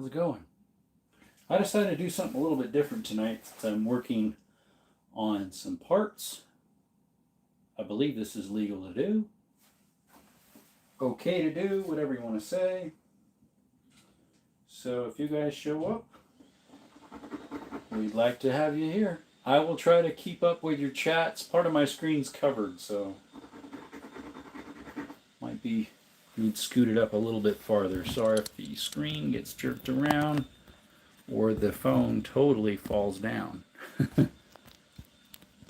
How's it going? I decided to do something a little bit different tonight since I'm working on some parts. I believe this is legal to do. Okay to do, whatever you want to say. So if you guys show up, we'd like to have you here. I will try to keep up with your chats. Part of my screen's covered, so might be need scooted up a little bit farther. Sorry if the screen gets jerked around or the phone totally falls down.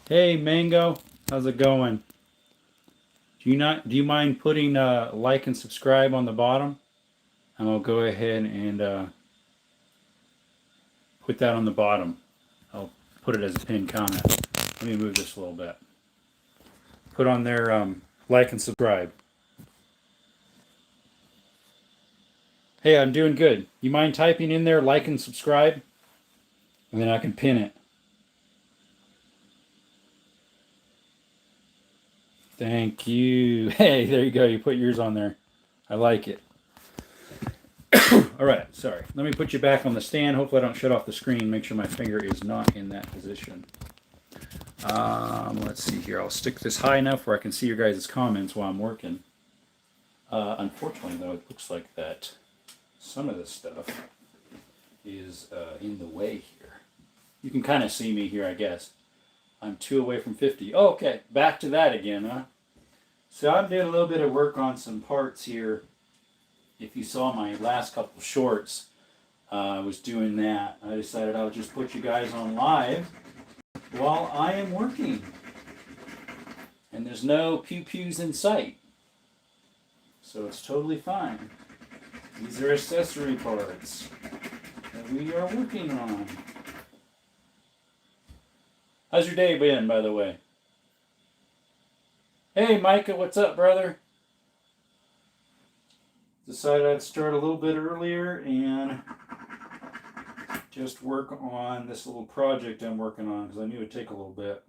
Hey Mango, how's it going? Do you mind putting like and subscribe on the bottom? And I'll go ahead and put that on the bottom. I'll put it as a pinned comment. Let me move this a little bit. Put on there like and subscribe. Hey, I'm doing good. You mind typing in there like and subscribe? And then I can pin it. Thank you. Hey, there you go. You put yours on there. I like it. All right, sorry. Let me put you back on the stand. Hopefully I don't shut off the screen. Make sure my finger is not in that position. Let's see here. I'll stick this high enough where I can see your guys' comments while I'm working. Unfortunately, though, it looks like that some of this stuff is in the way here. You can kind of see me here, I guess. I'm 2 away from 50. Oh, okay, back to that again, huh? So I'm doing a little bit of work on some parts here. If you saw my last couple shorts, I was doing that. I decided I would just put you guys on live while I am working. And there's no pew-pews in sight. So it's totally fine. These are accessory parts that we are working on. How's your day been, by the way? Hey, Micah, what's up, brother? Decided I'd start a little bit earlier and just work on this little project I'm working on because I knew it'd take a little bit.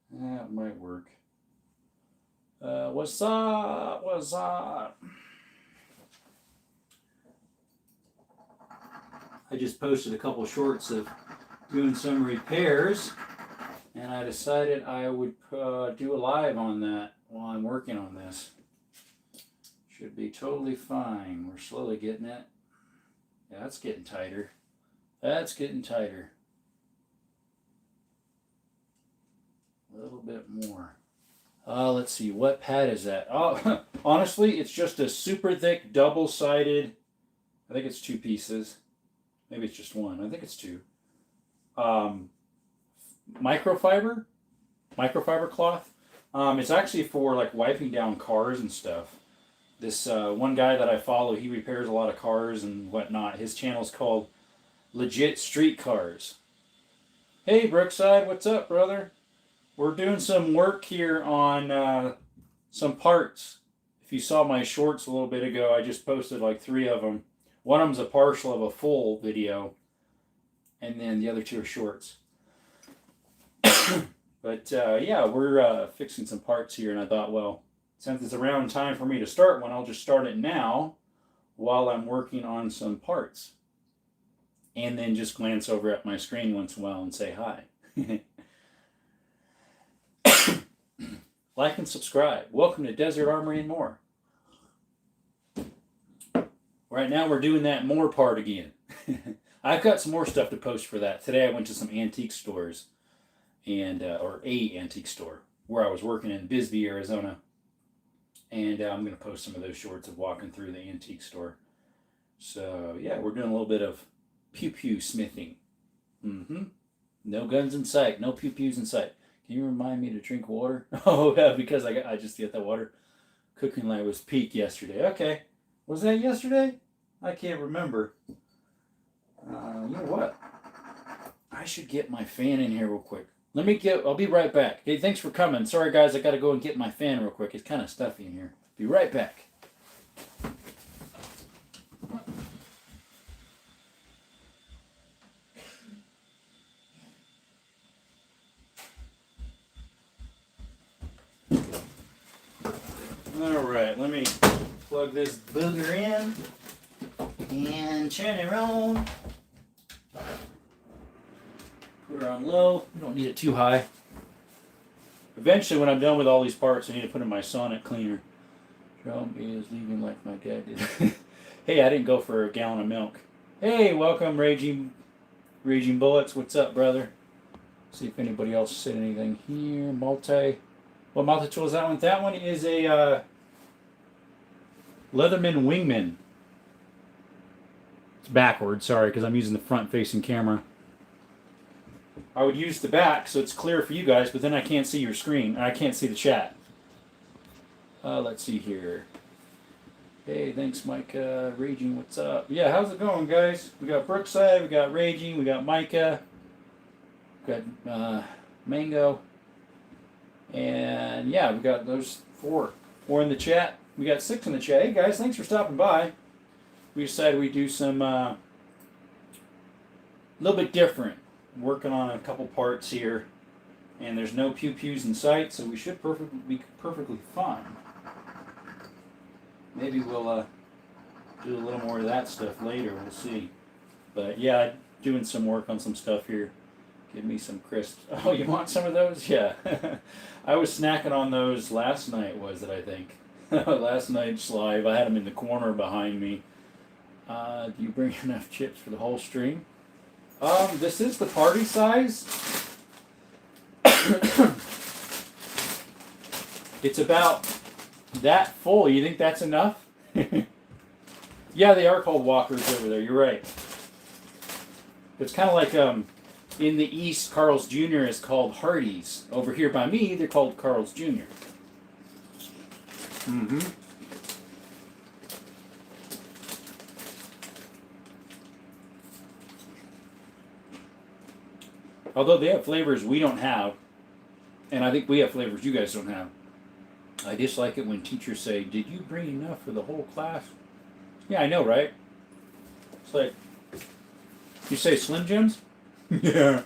That might work. What's up? What's up? I just posted a couple shorts of doing some repairs, and I decided I would do a live on that while I'm working on this. Should be totally fine. We're slowly getting it. Yeah, that's getting tighter. That's getting tighter. A little bit more. Let's see. What pad is that? Oh, honestly, it's just a super thick, double-sided. I think it's 2 pieces. Maybe it's just 1. I think it's 2. Microfiber cloth. It's actually for like wiping down cars and stuff. This one guy that I follow, he repairs a lot of cars and whatnot. His channel's called Legit Street Cars. Hey Brookside, what's up, brother? We're doing some work here on some parts. If you saw my shorts a little bit ago, I just posted like 3 of them. One of them's a partial of a full video, and then the other 2 are shorts. But yeah, we're fixing some parts here, and I thought, well, since it's around time for me to start one, I'll just start it now while I'm working on some parts. And then just glance over at my screen once in a while and say hi. Like and subscribe. Welcome to Desert Armory and More. Right now we're doing that more part again. I've got some more stuff to post for that. Today I went to some antique stores, and or a antique store where I was working in Bisbee, Arizona. And I'm going to post some of those shorts of walking through the antique store. So yeah, we're doing a little bit of pew-pew smithing. No guns in sight. No pew-pews in sight. Can you remind me to drink water? Oh, yeah, because I just get that water. Cooking light was peak yesterday. Okay. Was that yesterday? I can't remember. You know what? I should get my fan in here real quick. I'll be right back. Hey, thanks for coming. Sorry, guys, I got to go and get my fan real quick. It's kind of stuffy in here. Be right back. All right, let me plug this booger in. And turn her on. Put her on low. You don't need it too high. Eventually, when I'm done with all these parts, I need to put in my sonic cleaner. Drum is leaving like my dad did. Hey, I didn't go for a gallon of milk. Hey, welcome, Raging Bullets. What's up, brother? See if anybody else said anything here. What multi-tool is that one? That one is a Leatherman Wingman. It's backwards, sorry, because I'm using the front-facing camera. I would use the back so it's clear for you guys, but then I can't see your screen. I can't see the chat. Let's see here. Hey, thanks, Micah. Raging, what's up? Yeah, how's it going, guys? We got Brookside, we got Raging, we got Micah, we got Mango, and yeah, we got those four in the chat. We got 6 in the chat. Hey, guys, thanks for stopping by. We decided we'd do some a little bit different. Working on a couple parts here, and there's no pew-pews in sight, so we should be perfectly fine. Maybe we'll do a little more of that stuff later. We'll see. But yeah, doing some work on some stuff here. Give me some crisps. Oh, you want some of those? Yeah. I was snacking on those last night, was it, I think? Last night's live. I had them in the corner behind me. Do you bring enough chips for the whole stream? This is the party size. It's about that full. You think that's enough? Yeah, they are called Walkers over there. You're right. It's kind of like in the East, Carl's Jr. is called Hardee's. Over here by me, they're called Carl's Jr. Mm-hmm. Although they have flavors we don't have, and I think we have flavors you guys don't have. I dislike it when teachers say, "Did you bring enough for the whole class?" Yeah, I know, right? It's like, you say Slim Jims? Yeah.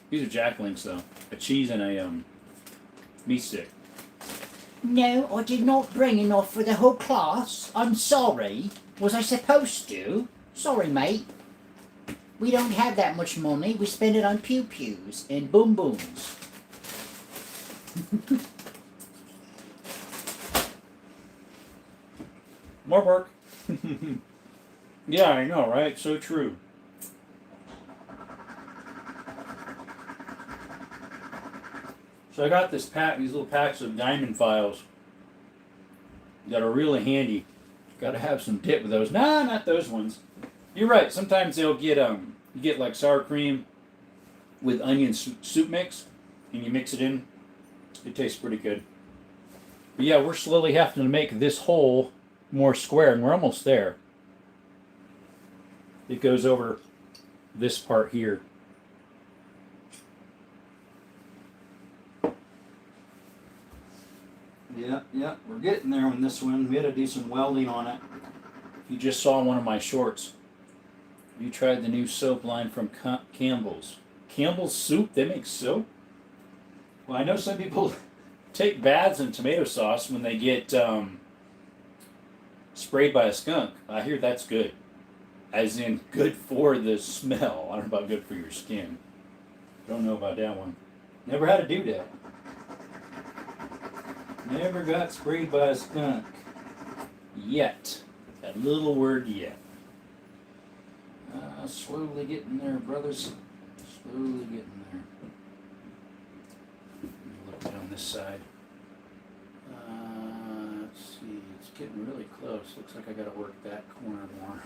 These are Jack Links, though. A cheese and a meat stick. No, I did not bring enough for the whole class. I'm sorry. Was I supposed to? Sorry, mate. We don't have that much money. We spend it on pew-pews and boom-booms. More work. Yeah, I know, right? So true. So I got this pack, these little packs of diamond files that are really handy. Got to have some dip with those. Nah, not those ones. You're right. Sometimes they'll get you get like sour cream with onion soup mix, and you mix it in. It tastes pretty good. But yeah, we're slowly having to make this hole more square, and we're almost there. It goes over this part here. Yeah, we're getting there on this one. We had to do some welding on it. If you just saw one of my shorts, you tried the new soap line from Campbell's. Campbell's Soup? They make soap? Well, I know some people take baths in tomato sauce when they get sprayed by a skunk. I hear that's good. As in, good for the smell. I don't know about good for your skin. Don't know about that one. Never had to do that. Never got sprayed by a skunk. Yet. That little word yet. Slowly getting there, brothers. Slowly getting there. Look down this side. Let's see. It's getting really close. Looks like I gotta work that corner more.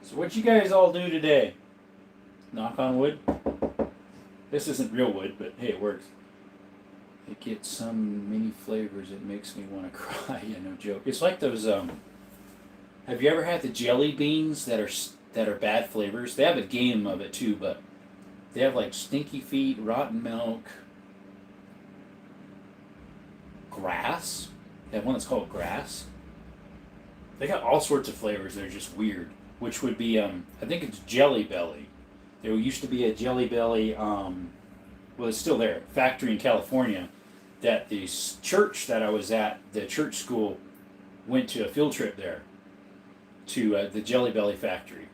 So what you guys all do today? Knock on wood? This isn't real wood, but hey, it works. It gets some many flavors. It makes me want to cry. Yeah, no joke. It's like those. Have you ever had the jelly beans that are bad flavors? They have a game of it too, but they have like stinky feet, rotten milk, grass. They have one that's called grass. They got all sorts of flavors that are just weird. Which would be I think it's Jelly Belly. There used to be a Jelly Belly. Well, it's still there. Factory in California. That the church that I was at, the church school, went to a field trip there. to the Jelly Belly factory,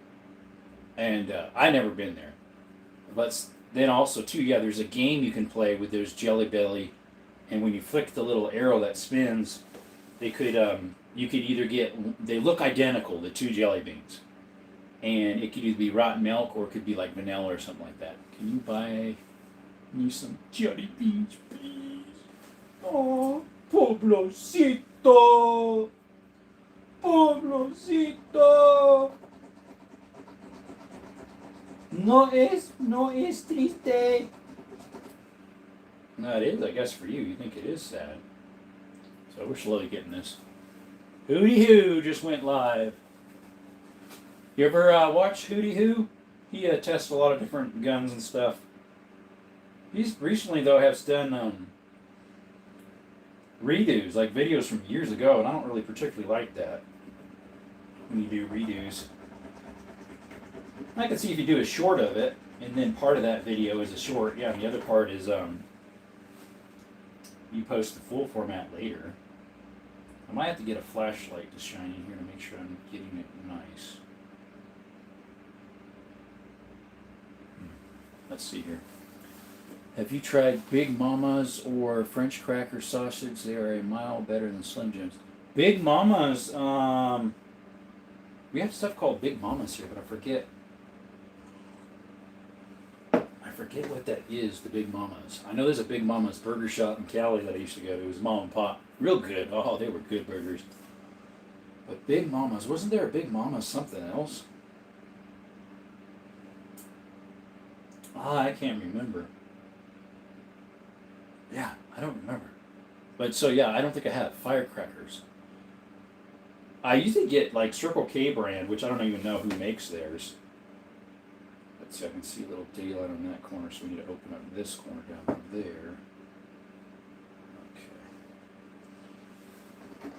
and I never been there. But then also too, yeah, there's a game you can play with those Jelly Belly, and when you flick the little arrow that spins, they could you could either get, they look identical, the two jelly beans, and it could either be rotten milk or it could be like vanilla or something like that. Can you buy me some jelly beans, please? Oh, Poblosito, Poblosito. No es triste. No, it is, I guess, for you. You think it is sad. So we're slowly getting this. Hootie Hoo just went live. You ever watch Hootie Hoo? He tests a lot of different guns and stuff. He's recently, though, has done redos, like videos from years ago, and I don't really particularly like that when you do redos. I can see if you do a short of it, and then part of that video is a short, yeah, and the other part is you post the full format later. I might have to get a flashlight to shine in here to make sure I'm getting it nice. Let's see here. Have you tried Big Mama's or French cracker sausage? They are a mile better than Slim Jims. Big Mama's, we have stuff called Big Mama's here, but I forget what that is, the Big Mama's. I know there's a Big Mama's burger shop in Cali that I used to go to. It was mom and pop. Real good. Oh, they were good burgers. But Big Mama's, wasn't there a Big Mama's something else? I can't remember. Yeah, I don't remember. But so yeah, I don't think I have firecrackers. I usually get like Circle K brand, which I don't even know who makes theirs. Let's see, I can see a little daylight on that corner, so we need to open up this corner down there. Okay.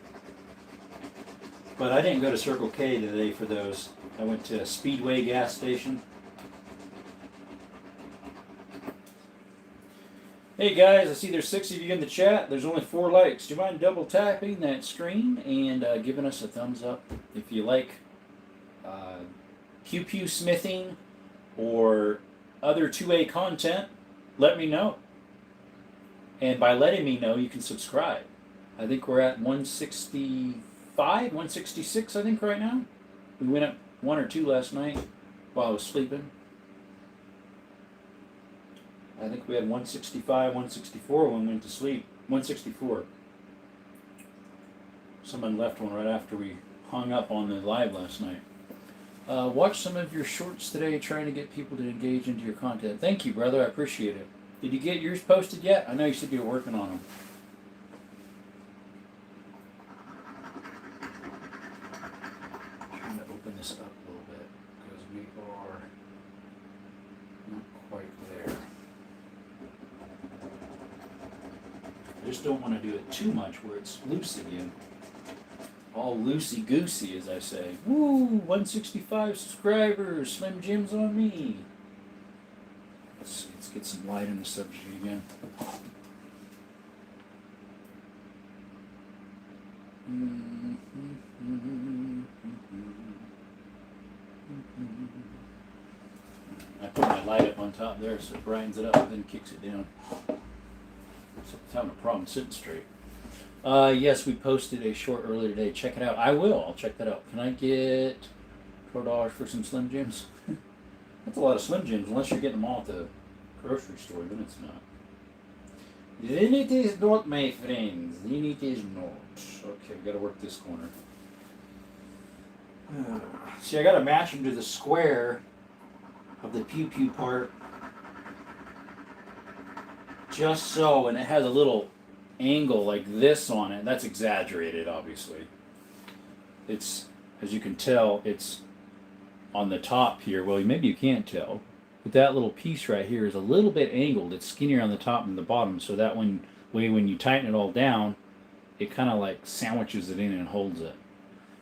But I didn't go to Circle K today for those. I went to a Speedway gas station. Hey guys, I see there's 6 of you in the chat. There's only 4 likes. Do you mind double tapping that screen and giving us a thumbs up if you like pew pew smithing or other 2A content? Let me know. And by letting me know, you can subscribe. I think we're at 165, 166, I think, right now. We went up 1 or 2 last night while I was sleeping. I think we had 165, 164 when we went to sleep. 164. Someone left one right after we hung up on the live last night. Watch some of your shorts today, trying to get people to engage into your content. Thank you, brother. I appreciate it. Did you get yours posted yet? I know you said you were working on them. Trying to open this up a little bit because we are not quite there. I just don't want to do it too much where it's loose again. All loosey-goosey, as I say. Woo! 165 subscribers! Slim Jims on me! Let's get some light in the subject again. I put my light up on top there so it brightens it up and then kicks it down. So I'm having a problem sitting straight. Yes, we posted a short earlier today. Check it out. I will. I'll check that out. Can I get $12 for some Slim Jims? That's a lot of Slim Jims, unless you're getting them all at the grocery store. Then it's not. Then it is not, my friends. Then it is not. Okay, we got to work this corner. See, I got to match them to the square of the pew pew part. Just so, and it has a little angle like this on it. That's exaggerated, obviously. It's, as you can tell, it's on the top here. Well, maybe you can't tell, but that little piece right here is a little bit angled. It's skinnier on the top and the bottom, so that when you tighten it all down, it kind of like sandwiches it in and holds it.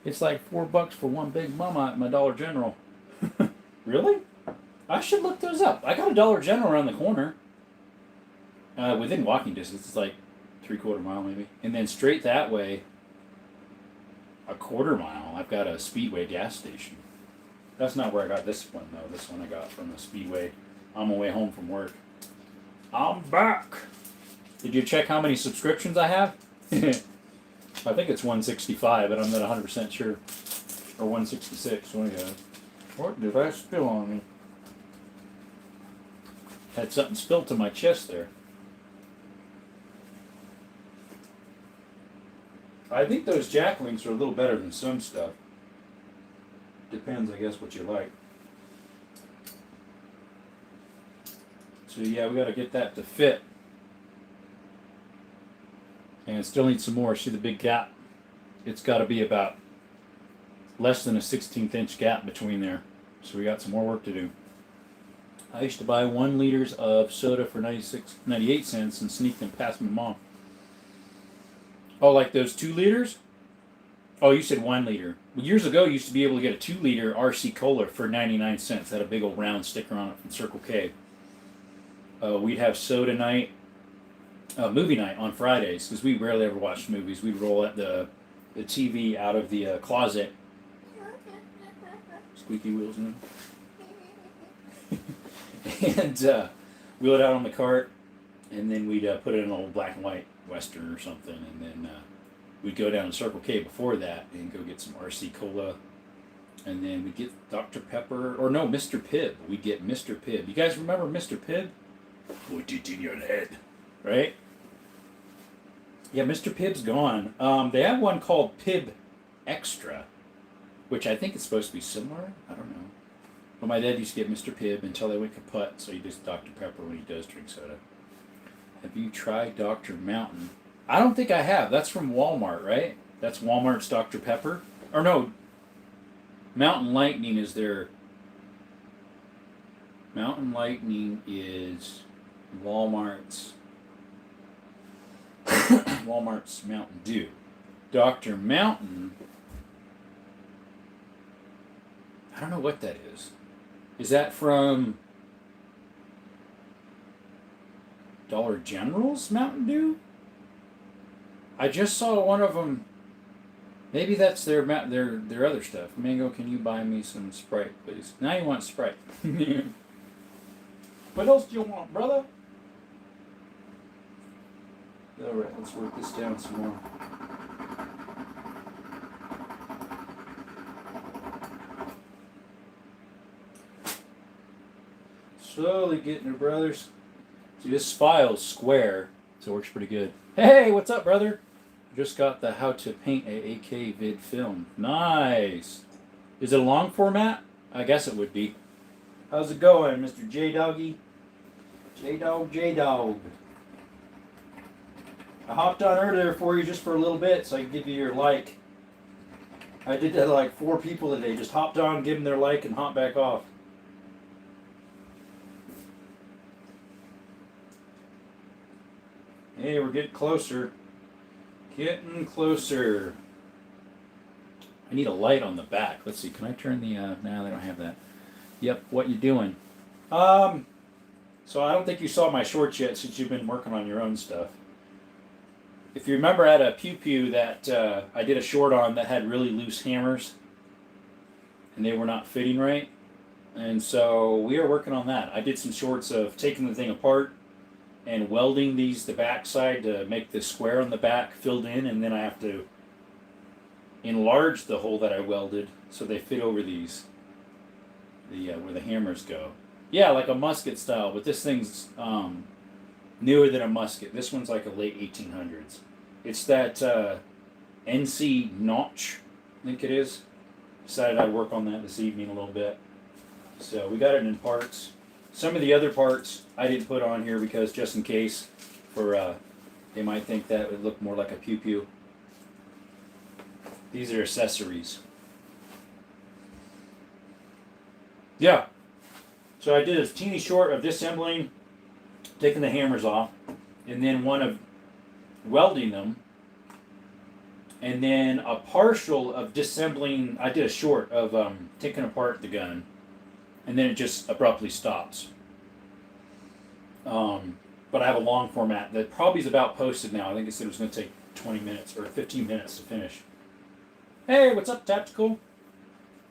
It's like $4 for one Big Mama at my Dollar General. Really? I should look those up. I got a Dollar General around the corner. Within walking distance. It's like 3/4 mile maybe. And then straight that way, a quarter mile, I've got a Speedway gas station. That's not where I got this one, though. This one I got from the Speedway on my way home from work. I'm back. Did you check how many subscriptions I have? I think it's 165, but I'm not 100% sure. Or 166. What did I spill on me? Had something spilled to my chest there. I think those Jack Links are a little better than some stuff. Depends, I guess, what you like. So yeah, we got to get that to fit. And it still needs some more. See the big gap? It's got to be about less than a 16th inch gap between there. So we got some more work to do. I used to buy 1 liters of soda for 98 cents and sneak them past my mom. Oh, like those 2 liters? Oh, you said 1 liter. Well, years ago, you used to be able to get a 2 liter RC Cola for 99 cents. It had a big old round sticker on it from Circle K. We'd have soda night, movie night on Fridays, because we rarely ever watched movies. We'd roll at the TV out of the closet. Squeaky wheels, you know? And wheel it out on the cart, and then we'd put it in an old black and white Western or something, and then we'd go down to Circle K before that and go get some RC Cola, and then we'd get Dr. Pepper, or no, Mr. Pibb. We'd get Mr. Pibb. You guys remember Mr. Pibb? Put it in your head. Right? Yeah, Mr. Pibb's gone. They have one called Pibb Extra, which I think is supposed to be similar. I don't know. But my dad used to get Mr. Pibb until they went kaput, so he just Dr. Pepper when he does drink soda. Have you tried Dr. Mountain? I don't think I have. That's from Walmart, right? That's Walmart's Dr. Pepper? Or no, Mountain Lightning is their... Mountain Lightning is Walmart's... Walmart's Mountain Dew. Dr. Mountain... I don't know what that is. Is that from Dollar General's Mountain Dew? I just saw one of them. Maybe that's their other stuff. Mango, can you buy me some Sprite, please? Now you want Sprite. What else do you want, brother? All right, let's work this down some more. Slowly getting there, brothers. See, this file's square, so it works pretty good. Hey, what's up, brother? Just got the how to paint a AK vid film. Nice. Is it a long format? I guess it would be. How's it going, Mr. J-Doggy? J-Dog, J-Dog. I hopped on earlier for you just for a little bit so I could give you your like. I did that to like 4 people today. Just hopped on, give them their like, and hop back off. Hey, we're getting closer. Getting closer. I need a light on the back. Let's see. Can I turn the... No, they don't have that. Yep, what you doing? So I don't think you saw my shorts yet since you've been working on your own stuff. If you remember, I had a Pew Pew that I did a short on that had really loose hammers. And they were not fitting right. And so we are working on that. I did some shorts of taking the thing apart and welding the backside to make the square on the back filled in, and then I have to enlarge the hole that I welded so they fit over these, where the hammers go. Yeah, like a musket style, but this thing's newer than a musket. This one's like a late 1800s. It's that NC notch, I think it is. Decided I'd work on that this evening a little bit. So we got it in parts. Some of the other parts I didn't put on here because just in case, for they might think that would look more like a Pew Pew. These are accessories. Yeah. So I did a teeny short of disassembling, taking the hammers off, and then one of welding them, and then a partial of disassembling. I did a short of taking apart the gun. And then it just abruptly stops. But I have a long format that probably is about posted now. I think it said it was going to take 20 minutes or 15 minutes to finish. Hey, what's up, Tactical?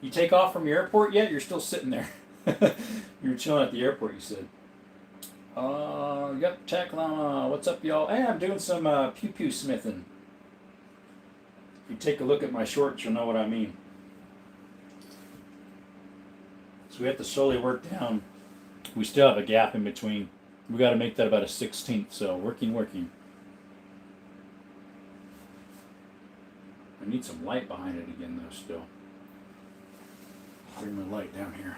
You take off from your airport yet? You're still sitting there. You were chilling at the airport, you said. Yep, Tech Llama. What's up, y'all? Hey, I'm doing some pew pew smithing. If you take a look at my shorts, you'll know what I mean. So we have to slowly work down. We still have a gap in between. We got to make that about a 16th, so working. I need some light behind it again, though, still. Bring my light down here.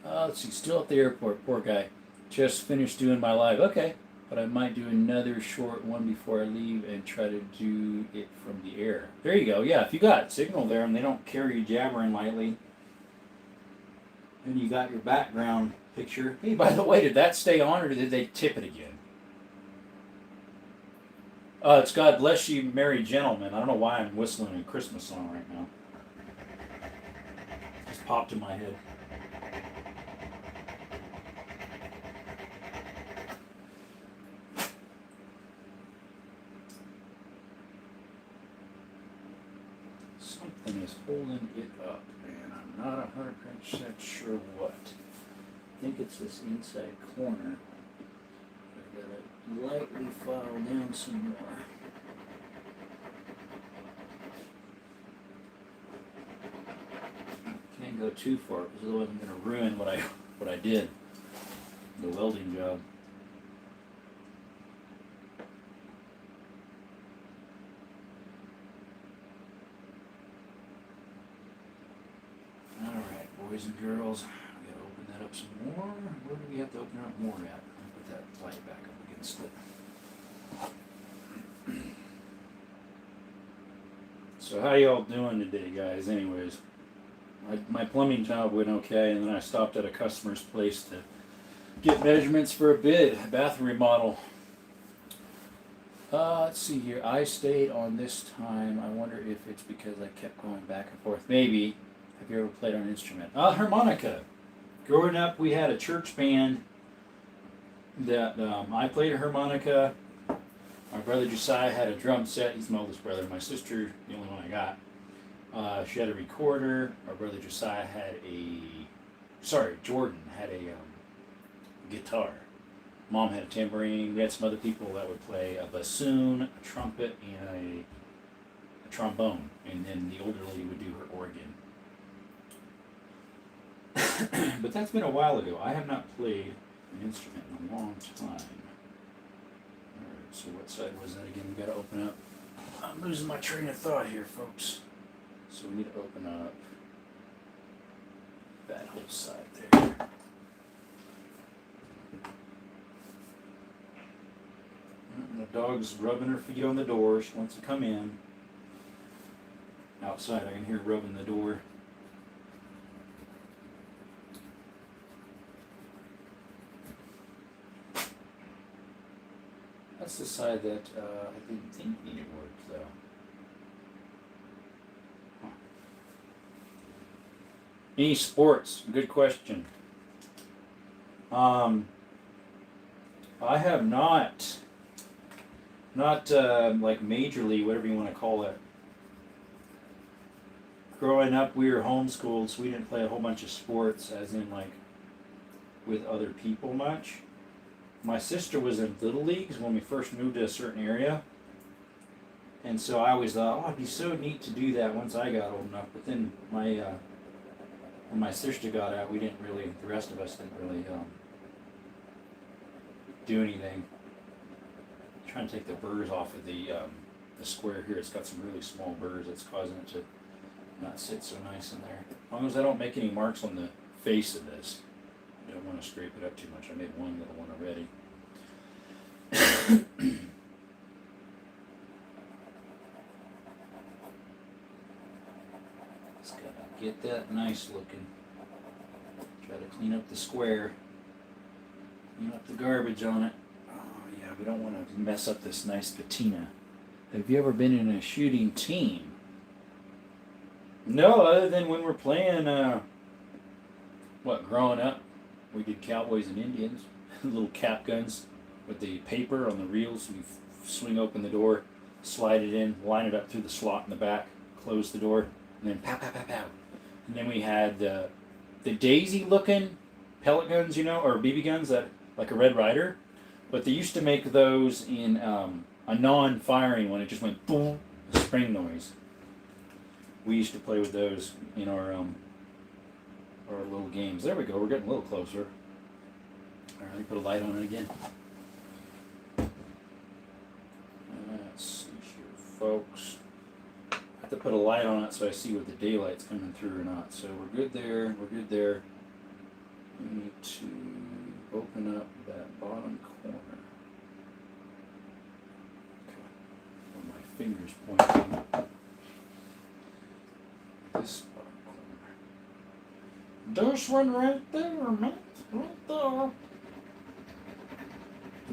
Let's see, still at the airport, poor guy. Just finished doing my live. Okay, but I might do another short one before I leave and try to do it from the air. There you go. Yeah, if you got signal there and they don't carry you jabbering lightly, and you got your background picture. Hey, by the way, did that stay on or did they tip it again? It's God Bless You, Merry Gentlemen. I don't know why I'm whistling a Christmas song right now. Just popped in my head. Something is holding it up, and I'm not 100% sure what. I think it's this inside corner. I gotta lightly file down some more. Can't go too far because otherwise I'm gonna ruin what I did. The welding job. Alright, boys and girls, we gotta open that up some more. Where do we have to open it up more at? I'll put that light back up against it. So how y'all doing today, guys? Anyways, my plumbing job went okay, and then I stopped at a customer's place to get measurements for a bid, a bathroom remodel. Let's see here. I stayed on this time. I wonder if it's because I kept going back and forth. Maybe. Have you ever played on an instrument? Harmonica. Growing up, we had a church band that I played a harmonica. My brother Josiah had a drum set. He's my oldest brother. My sister, the only one I got. She had a recorder. Our brother Josiah had Jordan had a guitar. Mom had a tambourine. We had some other people that would play a bassoon, a trumpet, and a trombone. And then the older lady would do her organ. But that's been a while ago. I have not played an instrument in a long time. Alright, so what side was that again? We gotta open up. I'm losing my train of thought here, folks. So we need to open up that whole side there. The dog's rubbing her feet on the door. She wants to come in. Outside, I can hear her rubbing the door. That's the side that I didn't think needed work, though. Huh. Any sports? Good question. I have not like majorly, whatever you want to call it. Growing up, we were homeschooled, so we didn't play a whole bunch of sports, as in like with other people much. My sister was in little leagues when we first moved to a certain area, and so I always thought, oh, it'd be so neat to do that once I got old enough. But then when my sister got out, the rest of us didn't really do anything. I'm trying to take the burrs off of the square here. It's got some really small burrs that's causing it to not sit so nice in there. As long as I don't make any marks on the face of this. I don't want to scrape it up too much. I made one little one already. Just gotta get that nice looking. Try to clean up the square. Clean up the garbage on it. Oh yeah, We don't want to mess up this nice patina. Have you ever been in a shooting team? No, other than when we're playing, growing up, we did Cowboys and Indians. Little cap guns with the paper on the reels. We swing open the door, slide it in, line it up through the slot in the back, close the door, and then pow, pow, pow, pow. And then we had the daisy-looking pellet guns, or BB guns that like a Red Ryder. But they used to make those in a non-firing one. It just went boom, a spring noise. We used to play with those in our little games. There we go. We're getting a little closer. All right, let me put a light on it again. Let's see here, folks. I have to put a light on it so I see what the daylight's coming through or not. So we're good there. We're good there. We need to open up that bottom corner. Okay. Where my finger's pointing. This bottom corner. This one right there, mate. Right there.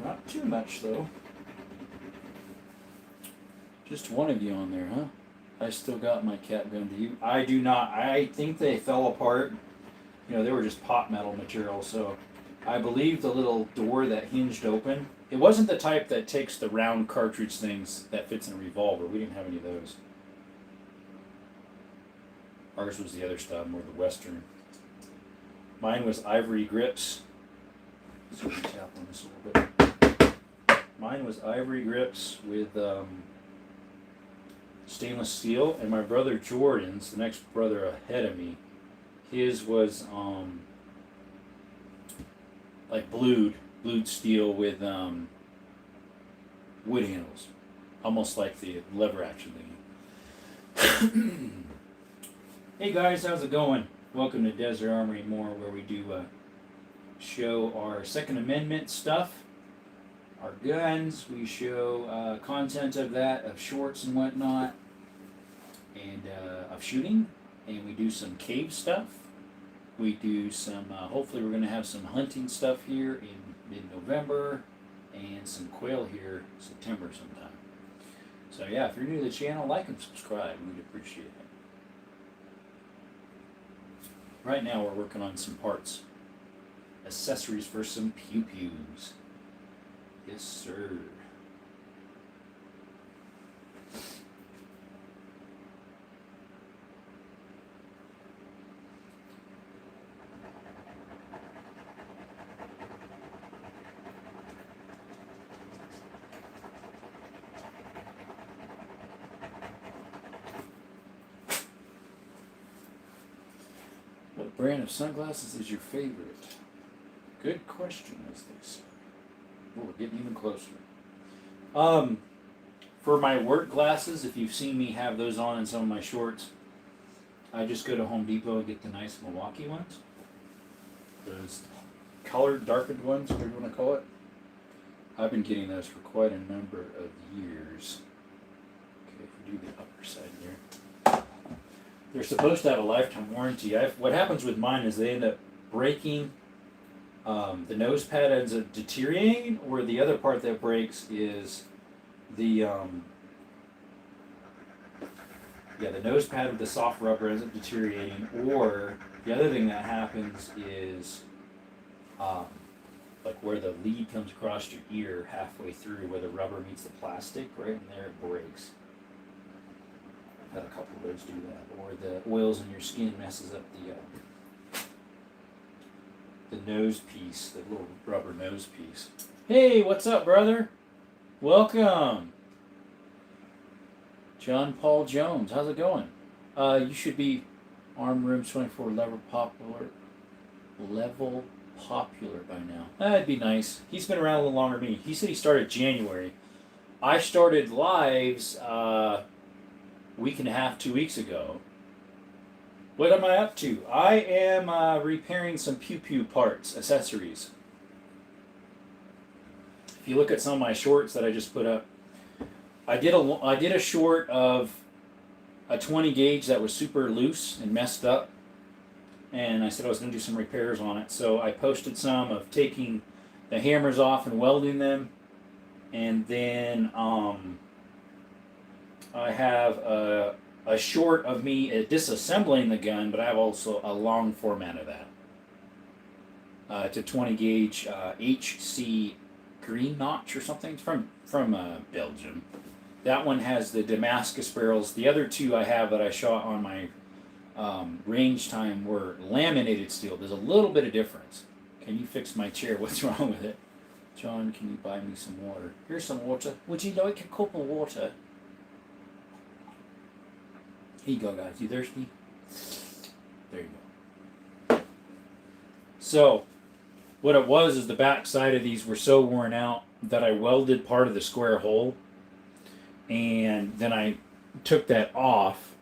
Not too much, though. Just one of you on there, huh? I still got my cap gun. Do you? I do not. I think they fell apart. They were just pot metal material, so I believe the little door that hinged open, it wasn't the type that takes the round cartridge things that fits in a revolver. We didn't have any of those. Ours was the other style, more the Western. Mine was ivory grips. So we tap on this a little bit. Mine was ivory grips with stainless steel, and my brother Jordan's, the next brother ahead of me, his was like blued steel with wood handles, almost like the lever action thing. Hey guys, how's it going? Welcome to Desert Armory and More, where we do show our Second Amendment stuff, our guns. We show content of that, of shorts and whatnot, and of shooting. And we do some cave stuff. We do some, hopefully we're going to have some hunting stuff here in mid-November, and some quail here September sometime. So yeah, if you're new to the channel, like and subscribe. We'd appreciate it. Right now we're working on some parts. Accessories for some pew-pews. Yes, sir. What brand of sunglasses is your favorite? Good question, as they say. Oh, we're getting even closer. For my work glasses, if you've seen me have those on in some of my shorts, I just go to Home Depot and get the nice Milwaukee ones. Those colored, darkened ones, whatever you want to call it. I've been getting those for quite a number of years. Okay, if we do the upper side here. They're supposed to have a lifetime warranty. What happens with mine is they end up breaking. The nose pad ends up deteriorating, or the other part that breaks is the nose pad with the soft rubber ends up deteriorating, or the other thing that happens is like where the lead comes across your ear halfway through, where the rubber meets the plastic, right in there, it breaks. I've had a couple of those do that, or the oils in your skin messes up the nose piece, the little rubber nose piece. Hey, what's up, brother? Welcome. John Paul Jones, how's it going? You should be Arm Room 24 level popular by now. That'd be nice. He's been around a little longer than me. He said he started January. I started lives week and a half, 2 weeks ago. What am I up to? I am repairing some pew-pew parts, accessories. If you look at some of my shorts that I just put up, I did a short of a 20 gauge that was super loose and messed up, and I said I was going to do some repairs on it. So I posted some of taking the hammers off and welding them, And then I have a short of me disassembling the gun, but I have also a long format of that. It's a 20 gauge HC Green Notch or something from Belgium. That one has the Damascus barrels. The other two I have that I shot on my range time were laminated steel. There's a little bit of difference. Can you fix my chair? What's wrong with it? John, can you buy me some water? Here's some water. Would you like a cup of water? Here you go, guys. You thirsty? There you go. So, what it was is the back side of these were so worn out that I welded part of the square hole. And then I took that off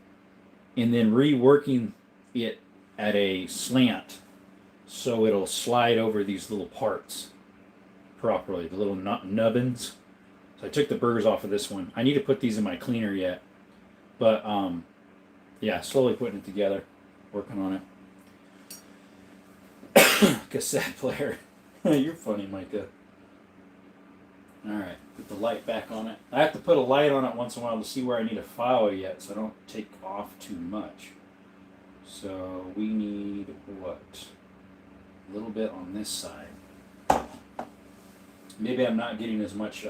and then reworking it at a slant so it'll slide over these little parts properly, the little nubbins. So I took the burrs off of this one. I need to put these in my cleaner yet. But, yeah, slowly putting it together, working on it. Cassette player. You're funny, Micah. Alright, put the light back on it. I have to put a light on it once in a while to see where I need to follow yet so I don't take off too much. So we need what? A little bit on this side. Maybe I'm not getting as much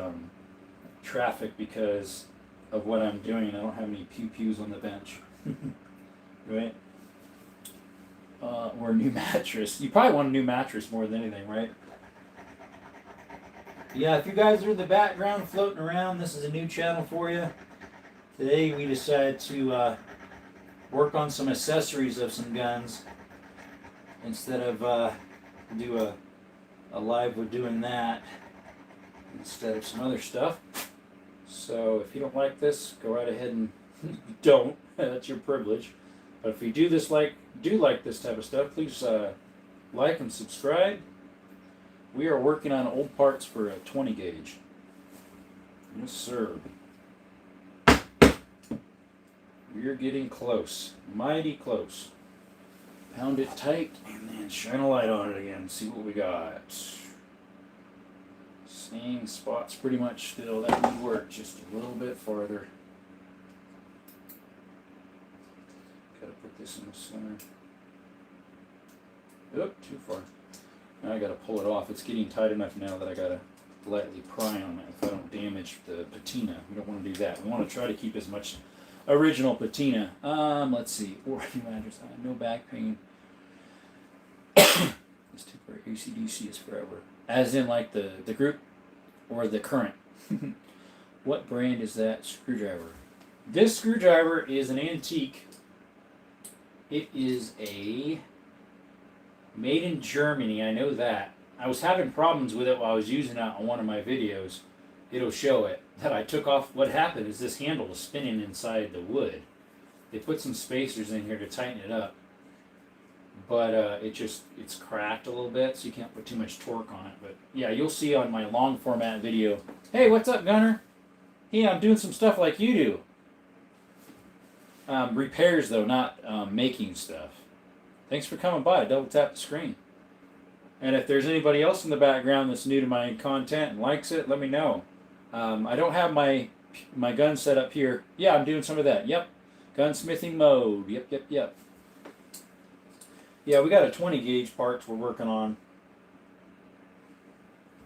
traffic because of what I'm doing. I don't have any pew-pews on the bench. Right? Or a new mattress. You probably want a new mattress more than anything, right? Yeah, if you guys are in the background floating around, this is a new channel for you. Today we decided to work on some accessories of some guns instead of do a live with doing that instead of some other stuff. So if you don't like this, go right ahead and don't. That's your privilege. But if you do like this type of stuff, please like and subscribe. We are working on old parts for a 20 gauge. Yes, sir. We're getting close. Mighty close. Pound it tight and then shine a light on it again. See what we got. Same spots pretty much still. That need work just a little bit farther. Gotta put this in the center. Oop, too far. Now I gotta pull it off. It's getting tight enough now that I gotta lightly pry on it if I don't damage the patina. We don't want to do that. We want to try to keep as much original patina. Let's see. Organ mattress. No back pain. This temporary ACDC is forever. As in like the group or the current. What brand is that screwdriver? This screwdriver is an antique. It is a made in Germany, I know that. I was having problems with it while I was using it on one of my videos. It'll show it that I took off. What happened is this handle was spinning inside the wood. They put some spacers in here to tighten it up. But it's cracked a little bit, so you can't put too much torque on it. But yeah, you'll see on my long format video, hey, what's up, Gunner? Hey, I'm doing some stuff like you do. Repairs, though, not making stuff. Thanks for coming by. Double tap the screen. And if there's anybody else in the background that's new to my content and likes it, let me know. I don't have my gun set up here. Yeah, I'm doing some of that. Yep. Gunsmithing mode. Yep. Yeah, we got a 20 gauge parts we're working on.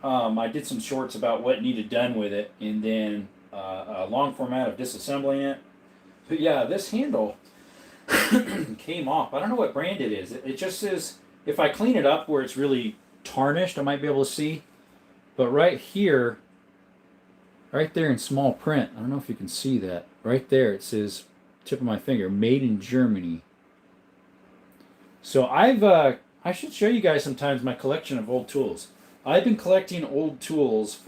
I did some shorts about what needed done with it, and then a long format of disassembling it. But yeah, this handle came off. I don't know what brand it is. It just says, if I clean it up where it's really tarnished, I might be able to see. But right here, right there in small print, I don't know if you can see that. Right there, it says, tip of my finger, made in Germany. So I should show you guys sometimes my collection of old tools. I've been collecting old tools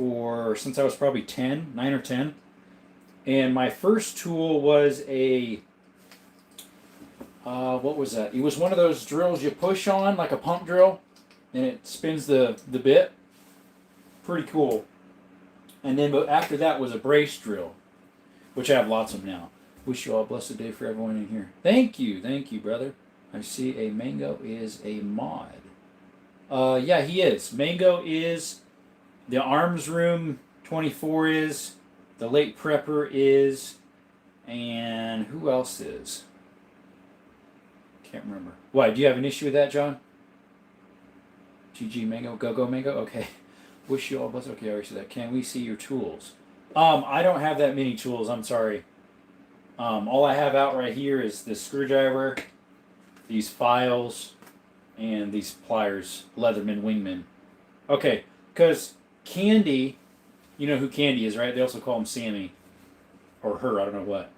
since I was probably 9 or 10. And my first tool was what was that? It was one of those drills you push on, like a pump drill, and it spins the bit. Pretty cool. And then after that was a brace drill, which I have lots of now. Wish you all a blessed day for everyone in here. Thank you, brother. I see a Mango is a mod. Yeah, he is. Mango is the arms room 24 is. The late prepper is. And who else is? Can't remember. Why? Do you have an issue with that, John? GG Mango, Go Mango. Okay. Wish you all bless. Okay, I already said that. Can we see your tools? I don't have that many tools. I'm sorry. All I have out right here is this screwdriver, these files, and these pliers, Leatherman Wingman. Okay, because Candy, you know who Candy is, right? They also call him Sammy, or her. I don't know what.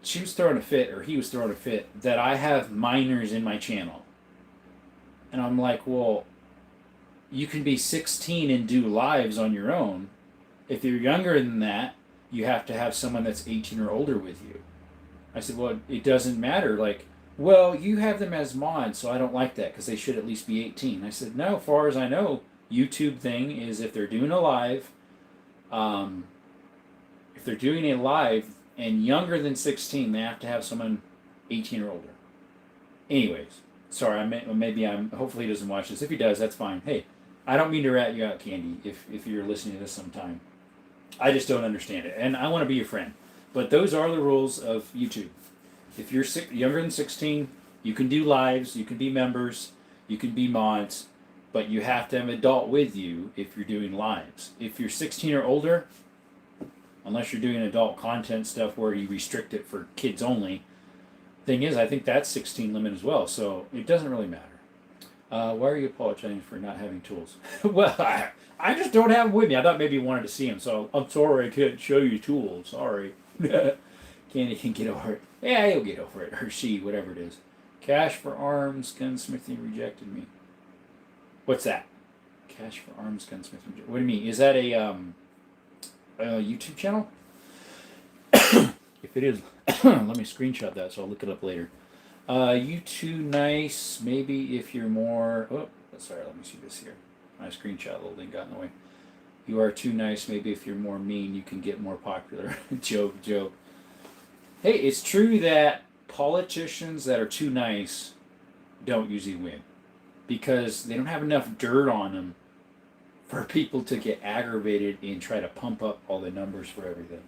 She was throwing a fit, or he was throwing a fit, that I have minors in my channel. And I'm like, well, you can be 16 and do lives on your own. If you're younger than that, you have to have someone that's 18 or older with you. I said, well, it doesn't matter. Like, well, you have them as mods, so I don't like that because they should at least be 18. I said, no, as far as I know, YouTube thing is if they're doing a live, if they're doing a live and younger than 16, they have to have someone 18 or older. Anyways, sorry, hopefully he doesn't watch this. If he does, that's fine. Hey, I don't mean to rat you out, Candy, if you're listening to this sometime. I just don't understand it, and I want to be your friend. But those are the rules of YouTube. If you're younger than 16, you can do lives, you can be members, you can be mods, but you have to have an adult with you if you're doing lives. If you're 16 or older, unless you're doing adult content stuff where you restrict it for kids only, thing is, I think that's 16 limit as well, so it doesn't really matter. Why are you apologizing for not having tools? Well, I just don't have them with me. I thought maybe you wanted to see them, so I'm sorry I can't show you tools. Sorry. Candy can get over it. Yeah, he'll get over it. Or she, whatever it is. Cash for Arms, Gunsmithing rejected me. What's that? Cash for Arms, Gunsmithing rejected. What do you mean? Is that a YouTube channel? If it is, let me screenshot that so I'll look it up later. You too nice, maybe if you're more... Oh, sorry, let me see this here. My screenshot little thing got in the way. You are too nice, maybe if you're more mean, you can get more popular. Joke. Hey, it's true that politicians that are too nice don't usually win. Because they don't have enough dirt on them for people to get aggravated and try to pump up all the numbers for everything.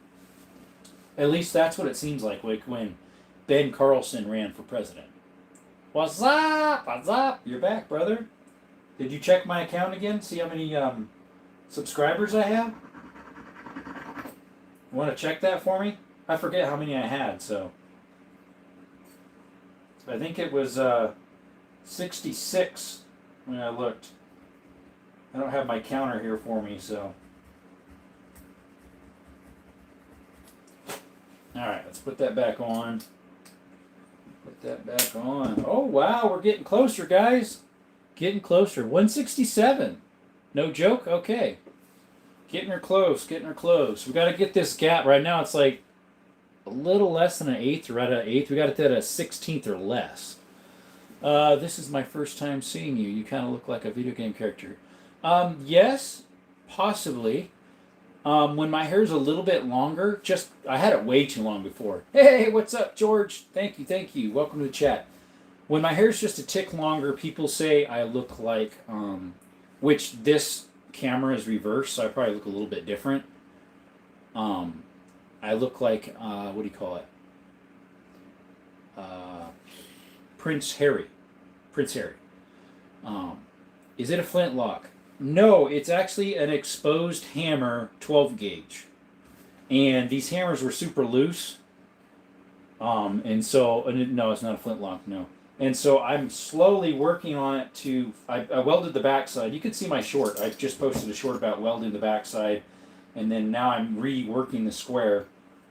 At least that's what it seems like when Ben Carlson ran for president. What's up? What's up? You're back, brother. Did you check my account again? See how many subscribers I have? You want to check that for me? I forget how many I had, so. I think it was 66 when I looked. I don't have my counter here for me, so. Alright, let's put that back on. Put that back on. Oh, wow, we're getting closer, guys. Getting closer. 167. No joke? Okay. Getting her close. We got to get this gap. Right now, it's like a little less than an eighth, or right at an eighth. We got it at a 16th or less. This is my first time seeing you. You kind of look like a video game character. Yes, possibly. When my hair's a little bit longer, I had it way too long before. Hey, what's up, George? Thank you. Welcome to the chat. When my hair's just a tick longer, people say I look like, which this camera is reversed, so I probably look a little bit different. I look like, what do you call it? Prince Harry. Is it a flintlock? No, it's actually an exposed hammer 12 gauge. And these hammers were super loose. No, it's not a flintlock, no. And so I'm slowly working on it I welded the backside. You can see my short. I just posted a short about welding the backside. And then now I'm reworking the square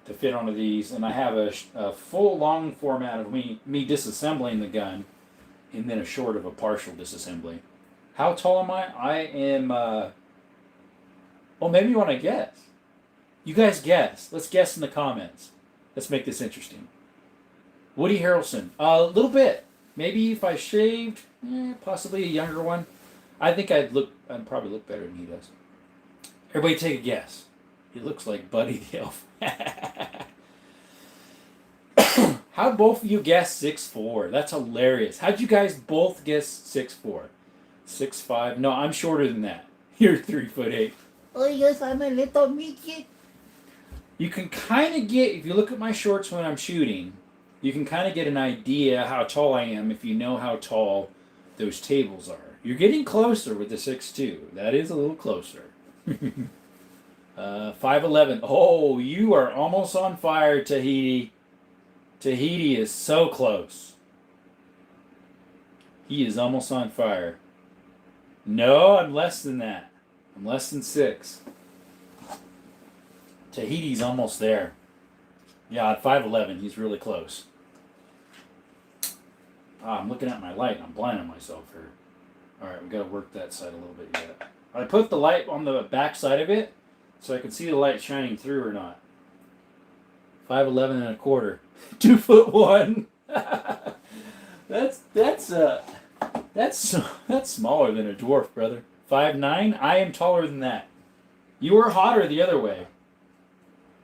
to fit onto these. And I have a full long format of me disassembling the gun. And then a short of a partial disassembly. How tall am I? I am, maybe you want to guess. You guys guess. Let's guess in the comments. Let's make this interesting. Woody Harrelson. A little bit. Maybe if I shaved, possibly a younger one. I think I'd probably look better than he does. Everybody take a guess. He looks like Buddy the Elf. How'd both of you guess 6'4"? That's hilarious. How'd you guys both guess 6'4"? 6'5"? No, I'm shorter than that. You're 3'8". Oh, yes, I'm a little midget. You can kind of get, if you look at my shorts when I'm shooting, you can kind of get an idea how tall I am if you know how tall those tables are. You're getting closer with the 6'2". That is a little closer. 5'11". Oh, you are almost on fire, Tahiti. Tahiti is so close. He is almost on fire. No, I'm less than that. I'm less than 6. Tahiti's almost there. Yeah, at 5'11", he's really close. I'm looking at my light and I'm blinding myself here. Alright, we gotta work that side a little bit yet. I put the light on the back side of it so I can see the light shining through or not. 5'11 1/4. 2'1". That's smaller than a dwarf, brother. 5'9". I am taller than that. You were hotter the other way.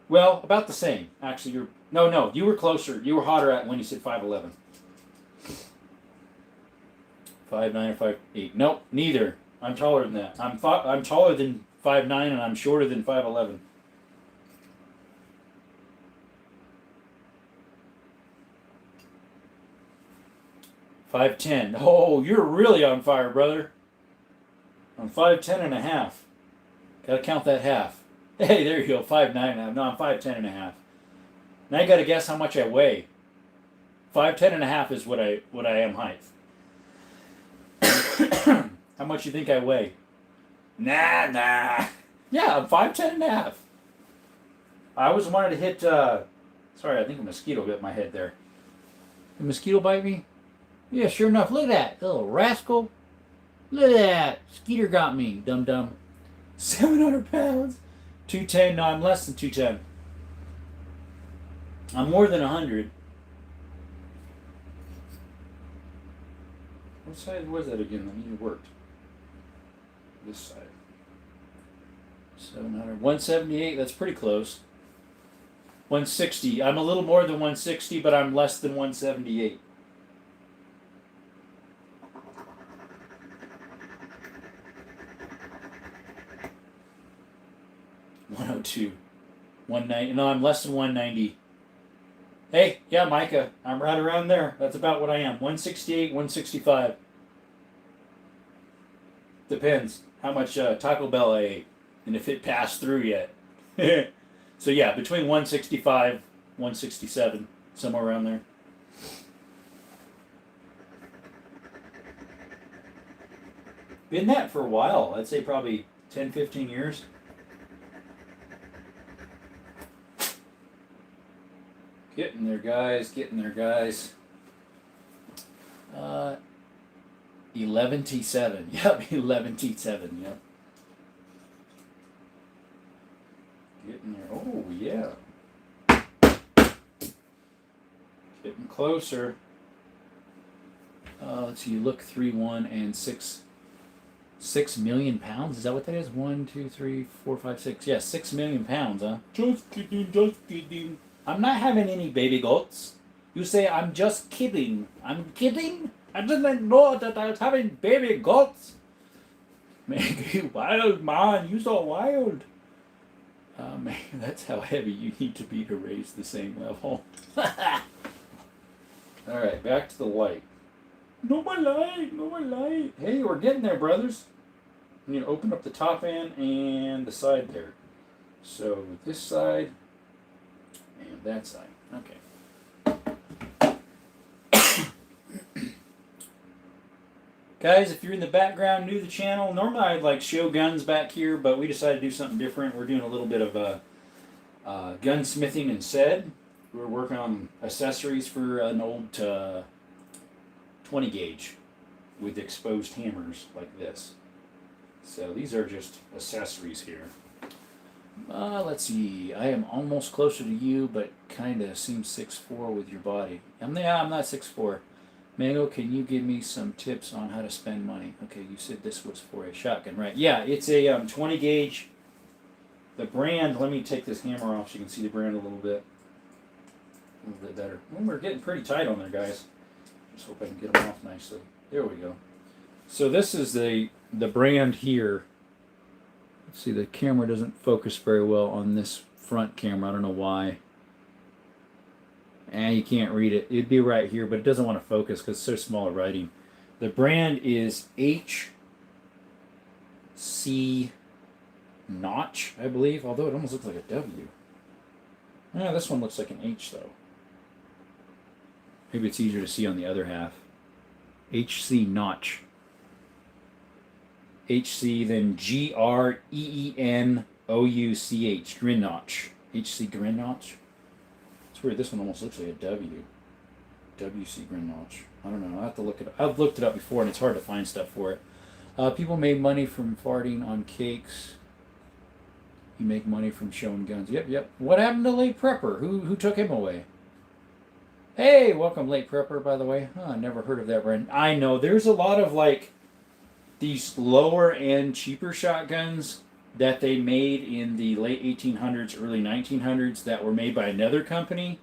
Well, about the same. Actually, no. You were closer. You were hotter at when you said 5'11". 5'9" or 5'8". Nope, neither. I'm taller than that. I'm taller than 5'9" and I'm shorter than 5'11". $5'10". Oh, you're really on fire, brother. I'm 5'10 1/2". Gotta count that half. Hey, there you go. 5'9 1/2. No, I'm 5'10 1/2. Now you gotta guess how much I weigh. 5'10 1/2 is what I am height. How much you think I weigh? Nah. Yeah, I'm 5'10 1/2. I always wanted to hit. Sorry, I think a mosquito bit my head there. Did a mosquito bite me? Yeah, sure enough. Look at that little rascal. Look at that. Skeeter got me, dum-dum. 700 pounds. 210. No, I'm less than 210. I'm more than 100. What side was that again? Let me work. This side. 700. 178. That's pretty close. 160. I'm a little more than 160, but I'm less than 178. 102. 190. No, I'm less than 190. Hey, yeah, Micah. I'm right around there. That's about what I am. 168, 165. Depends how much Taco Bell I ate and if it passed through yet. So yeah, between 165, 167, somewhere around there. Been that for a while. I'd say probably 10, 15 years. Getting there, guys. Getting there, guys. 11T7. Yep, 11T7. Yep. Getting there. Oh, yeah. Getting closer. Let's see. You look 3'1" and 6 million pounds. Is that what that is? 1, 2, 3, 4, 5, 6. Yeah, 6 million pounds, huh? Just kidding. Just kidding. I'm not having any baby goats. You say I'm just kidding. I'm kidding? I didn't know that I was having baby goats. Man, you wild man. You so wild. Man, that's how heavy you need to be to raise the same level. Alright, back to the light. No more light. No more light. Hey, we're getting there, brothers. I'm going to open up the top end and the side there. So this side and that side. Okay. Guys, if you're in the background, new to the channel, normally I'd like show guns back here, but we decided to do something different. We're doing a little bit of gunsmithing instead. We're working on accessories for an old 20 gauge with exposed hammers like this. So these are just accessories here. Let's see. I am almost closer to you, but kind of seems 6'4" with your body. I'm not 6'4". Mango, can you give me some tips on how to spend money? Okay, you said this was for a shotgun, right? Yeah, it's a 20 gauge. The brand, let me take this hammer off so you can see the brand a little bit better. Well, we're getting pretty tight on there, guys. Just hope I can get them off nicely. There we go. So this is the brand here. Let's see, the camera doesn't focus very well on this front camera. I don't know why. And you can't read it. It'd be right here, but it doesn't want to focus because it's so small writing. The brand is HC Notch, I believe, although it almost looks like a W. Yeah, this one looks like an H, though. Maybe it's easier to see on the other half. HC Notch. HC, then GREENOUCH. Grin Notch. HC Grin Notch. It's weird. This one almost looks like a W. WC Grin Notch. I don't know. I have to look it up. I've looked it up before, and it's hard to find stuff for it. People made money from farting on cakes. You make money from showing guns. Yep. What happened to Late Prepper? Who took him away? Hey, welcome, Late Prepper, by the way. I never heard of that brand. I know. There's a lot of, like, these lower-end, cheaper shotguns that they made in the late 1800s, early 1900s that were made by another company.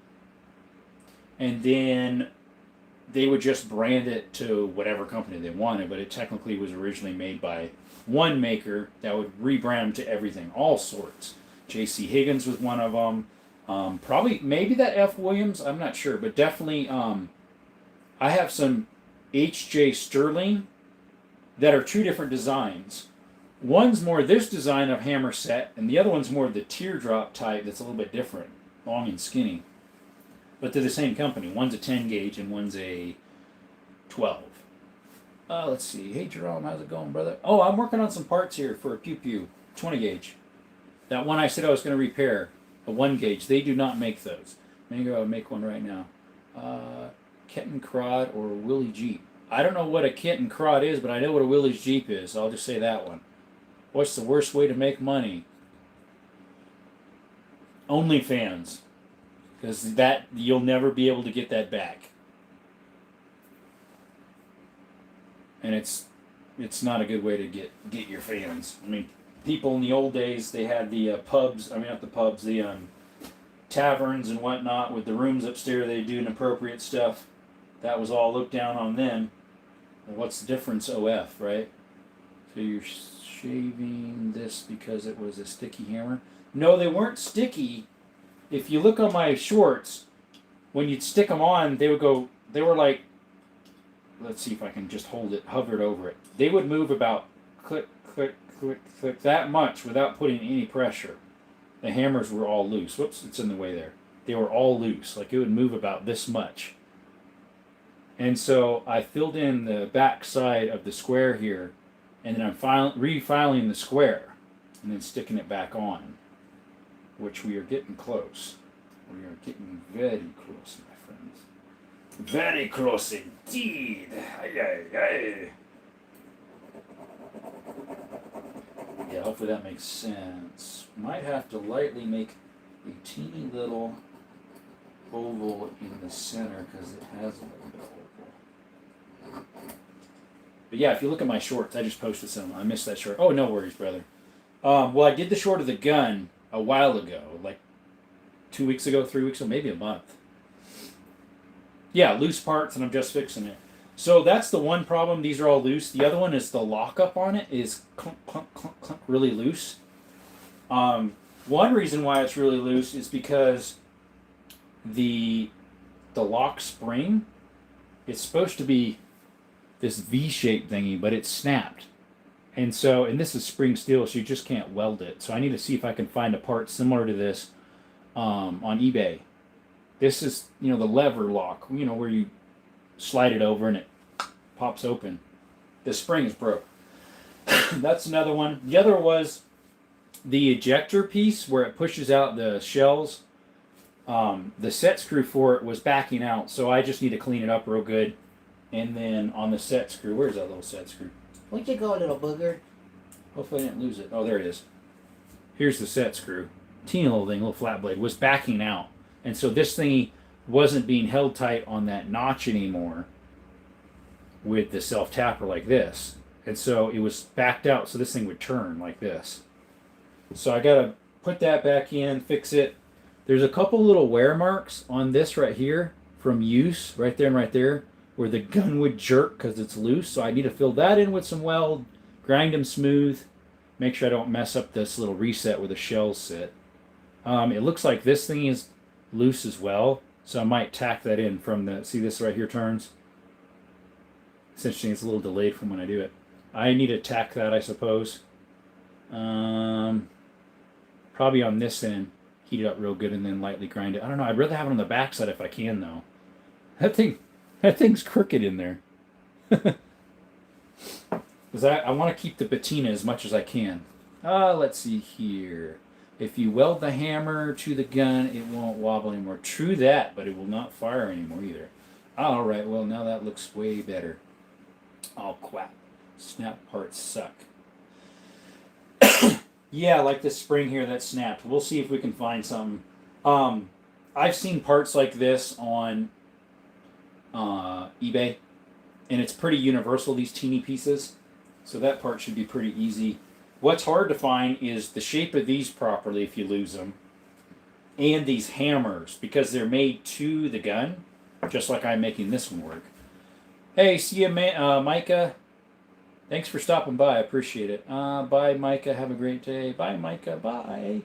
And then they would just brand it to whatever company they wanted, but it technically was originally made by one maker that would rebrand them to everything, all sorts. J.C. Higgins was one of them. Probably, maybe that F. Williams, I'm not sure, but definitely I have some H.J. Sterling that are two different designs. One's more this design of hammer set, and the other one's more the teardrop type that's a little bit different, long and skinny. But they're the same company. One's a 10 gauge and one's a 12. Let's see. Hey, Jerome, how's it going, brother? Oh, I'm working on some parts here for a Pew Pew 20 gauge. That one I said I was going to repair, a 1 gauge. They do not make those. Maybe I'll make one right now. Kitten Crod or Willie Jeep. I don't know what a Kitten Crod is, but I know what a Willie's Jeep is. I'll just say that one. What's the worst way to make money? OnlyFans. Because that, you'll never be able to get that back. And it's not a good way to get your fans. I mean, people in the old days, they had the pubs, I mean not the pubs, the taverns and whatnot with the rooms upstairs, they do inappropriate stuff. That was all looked down on then. Well, what's the difference, OF, right? So you're shaving this because it was a sticky hammer? No, they weren't sticky. If you look on my shorts, when you'd stick them on, they were like, let's see if I can just hold it, hover it over it. They would move about click, click, click, click, that much without putting any pressure. The hammers were all loose. Whoops, it's in the way there. They were all loose, like it would move about this much. And so I filled in the back side of the square here, and then I'm refiling the square, and then sticking it back on, which we are getting close. We are getting very close, my friends. Very close indeed. Aye, aye, aye. Yeah, hopefully that makes sense. Might have to lightly make a teeny little oval in the center because it has a little bit of oval. But yeah, if you look at my shorts, I just posted some. I missed that short. Oh, no worries, brother. Well, I did the short of the gun a while ago, like 2 weeks ago, 3 weeks ago, maybe a month. Yeah, loose parts, and I'm just fixing it. So that's the one problem. These are all loose. The other one is the lockup on it is clunk, clunk, clunk, clunk, really loose. One reason why it's really loose is because the lock spring, it's supposed to be this V-shaped thingy, but it's snapped. And this is spring steel, so you just can't weld it. So I need to see if I can find a part similar to this on eBay. This is, the lever lock, where you slide it over and it pops open. The spring is broke. That's another one. The other was the ejector piece where it pushes out the shells. The set screw for it was backing out, so I just need to clean it up real good. And then on the set screw, where's that little set screw? Where'd you go, little booger? Hopefully I didn't lose it. Oh, there it is. Here's the set screw. Teeny little thing, little flat blade, was backing out. And so this thingy wasn't being held tight on that notch anymore with the self-tapper like this. And so it was backed out, so this thing would turn like this. So I got to put that back in, fix it. There's a couple little wear marks on this right here from use, right there and right there, where the gun would jerk because it's loose. So I need to fill that in with some weld, grind them smooth, Make sure I don't mess up this little reset where the shells sit. It looks like this thing is loose as well, so I might tack that in from the, see this right here turns? It's interesting, it's a little delayed from when I do it. I need to tack that, I suppose. Probably on this end, heat it up real good and then lightly grind it. I don't know, I'd rather have it on the back side if I can though. That thing's crooked in there. Because I want to keep the patina as much as I can. Let's see here. If you weld the hammer to the gun, it won't wobble anymore. True that, but it will not fire anymore either. Alright, well now that looks way better. Oh, crap. Snap parts suck. Yeah, like this spring here that snapped. We'll see if we can find something. I've seen parts like this on eBay, and it's pretty universal, these teeny pieces. So that part should be pretty easy. What's hard to find is the shape of these properly if you lose them, and these hammers, because they're made to the gun, just like I'm making this one work. Hey, see you, Micah. Thanks for stopping by. I appreciate it. Bye, Micah. Have a great day. Bye, Micah. Bye.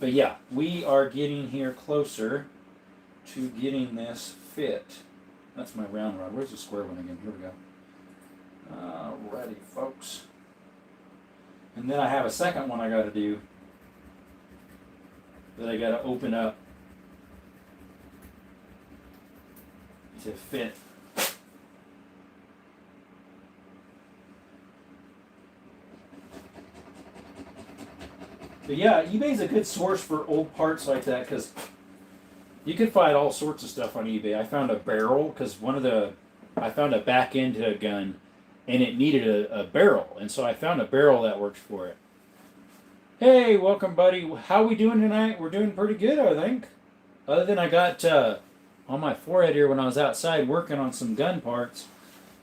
But yeah, we are getting here closer to getting this fit. That's my round rod. Where's the square one again? Here we go. Alrighty, folks. And then I have a second one I got to do that I got to open up to fit. But yeah, eBay's a good source for old parts like that because you can find all sorts of stuff on eBay. I found a barrel because I found a back end to a gun and it needed a barrel. And so I found a barrel that works for it. Hey, welcome, buddy. How we doing tonight? We're doing pretty good, I think. Other than I got on my forehead here when I was outside working on some gun parts.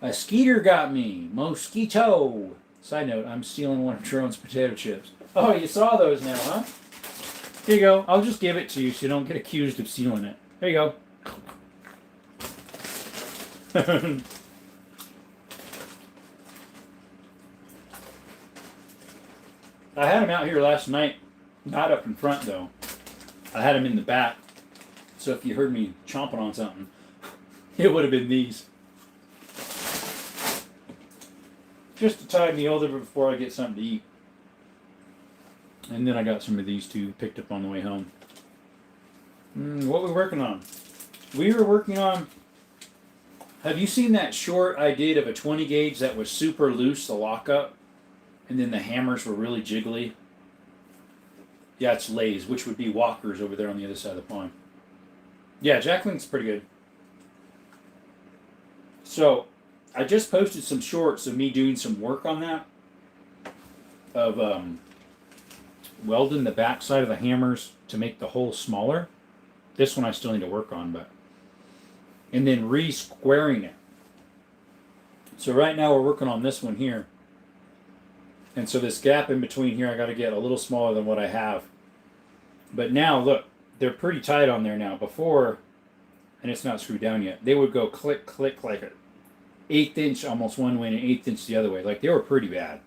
A skeeter got me. Mosquito. Side note, I'm stealing one of Jerome's potato chips. Oh, you saw those now, huh? Here you go. I'll just give it to you so you don't get accused of stealing it. There you go. I had him out here last night. Not up in front, though. I had him in the back. So if you heard me chomping on something, it would have been these. Just to tide me over before I get something to eat. And then I got some of these two picked up on the way home. What were we working on? We were working on... Have you seen that short I did of a 20 gauge that was super loose, the lockup? And then the hammers were really jiggly? Yeah, it's Lay's, which would be Walker's over there on the other side of the pond. Yeah, Jacqueline's pretty good. So, I just posted some shorts of me doing some work on that. Of, welding the back side of the hammers to make the hole smaller. This one I still need to work on, but... And then re-squaring it. So right now we're working on this one here. And so this gap in between here I got to get a little smaller than what I have. But now, look, they're pretty tight on there now. Before, and it's not screwed down yet, they would go click, click like an 1/8 inch almost one way and an 1/8 inch the other way. Like, they were pretty bad.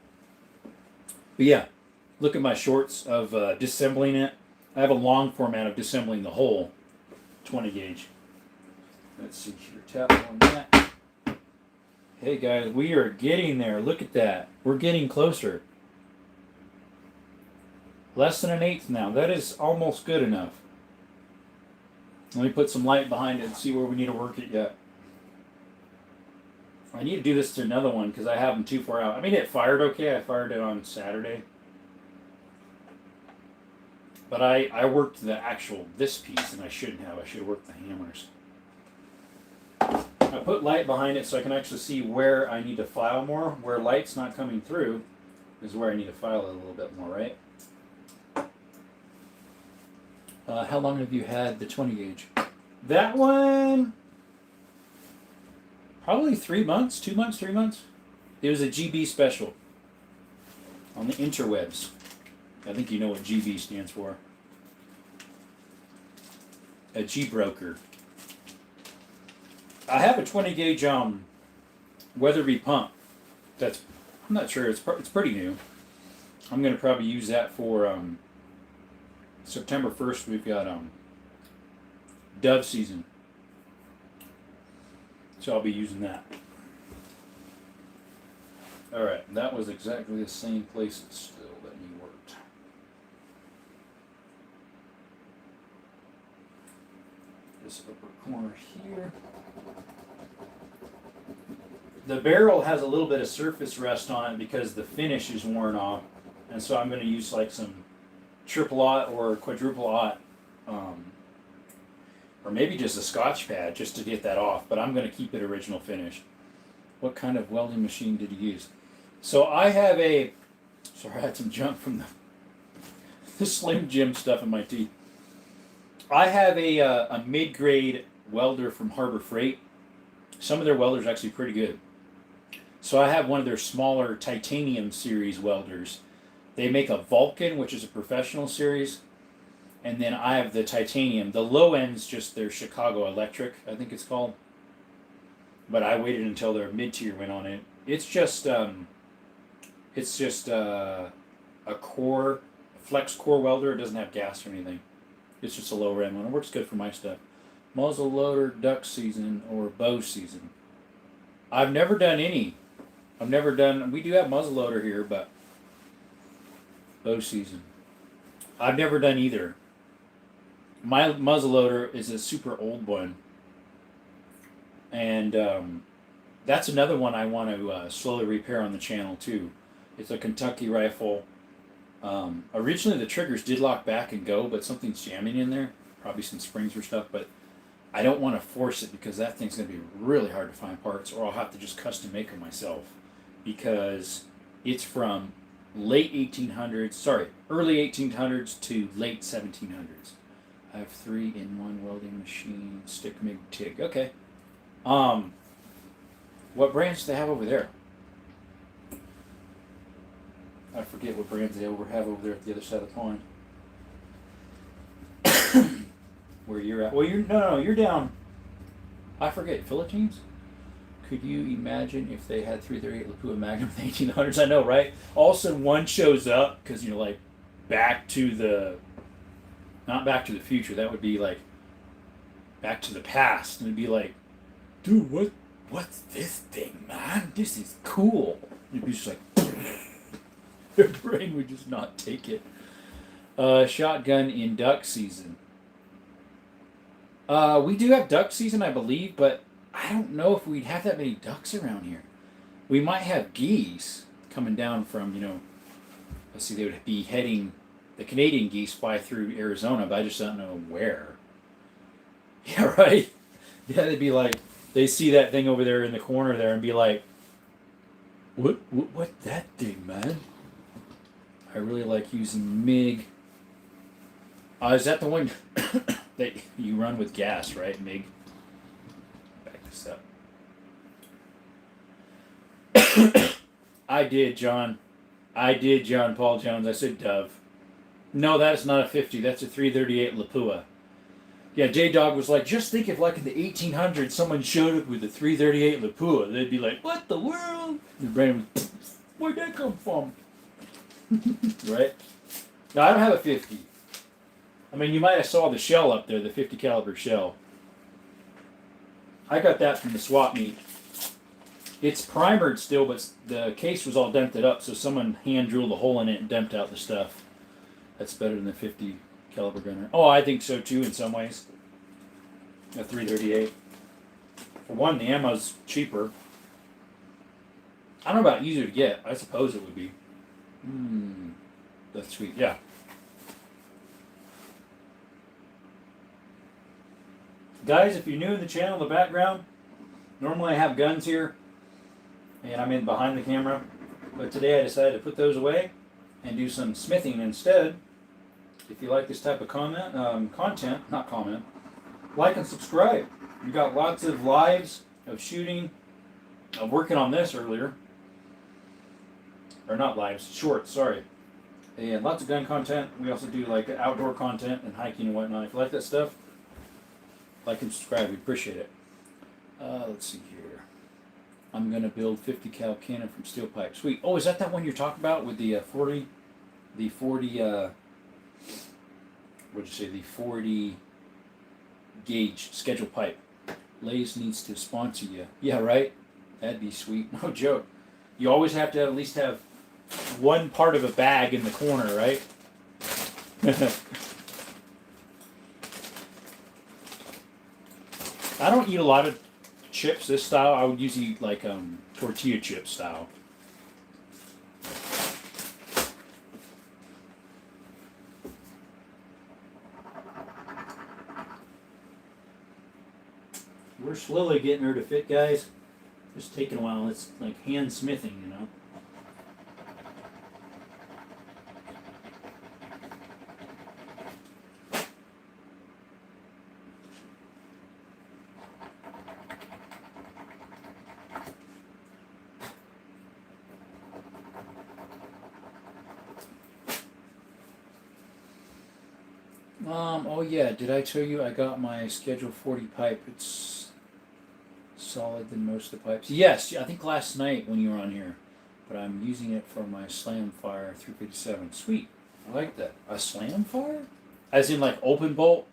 But yeah, look at my shorts of disassembling it. I have a long format of disassembling the whole 20 gauge. Let's see here, tap on that. Hey guys, we are getting there. Look at that. We're getting closer. Less than an 1/8 now. That is almost good enough. Let me put some light behind it and see where we need to work it yet. I need to do this to another one because I have them too far out. I mean, it fired okay. I fired it on Saturday. But I worked this piece, and I shouldn't have. I should have worked the hammers. I put light behind it so I can actually see where I need to file more. Where light's not coming through is where I need to file it a little bit more, right? How long have you had the 20 gauge? That one, probably 3 months, 2 months, 3 months. It was a GB special on the interwebs. I think you know what GB stands for. A G broker. I have a 20 gauge Weatherby pump that's I'm not sure. It's pretty new. I'm gonna probably use that for September 1st. We've got dove season, so I'll be using that. All right, that was exactly the same place still that you worked. This upper corner here. The barrel has a little bit of surface rust on it because the finish is worn off, and so I'm going to use like some triple aught or quadruple aught, or maybe just a Scotch pad just to get that off. But I'm going to keep it original finish. What kind of welding machine did you use? So I have a. Sorry, I had some junk from the Slim Jim stuff in my teeth. I have a mid-grade welder from Harbor Freight. Some of their welders are actually pretty good. So I have one of their smaller titanium series welders. They make a Vulcan, which is a professional series, and then I have the titanium. The low end's just their Chicago Electric, I think it's called. But I waited until their mid-tier went on it. It's just a core, flex core welder. It doesn't have gas or anything. It's just a lower end one. It works good for my stuff. Muzzle loader, duck season, or bow season. I've never done any. We do have muzzle loader here, but bow season. I've never done either. My muzzle loader is a super old one. And that's another one I want to slowly repair on the channel too. It's a Kentucky rifle. Originally the triggers did lock back and go, but something's jamming in there. Probably some springs or stuff, but I don't want to force it because that thing's going to be really hard to find parts, or I'll have to just custom make them myself because it's from early 1800s to late 1700s. I have 3-in-1 welding machine, stick MIG TIG. Okay. What brands do they have over there? I forget what brands they have over there at the other side of the pond. Where you're at? Well, you're down. I forget, Philippines. Could you imagine if they had 338 Lapua Magnum in the 1800s? I know, right? All of a sudden, one shows up because you're like not Back to the Future. That would be like Back to the Past, and it'd be like, dude, what's this thing, man? This is cool. You'd be just like, your brain would just not take it. Shotgun in duck season. We do have duck season, I believe, but I don't know if we'd have that many ducks around here. We might have geese coming down from, let's see, they would be heading, the Canadian geese fly through Arizona, but I just don't know where. Yeah, right? Yeah, they'd be like, they see that thing over there in the corner there and be like, what that thing, man? I really like using MIG. Is that the one that you run with gas, right, MIG? Back this up. I did, John Paul Jones. I said Dove. No, that's not a 50. That's a 338 Lapua. Yeah, J-Dog was like, just think if like in the 1800s someone showed up with a 338 Lapua, they'd be like, what the world? And Brandon was, where'd that come from? Right? No, I don't have a 50. I mean, you might have saw the shell up there, the 50 caliber shell. I got that from the swap meet. It's primered still, but the case was all dented up, so someone hand drilled a hole in it and dumped out the stuff. That's better than the 50 caliber gunner. Oh, I think so too in some ways. A 338. For one, the ammo's cheaper. I don't know about easier to get. I suppose it would be. That's sweet. Yeah. Guys, if you're new in the channel, the background, normally I have guns here, and I'm in behind the camera, but today I decided to put those away and do some smithing instead. If you like this type of content, like and subscribe. We got lots of lives of shooting, of working on this earlier, or not lives, shorts, sorry, and lots of gun content. We also do like outdoor content and hiking and whatnot. If you like that stuff, like and subscribe. We appreciate it. Let's see here. I'm gonna build 50 cal cannon from steel pipe. Sweet. Oh, is that one you're talking about with the 40? The 40. What'd you say? The 40 gauge schedule pipe. Lay's needs to sponsor you. Yeah, right. That'd be sweet. No joke. You always have to at least have one part of a bag in the corner, right? I don't eat a lot of chips this style. I would usually eat like tortilla chip style. We're slowly getting her to fit, guys. Just taking a while. It's like hand smithing, you know. Oh yeah, did I tell you I got my Schedule 40 pipe? It's solid than most of the pipes. Yes, I think last night when you were on here, but I'm using it for my Slam Fire 357. Sweet, I like that. A Slam Fire? As in like open bolt?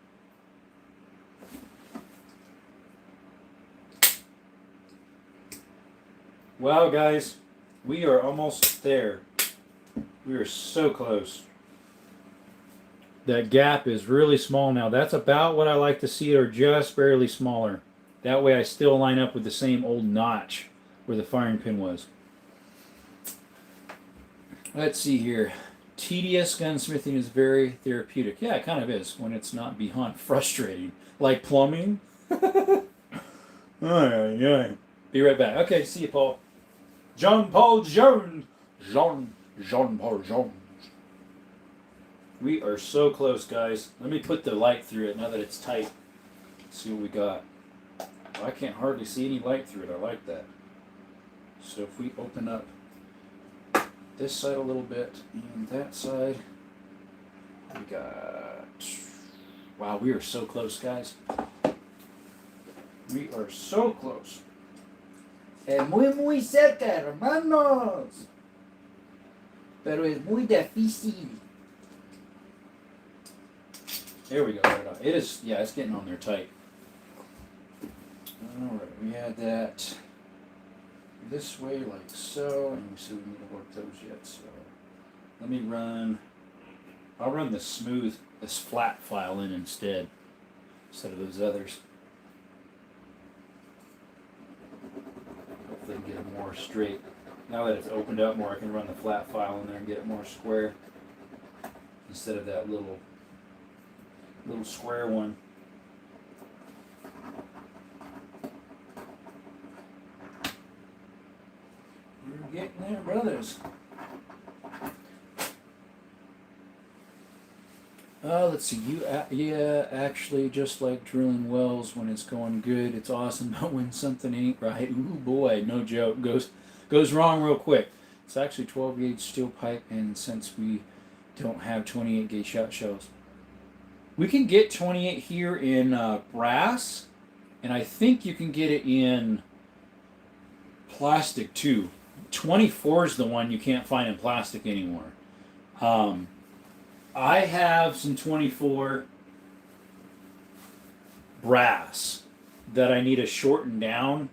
Wow, guys, we are almost there. We are so close. That gap is really small now. That's about what I like to see, or just barely smaller. That way I still line up with the same old notch where the firing pin was. Let's see here. Tedious gunsmithing is very therapeutic. Yeah, it kind of is when it's not beyond frustrating. Like plumbing. Yeah. Be right back. Okay, see you, Paul. John Paul Jones. Jean Paul Jones. We are so close, guys. Let me put the light through it now that it's tight. Let's see what we got. I can't hardly see any light through it. I like that. So if we open up this side a little bit and that side, we got... Wow, we are so close, guys. We are so close. Muy cerca, hermanos. Pero es muy difícil. There we go. Right on. It is, yeah, it's getting on there tight. Alright, we had that this way like so, and we said we need to work those yet, so let me run, I'll run this flat file in instead of those others. Hopefully get it more straight. Now that it's opened up more, I can run the flat file in there and get it more square instead of that little square one. We're getting there, brothers. Let's see. Yeah, actually, just like drilling wells, when it's going good, it's awesome. But when something ain't right, ooh boy, no joke, goes wrong real quick. It's actually 12 gauge steel pipe, and since we don't have 28 gauge shot shells, we can get 28 here in brass, and I think you can get it in plastic too. 24 is the one you can't find in plastic anymore. I have some 24 brass that I need to shorten down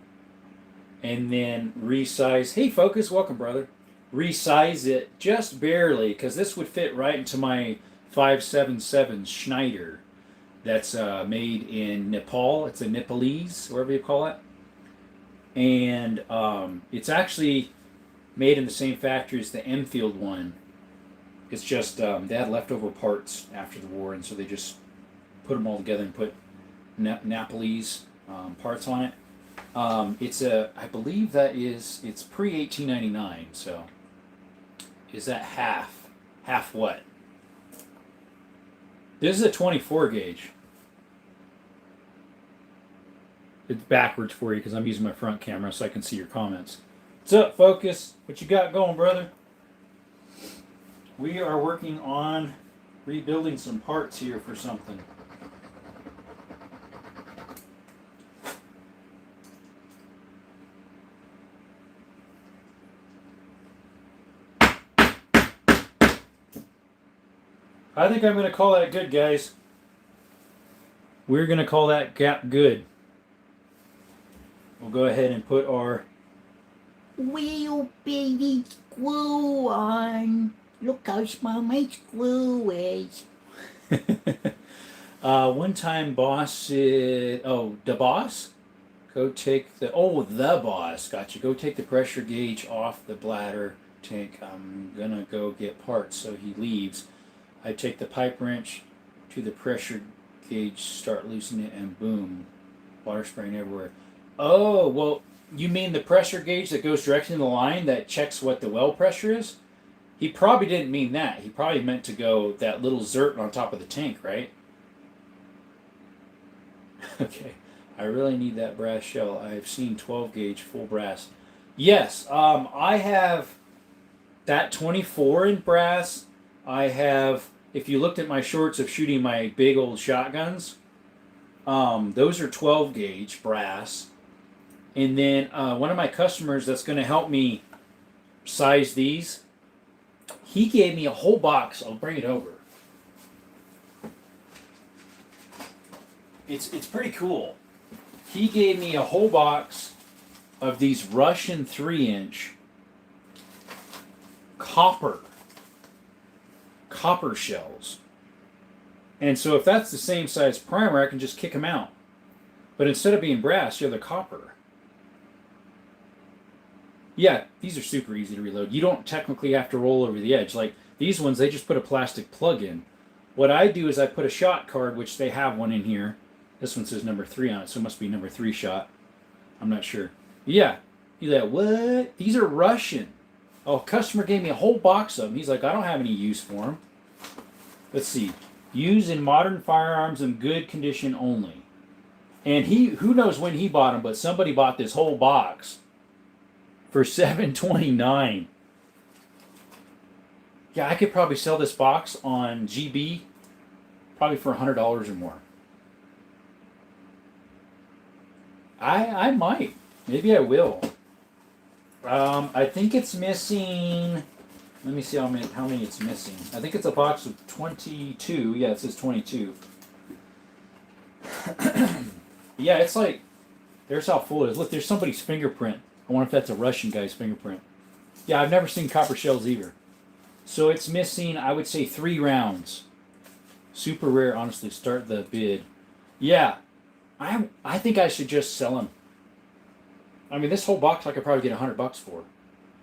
and then resize. Hey, Focus, welcome, brother. Resize it just barely, because this would fit right into my 577 Schneider that's made in Nepal. It's a Nepalese, whatever you call it. And it's actually made in the same factory as the Enfield one. It's just they had leftover parts after the war, and so they just put them all together and put Nepalese parts on it. I believe it's pre-1899, so is that half what? This is a 24 gauge. It's backwards for you because I'm using my front camera so I can see your comments. What's up, Focus? What you got going, brother? We are working on rebuilding some parts here for something. I think I'm going to call that good, guys. We're going to call that gap good. We'll go ahead and put our Well, baby, screw on. Look how small my screw is. one time boss said, the boss? Go take the boss. Gotcha. Go take the pressure gauge off the bladder tank. I'm going to go get parts. So he leaves. I take the pipe wrench to the pressure gauge, start loosening it, and boom, water spraying everywhere. Oh, well, you mean the pressure gauge that goes directly in the line that checks what the well pressure is? He probably didn't mean that. He probably meant to go that little zert on top of the tank, right? Okay. I really need that brass shell. I've seen 12 gauge full brass. Yes, I have that 24 in brass. I have, if you looked at my shorts of shooting my big old shotguns, those are 12 gauge brass. And then one of my customers that's going to help me size these, he gave me a whole box. I'll bring it over. It's pretty cool. He gave me a whole box of these Russian 3-inch copper shells. And so if that's the same size primer, I can just kick them out. But instead of being brass, they're copper. Yeah, these are super easy to reload. You don't technically have to roll over the edge. Like these ones, they just put a plastic plug in. What I do is I put a shot card, which they have one in here. This one says number 3 on it, so it must be number 3 shot. I'm not sure. Yeah. He's like, what? These are Russian. Oh, a customer gave me a whole box of them. He's like, I don't have any use for them. Let's see. Used in modern firearms in good condition only. And who knows when he bought them, but somebody bought this whole box for $7.29. Yeah, I could probably sell this box on GB probably for $100 or more. I might. Maybe I will. I think it's missing. Let me see how many it's missing. I think it's a box of 22. Yeah, it says 22. Yeah, it's like, there's how full it is. Look, there's somebody's fingerprint. I wonder if that's a Russian guy's fingerprint. Yeah, I've never seen copper shells either. So it's missing, I would say, 3 rounds. Super rare, honestly. Start the bid. Yeah, I think I should just sell them. I mean, this whole box I could probably get $100 for.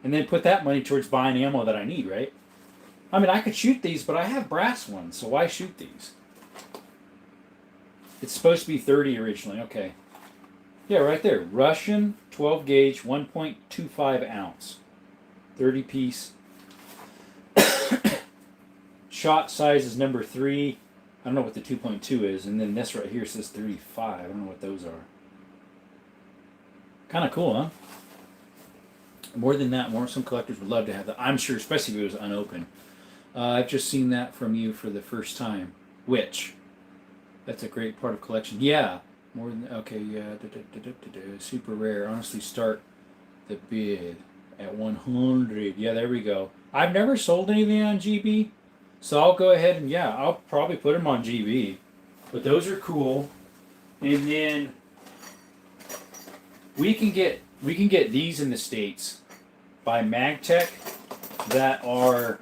And then put that money towards buying ammo that I need, right? I mean, I could shoot these, but I have brass ones, so why shoot these? It's supposed to be 30 originally. Okay. Yeah, right there. Russian 12 gauge, 1.25 ounce. 30 piece. Shot size is number 3. I don't know what the 2.2 is. And then this right here says 35. I don't know what those are. Kind of cool, huh? More than that, some collectors would love to have that. I'm sure, especially if it was unopened. I've just seen that from you for the first time. Which? That's a great part of collection. Yeah. More than, okay, yeah. Super rare. Honestly, start the bid at 100. Yeah, there we go. I've never sold anything on GB. So I'll go ahead and, yeah, I'll probably put them on GB. But those are cool. And then we can get these in the States by MagTech that are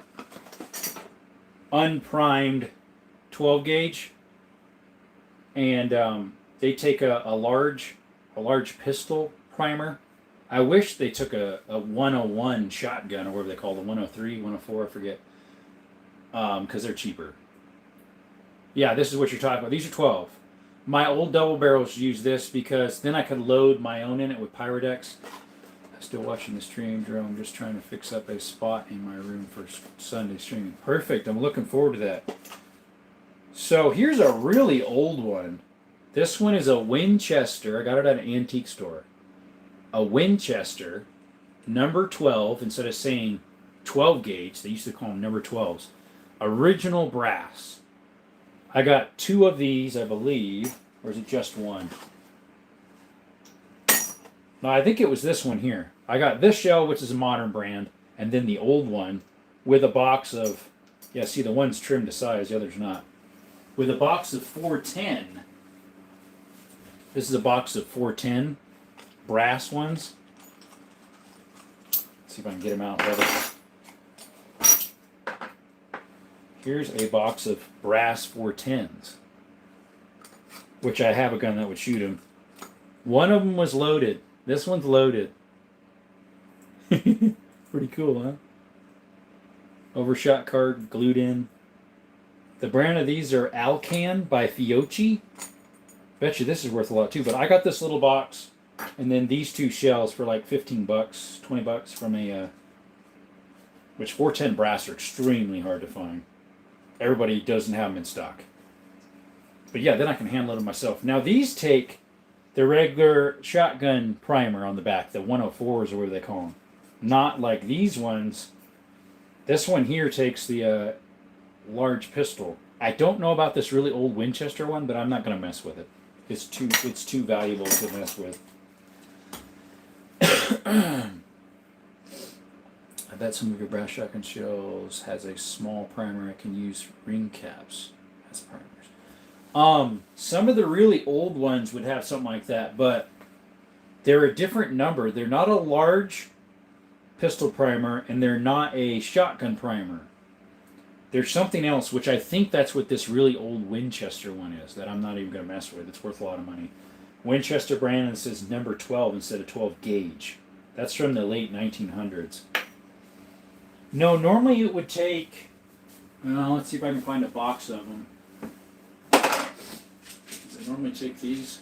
unprimed 12 gauge. And they take a large pistol primer. I wish they took a 101 shotgun, or whatever they call it, 103, 104, I forget. Because they're cheaper. Yeah, this is what you're talking about. These are 12. My old double barrels use this because then I could load my own in it with Pyrodex. I'm still watching the stream, Jerome. Just trying to fix up a spot in my room for Sunday streaming. Perfect. I'm looking forward to that. So here's a really old one. This one is a Winchester. I got it at an antique store. A Winchester, number 12, instead of saying 12 gauge, they used to call them number 12s. Original brass. I got 2 of these, I believe. Or is it just one? No, I think it was this one here. I got this shell, which is a modern brand, and then the old one with a box of Yeah, see, the one's trimmed to size, the other's not. With a box of 410, this is a box of 410 brass ones. Let's see if I can get them out better. Here's a box of brass 410s, which I have a gun that would shoot them. One of them was loaded. This one's loaded. Pretty cool, huh? Overshot card glued in. The brand of these are Alcan by Fiocchi. Bet you this is worth a lot too, but I got this little box and then these two shells for like 15 bucks, 20 bucks from a, which 410 brass are extremely hard to find. Everybody doesn't have them in stock. But yeah, then I can handle it myself. Now these take the regular shotgun primer on the back, the 104s or whatever they call them. Not like these ones. This one here takes the large pistol. I don't know about this really old Winchester one, but I'm not going to mess with it. It's too valuable to mess with. I bet some of your brass shotgun shells has a small primer I can use ring caps as primers. Some of the really old ones would have something like that, but they're a different number. They're not a large pistol primer, and they're not a shotgun primer. There's something else, which I think that's what this really old Winchester one is, that I'm not even going to mess with. It's worth a lot of money. Winchester brand, and it says number 12 instead of 12 gauge. That's from the late 1900s. No, normally it would take, well, let's see if I can find a box of them. Does it normally take these?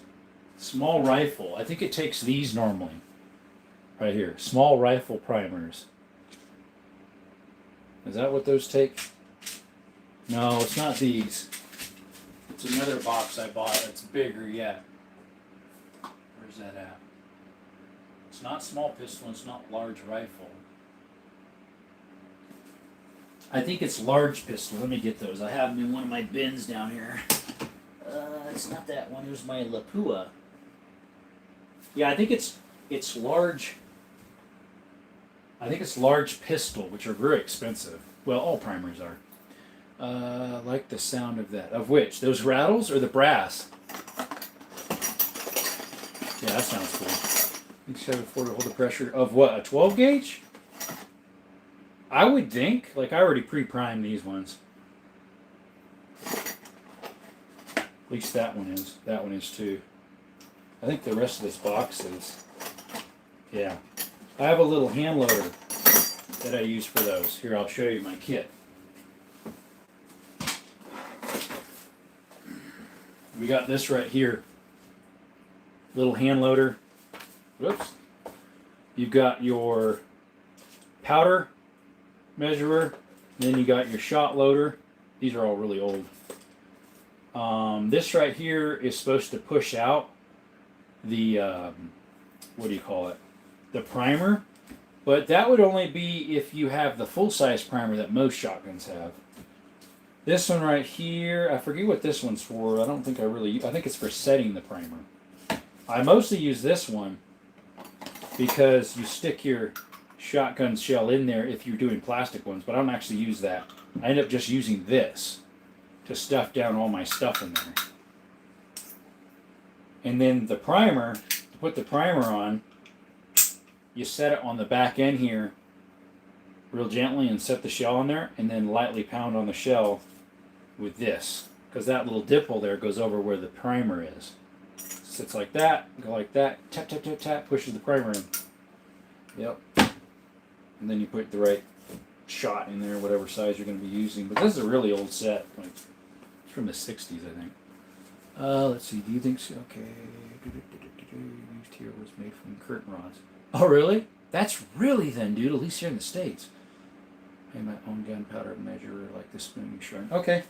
Small rifle. I think it takes these normally. Right here. Small rifle primers. Is that what those take? No, it's not these. It's another box I bought that's bigger yet. Where's that at? It's not small pistol, it's not large rifle. I think it's large pistol. Let me get those. I have them in one of my bins down here. It's not that one. Here's my Lapua. Yeah, I think it's large. I think it's large pistol, which are very expensive. Well, all primers are. I like the sound of that. Of which? Those rattles or the brass? Yeah, that sounds cool. You should have afford to hold the pressure of what? A 12 gauge? I would think. Like, I already pre-primed these ones. At least that one is. That one is too. I think the rest of this box is. Yeah. I have a little hand loader that I use for those. Here, I'll show you my kit. We got this right here. Little hand loader. Whoops. You've got your powder measurer. Then you got your shot loader. These are all really old. This right here is supposed to push out the, what do you call it? The primer. But that would only be if you have the full-size primer that most shotguns have. This one right here, I forget what this one's for. I don't think I think it's for setting the primer. I mostly use this one because you stick your shotgun shell in there if you're doing plastic ones, but I don't actually use that. I end up just using this to stuff down all my stuff in there. And then the primer, to put the primer on, you set it on the back end here real gently and set the shell on there, and then lightly pound on the shell with this, because that little dipple there goes over where the primer is. Sits like that, go like that, tap, tap, tap, tap, pushes the primer in. Yep. And then you put the right shot in there, whatever size you're going to be using. But this is a really old set. Like, it's from the 60s, I think. Let's see, do you think so? Okay. Used here was made from curtain rods. Oh, really? That's really then, dude, at least here in the States. I have my own gunpowder measurer like this spooning shrine. Okay.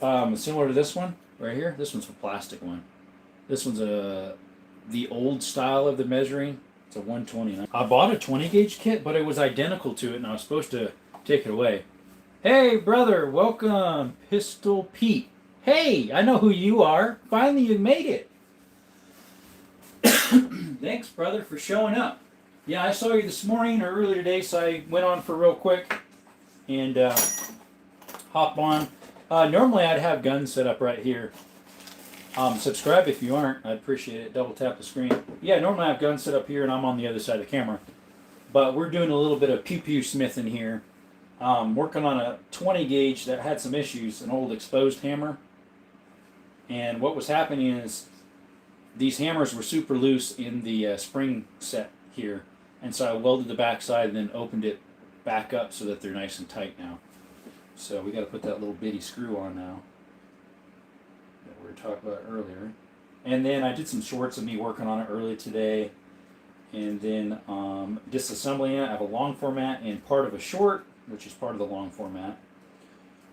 Similar to this one right here. This one's a plastic one. This one's the old style of the measuring. It's a 120. I bought a 20 gauge kit, but it was identical to it, and I was supposed to take it away. Hey, brother, welcome, Pistol Pete. Hey, I know who you are. Finally, you made it. Thanks, brother, for showing up. Yeah, I saw you this morning or earlier today, so I went on for real quick. And hop on. Normally I'd have guns set up right here. Subscribe if you aren't. I'd appreciate it. Double tap the screen. Yeah, normally I have guns set up here and I'm on the other side of the camera. But we're doing a little bit of pew-pew smithing here. Working on a 20 gauge that had some issues, an old exposed hammer. And what was happening is these hammers were super loose in the spring set here. And so I welded the backside and then opened it back up so that they're nice and tight now. So we got to put that little bitty screw on now that we were talking about earlier. And then I did some shorts of me working on it earlier today. And then disassembling it. I have a long format and part of a short, which is part of the long format,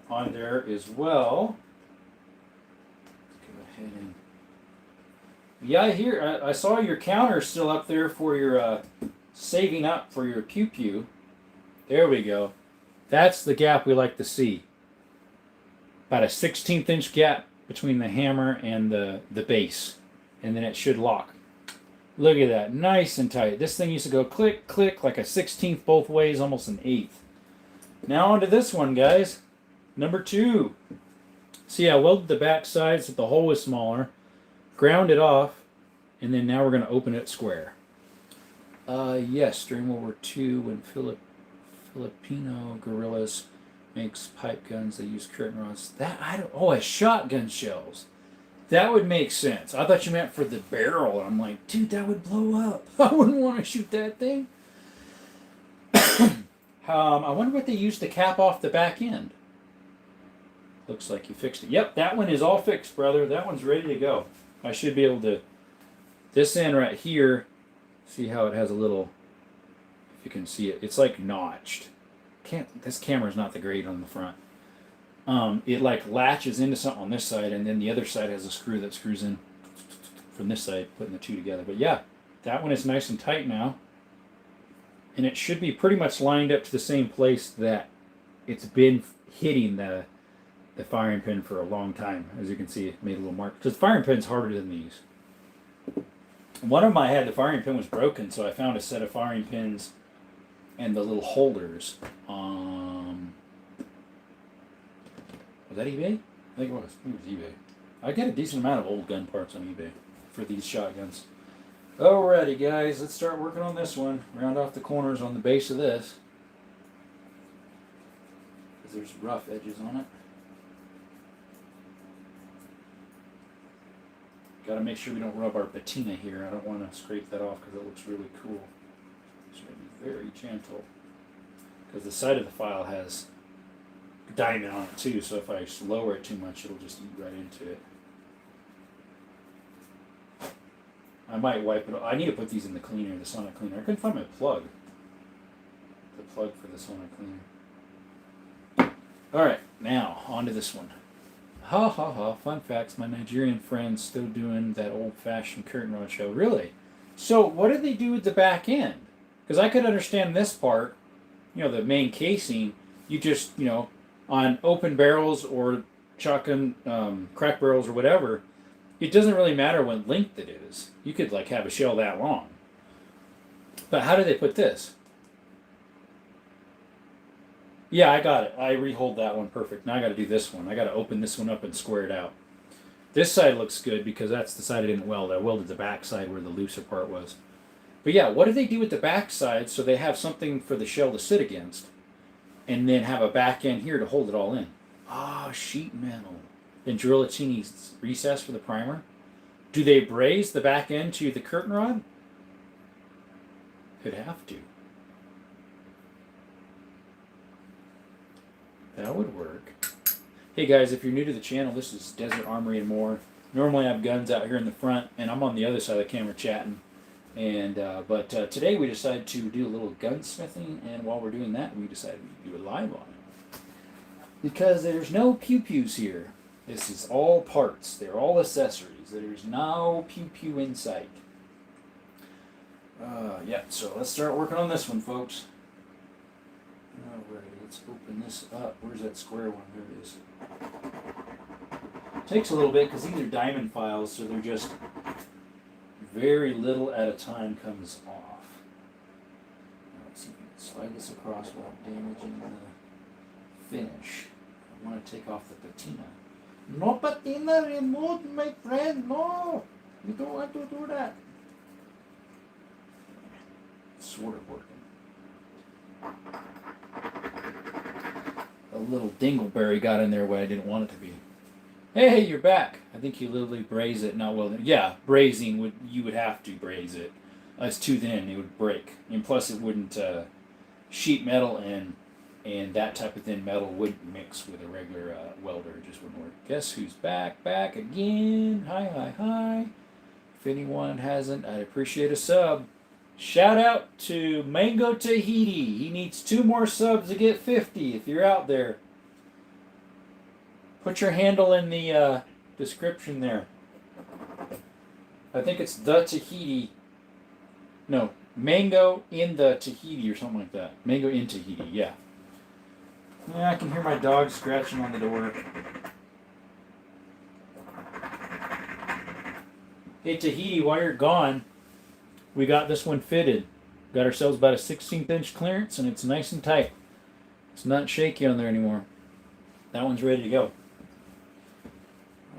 on there as well. Let's go ahead and... Yeah, I saw your counter still up there for your saving up for your pew-pew. There we go. That's the gap we like to see. About a 1/16 inch gap between the hammer and the base. And then it should lock. Look at that. Nice and tight. This thing used to go click, click, like a 1/16 both ways, almost an 1/8. Now onto this one, guys. Number 2. See, I welded the back side so the hole was smaller. Ground it off. And then now we're going to open it square. Yes, during World War II, when Filipino guerrillas makes pipe guns, they use curtain rods. As shotgun shells. That would make sense. I thought you meant for the barrel. I'm like, dude, that would blow up. I wouldn't want to shoot that thing. I wonder what they used to cap off the back end. Looks like you fixed it. Yep, that one is all fixed, brother. That one's ready to go. I should be able to... This end right here, see how it has a little... If you can see it, it's like notched. This camera's not the great on the front. It like latches into something on this side, and then the other side has a screw that screws in from this side, putting the two together. But yeah, that one is nice and tight now. And it should be pretty much lined up to the same place that it's been hitting the firing pin for a long time. As you can see, it made a little mark. Because the firing pin's harder than these. One of them I had, the firing pin was broken, so I found a set of firing pins and the little holders. Was that eBay? I think it was. I think it was eBay. I get a decent amount of old gun parts on eBay for these shotguns. Alrighty, guys, let's start working on this one. Round off the corners on the base of this. Because there's rough edges on it. Got to make sure we don't rub our patina here. I don't want to scrape that off because it looks really cool. It's going to be very gentle. Because the side of the file has diamond on it too, so if I lower it too much, it'll just eat right into it. I might wipe it off. I need to put these in the cleaner, the sonic cleaner. I couldn't find my plug. The plug for the sonic cleaner. Alright, now, on to this one. Ha ha ha, fun facts. My Nigerian friend's still doing that old-fashioned curtain rod show. Really? So, what did they do with the back end? Because I could understand this part, the main casing, you just, on open barrels or shotgun crack barrels or whatever, it doesn't really matter what length it is. You could have a shell that long. But how do they put this? Yeah, I got it. I rehold that one perfect. Now I got to do this one. I got to open this one up and square it out. This side looks good because that's the side I didn't weld. I welded the back side where the looser part was. But yeah, what do they do with the back side so they have something for the shell to sit against? And then have a back end here to hold it all in. Sheet metal. Then drill a teeny recess for the primer. Do they braze the back end to the curtain rod? Could have to. That would work. Hey guys, if you're new to the channel, this is Desert Armory and More. Normally I have guns out here in the front, and I'm on the other side of the camera chatting. And but today we decided to do a little gunsmithing, and while we're doing that, we decided we'd do it live on it. Because there's no pew-pews here. This is all parts. They're all accessories. There's no pew-pew in sight. Yeah, so let's start working on this one, folks. Alright, let's open this up. Where's that square one? There it is. Takes a little bit because these are diamond files, so they're just very little at a time comes off. Now let's see if we can slide this across without damaging the finish. want to take off the patina. No patina removed, my friend. No. You don't want to do that. It's sort of working. A little dingleberry got in there where I didn't want it to be. Hey, you're back. I think you literally braise it. Not well. Yeah, brazing would you would have to braise it. It's too thin; it would break, and plus it wouldn't. Sheet metal and that type of thin metal wouldn't mix with a regular welder. It just wouldn't work. Guess who's back? Back again. Hi, hi, hi. If anyone hasn't, I'd appreciate a sub. Shout out to Mango Tahiti. He needs 2 more subs to get 50. If you're out there, put your handle in the description there. I think it's the Tahiti. No, Mango in the Tahiti or something like that. Mango in Tahiti, yeah. Yeah, I can hear my dog scratching on the door. Hey Tahiti, while you're gone, we got this one fitted. Got ourselves about a 16th inch clearance and it's nice and tight. It's not shaky on there anymore. That one's ready to go.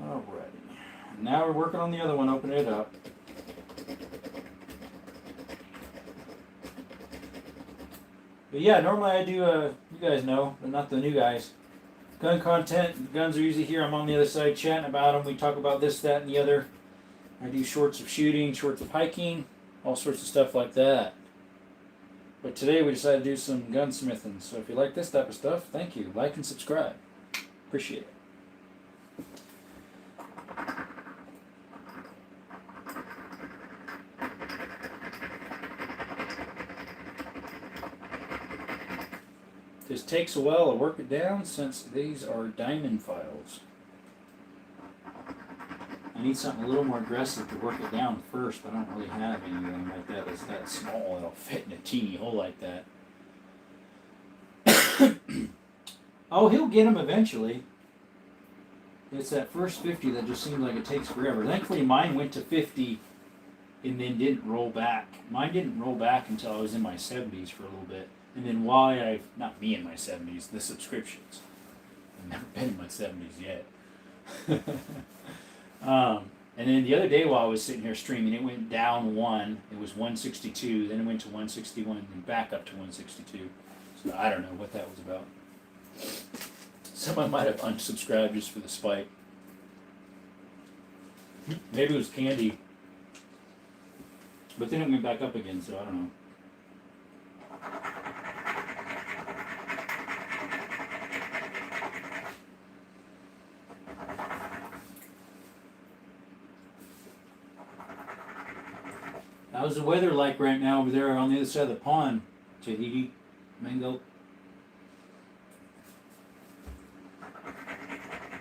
Alrighty. Now we're working on the other one, opening it up. But yeah, normally I do, you guys know, but not the new guys. Gun content, guns are usually here. I'm on the other side chatting about them. We talk about this, that, and the other. I do shorts of shooting, shorts of hiking, all sorts of stuff like that. But today we decided to do some gunsmithing. So if you like this type of stuff, thank you. Like and subscribe. Appreciate it. This takes a while to work it down since these are diamond files. I need something a little more aggressive to work it down first, but I don't really have anything like that that's that small that'll fit in a teeny hole like that. Oh, he'll get them eventually. It's that first 50 that just seems like it takes forever. Thankfully mine went to 50 and then didn't roll back. Mine didn't roll back until I was in my 70s for a little bit. And then while not me in my 70s, the subscriptions. I've never been in my 70s yet. And then the other day while I was sitting here streaming, it went down 1. It was 162, then it went to 161, and back up to 162. So I don't know what that was about. Someone might have unsubscribed just for the spite. Maybe it was Candy. But then it went back up again, so I don't know. How's the weather like right now over there on the other side of the pond, Tahiti, Mango?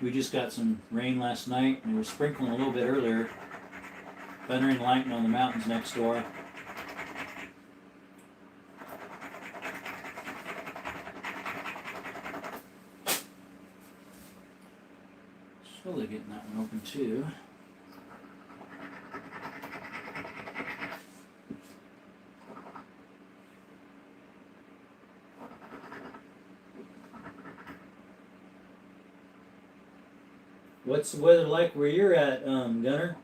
We just got some rain last night, and it was sprinkling a little bit earlier. Thunder and lightning on the mountains next door. Slowly getting that one open too. What's the weather like where you're at, Gunner?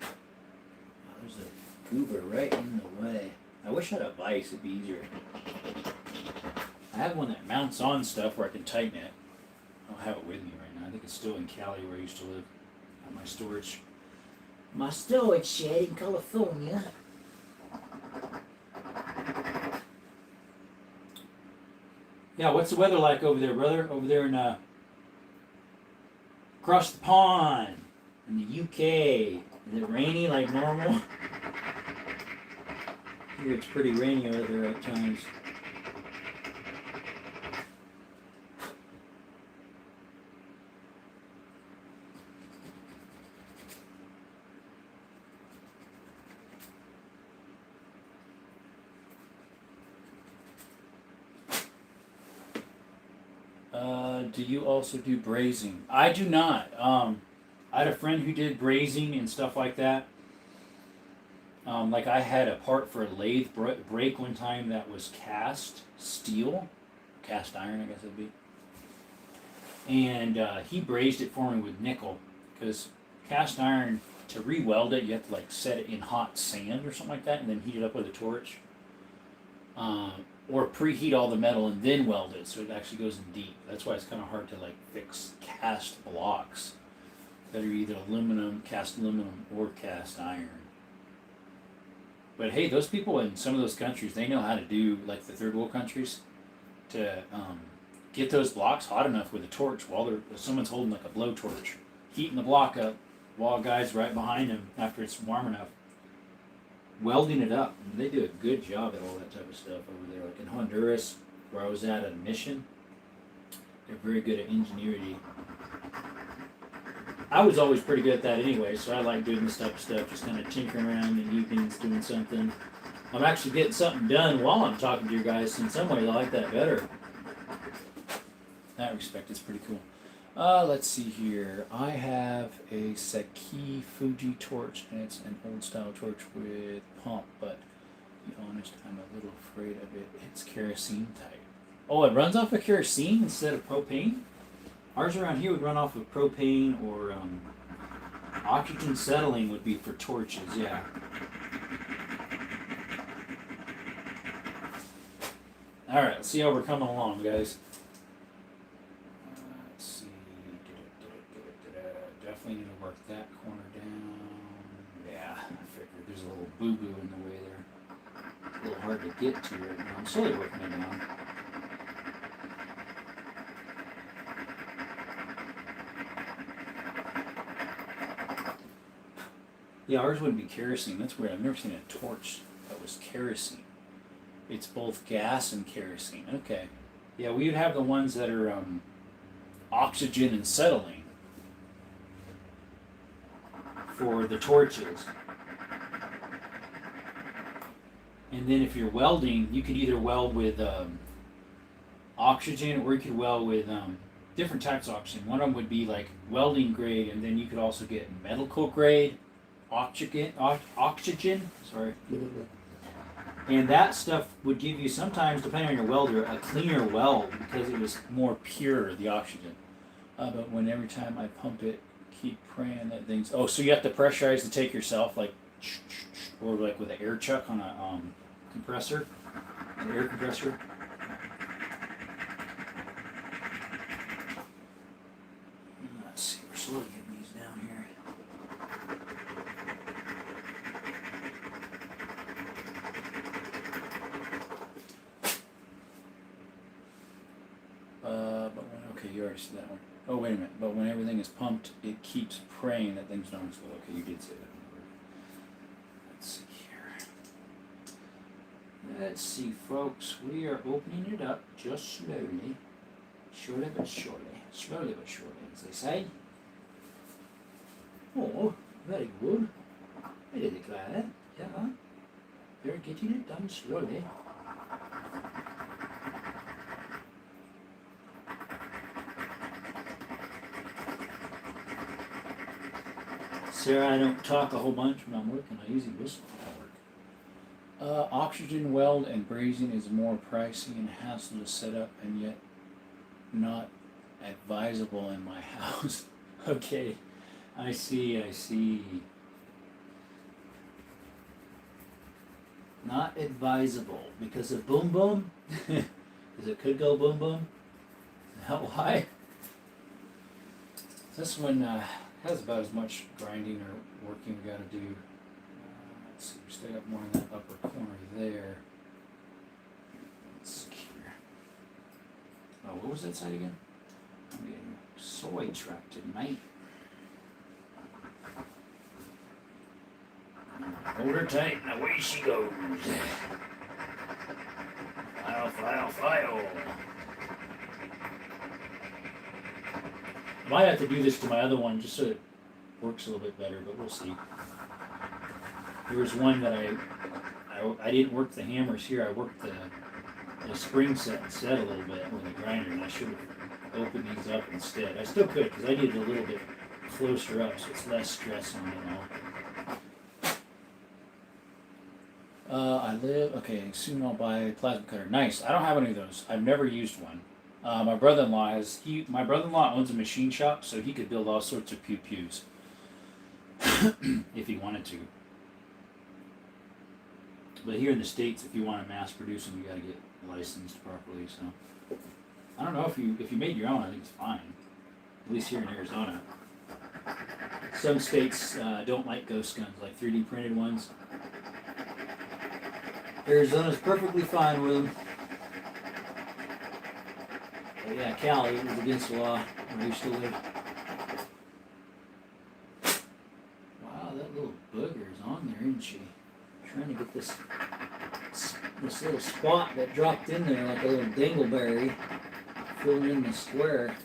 Oh, there's a goober right in the way. I wish I had a vise, it'd be easier. I have one that mounts on stuff where I can tighten it. I don't have it with me right now. I think it's still in Cali where I used to live. At my storage. My storage shed in California. Yeah, what's the weather like over there, brother? Over there in across the pond in the UK. Is it rainy like normal? Here it's pretty rainy over there at times. Do you also do brazing? I do not. I had a friend who did brazing and stuff like that. Like I had a part for a lathe brake one time that was cast steel, cast iron, I guess it'd be. And he brazed it for me with nickel, because cast iron, to re-weld it, you have to like set it in hot sand or something like that, and then heat it up with a torch, or preheat all the metal and then weld it, so it actually goes in deep. That's why it's kind of hard to like fix cast blocks that are either cast aluminum, or cast iron. But hey, those people in some of those countries, they know how to do, like the third world countries, to get those blocks hot enough with a torch while someone's holding like a blowtorch, heating the block up while a guy's right behind him after it's warm enough, welding it up. And they do a good job at all that type of stuff over there. Like in Honduras, where I was at a mission, they're very good at ingenuity. I was always pretty good at that anyway, so I like doing this type of stuff, just kind of tinkering around in the evenings, doing something. I'm actually getting something done while I'm talking to you guys, so in some ways I like that better. In that respect, it's pretty cool. Let's see here. I have a Seki Fuji torch, and it's an old style torch with pump, but to be honest, I'm a little afraid of it. It's kerosene type. Oh, it runs off of kerosene instead of propane? Ours around here would run off of propane, or oxygen settling would be for torches, yeah. Alright, let's see how we're coming along, guys. Let's see. Definitely need to work that corner down. Yeah, I figured there's a little boo-boo in the way there. A little hard to get to right now. I'm slowly working it down. Yeah, ours wouldn't be kerosene. That's weird. I've never seen a torch that was kerosene. It's both gas and kerosene. Okay. Yeah, we would have the ones that are oxygen and acetylene for the torches. And then if you're welding, you could either weld with oxygen, or you could weld with different types of oxygen. One of them would be like welding grade, and then you could also get medical grade oxygen, sorry. And that stuff would give you, sometimes, depending on your welder, a cleaner weld because it was more pure, the oxygen. But when every time I pump it, keep praying that things... Oh, so you have to pressurize the tank yourself, like, or like with an air chuck on a compressor, an air compressor. Let's see, we're slowly getting these down here. Okay, you already said that one. Oh, wait a minute. But when everything is pumped, it keeps praying that things don't explode. Okay, you did say that. Let's see here. Let's see, folks. We are opening it up just slowly. Surely but surely. Slowly but surely, as they say. Oh, very good. I did declare that. Yeah. You're getting it done slowly. Sarah, I don't talk a whole bunch when I'm working. I usually whistle when I work. Oxygen weld and brazing is more pricey and hassle to set up, and yet not advisable in my house. Okay, I see. Not advisable because of boom boom? Because it could go boom boom? Is that why? This one has about as much grinding or working we gotta do. Let's see, we stay up more in that upper corner there. Let's see here. Oh, what was that side again? I'm getting soy trapped tonight. Hold her tight, and away she goes. File. I might have to do this to my other one just so it works a little bit better, but we'll see. There was one that I didn't work the hammers here. I worked the spring set instead a little bit with the grinder, and I should have opened these up instead. I still could, because I did it a little bit closer up, so it's less stress on it all. Okay, soon I'll buy a plasma cutter. Nice. I don't have any of those. I've never used one. My brother-in-law owns a machine shop, so he could build all sorts of pew-pews if he wanted to. But here in the States, if you want to mass produce them, you got to get licensed properly. So I don't know if you made your own. I think it's fine. At least here in Arizona. Some states don't like ghost guns, like 3D printed ones. Arizona's perfectly fine with them. But yeah, Cali was against the law where I used to live. Wow, that little booger is on there, isn't she? Trying to get this little spot that dropped in there like a little dingleberry, filling in the square.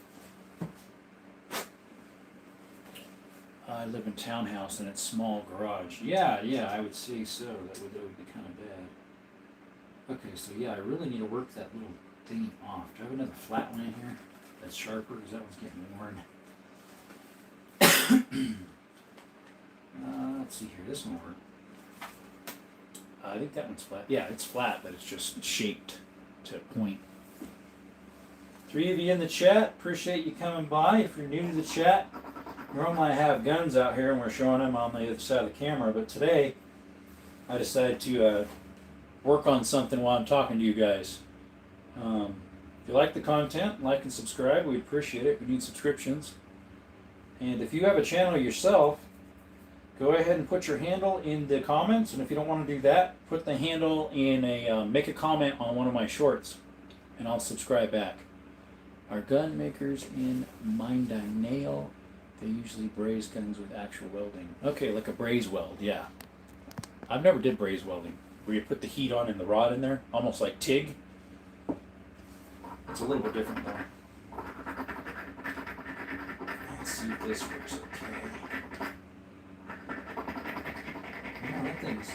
I live in townhouse and it's small garage. Yeah, I would say so. That would be kind of bad. Okay, so yeah, I really need to work that little thingy off. Do I have another flat one in here that's sharper? Because that one's getting worn. Let's see here. This one will work. I think that one's flat. Yeah, it's flat, but it's just shaped to a point. 3 of you in the chat. Appreciate you coming by. If you're new to the chat, normally I have guns out here and we're showing them on the other side of the camera, but today I decided to work on something while I'm talking to you guys. If you like the content, like and subscribe. We'd appreciate it. We need subscriptions. And if you have a channel yourself, go ahead and put your handle in the comments. And if you don't want to do that, put the handle in make a comment on one of my shorts, and I'll subscribe back. Our gun makers in Mindanao, they usually braze guns with actual welding. Okay, like a braze weld, yeah. I've never did braze welding, where you put the heat on and the rod in there, almost like TIG. It's a little bit different though. Let's see if this works okay. Yeah, that thing's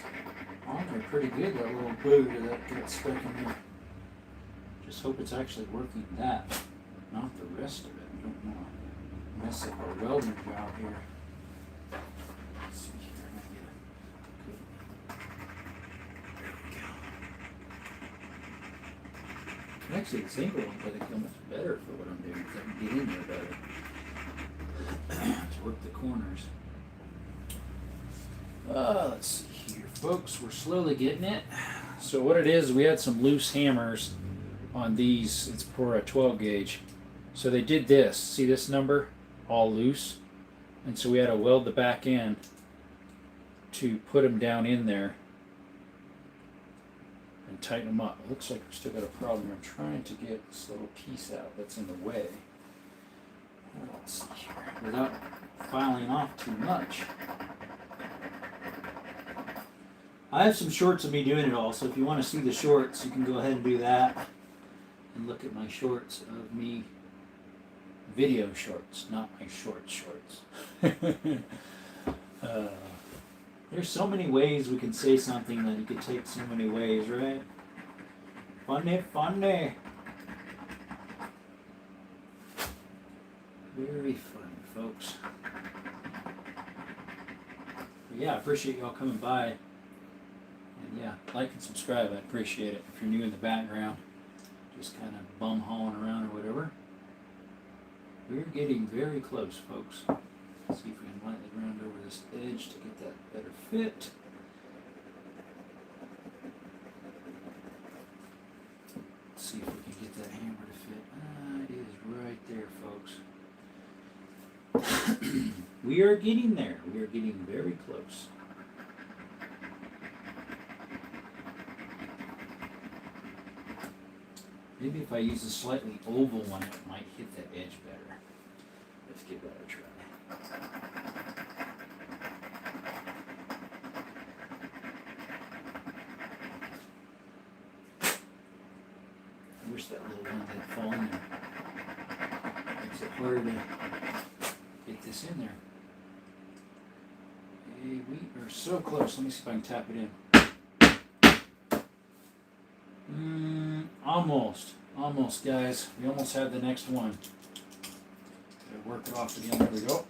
on there pretty good, that little booger that got stuck in there. Just hope it's actually working that, not the rest of it. We don't want to mess up our welding job here. Let's see here. I'm gonna get a good. There we go. Actually, the single one, I think, much better for what I'm doing, because I can get in there better to work the corners. Let's see here, folks. We're slowly getting it. So what it is, we had some loose hammers on these. It's for a 12 gauge. So they did this. See this number? All loose. And so we had to weld the back end to put them down in there and tighten them up. It looks like we still got a problem. I'm trying to get this little piece out that's in the way. Let's see here. Without filing off too much. I have some shorts of me doing it all, so if you want to see the shorts, you can go ahead and do that. And look at my shorts of me, video shorts, not my shorts. There's so many ways we can say something that you could take so many ways, right? Funny. Very funny, folks. But yeah, I appreciate y'all coming by. And yeah, like and subscribe. I appreciate it. If you're new in the background, just kind of bum hauling around or whatever. We're getting very close, folks. Let's see if we can lightly round over this edge to get that better fit. Let's see if we can get that hammer to fit. It is right there, folks. We are getting there. We are getting very close. Maybe if I use a slightly oval one, it might hit that edge better. Let's give that a try. I wish that little one had fallen there. Makes it hard to get this in there. Okay, we are so close. Let me see if I can tap it in. Almost, guys. We almost have the next one. Gotta work it off again. There we go.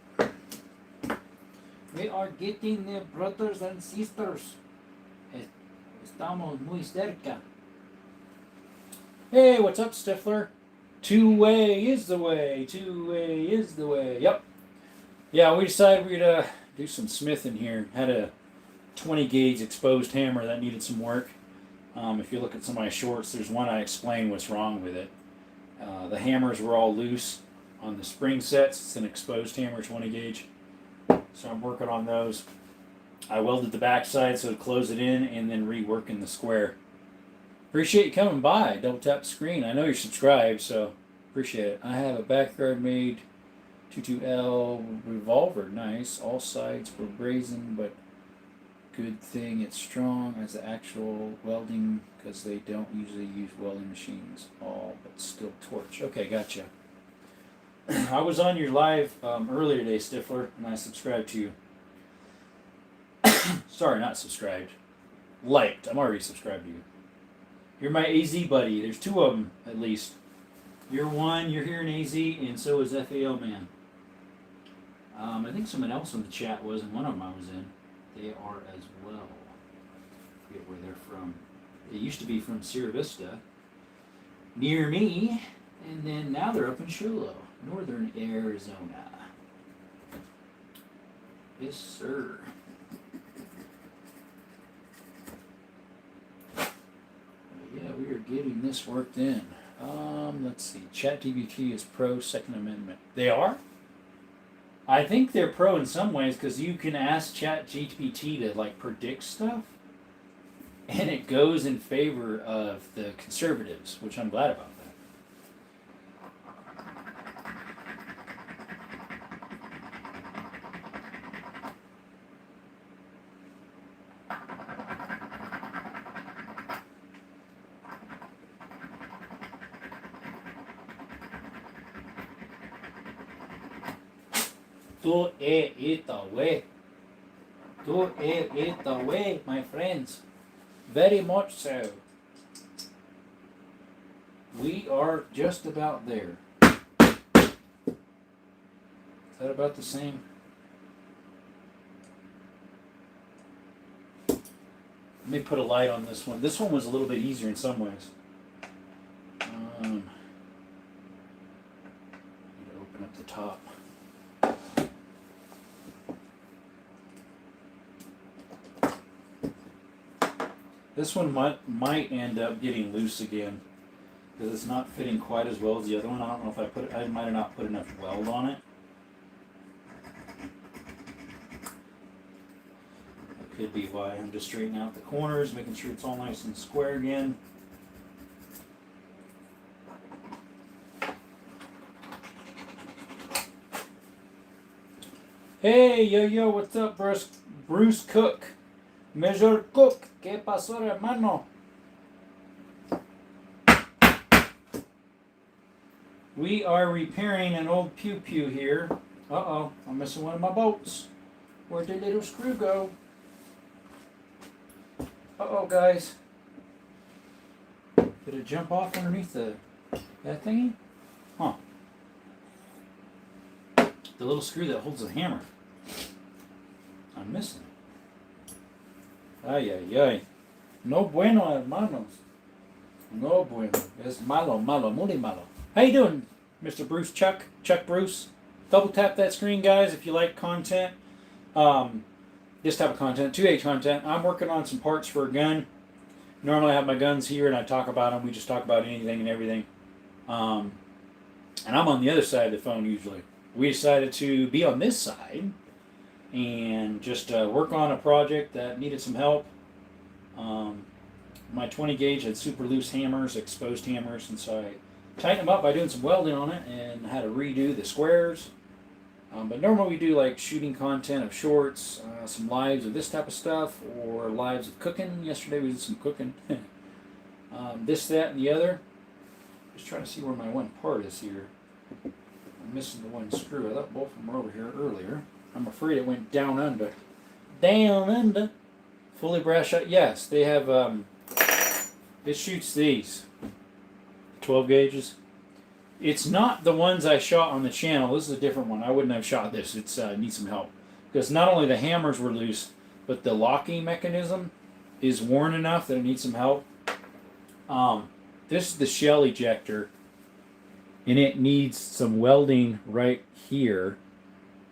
We are getting there, brothers and sisters. Estamos muy cerca. Hey, what's up, Stifler? Two-way is the way. Two-way is the way. Yep. Yeah, we decided we'd do some smithing here. Had a 20 gauge exposed hammer that needed some work. If you look at some of my shorts, there's one I explain what's wrong with it. The hammers were all loose on the spring sets. It's an exposed hammer, 20 gauge. So I'm working on those. I welded the backside so to close it in and then reworking the square. Appreciate you coming by. Double tap the screen. I know you're subscribed, so appreciate it. I have a backyard made 22L revolver. Nice. All sides were brazen, but good thing it's strong as the actual welding because they don't usually use welding machines. All but still torch. Okay, gotcha. I was on your live earlier today, Stifler, and I subscribed to you. Sorry, not subscribed. Liked. I'm already subscribed to you. You're my AZ buddy. There's two of them, at least. You're one, you're here in AZ, and so is FAL Man. I think someone else in the chat was, and one of them I was in. They are as well. I forget where they're from. They used to be from Sierra Vista, near me, and then now they're up in Shulo, northern Arizona. Yes, sir. Yeah, we are getting this worked in. Let's see. ChatGPT is pro Second Amendment. They are? I think they're pro in some ways because you can ask ChatGPT to like predict stuff, and it goes in favor of the conservatives, which I'm glad about that. To it away. To it away, my friends. Very much so. We are just about there. Is that about the same? Let me put a light on this one. This one was a little bit easier in some ways. Need to open up the top. This one might end up getting loose again because it's not fitting quite as well as the other one. I don't know if I might have not put enough weld on it. That could be why. I'm just straightening out the corners, making sure it's all nice and square again. Hey, yo, what's up, Bruce Cook? Major Cook, ¿qué pasó, hermano? We are repairing an old pew here. Uh-oh, I'm missing one of my bolts. Where'd the little screw go? Uh-oh, guys. Did it jump off underneath that thingy? Huh. The little screw that holds the hammer. I'm missing it. Ay, ay, ay. No bueno, hermanos. No bueno. Es malo, muy malo. How you doing, Mr. Bruce Chuck Bruce? Double tap that screen, guys, if you like content. This type of content, 2H content. I'm working on some parts for a gun. Normally I have my guns here and I talk about them. We just talk about anything and everything. And I'm on the other side of the phone usually. We decided to be on this side and just work on a project that needed some help. My 20 gauge had super loose hammers, exposed hammers, and so I tightened them up by doing some welding on it and had to redo the squares. But normally we do like shooting content of shorts, some lives of this type of stuff, or lives of cooking. Yesterday we did some cooking. This, that, and the other. Just trying to see where my one part is here. I'm missing the one screw. I thought both of them were over here earlier. I'm afraid it went down under. Down under. Fully brass shot. Yes, they have, it shoots these. 12 gauges. It's not the ones I shot on the channel. This is a different one. I wouldn't have shot this. It's needs some help. Because not only the hammers were loose, but the locking mechanism is worn enough that it needs some help. This is the shell ejector, and it needs some welding right here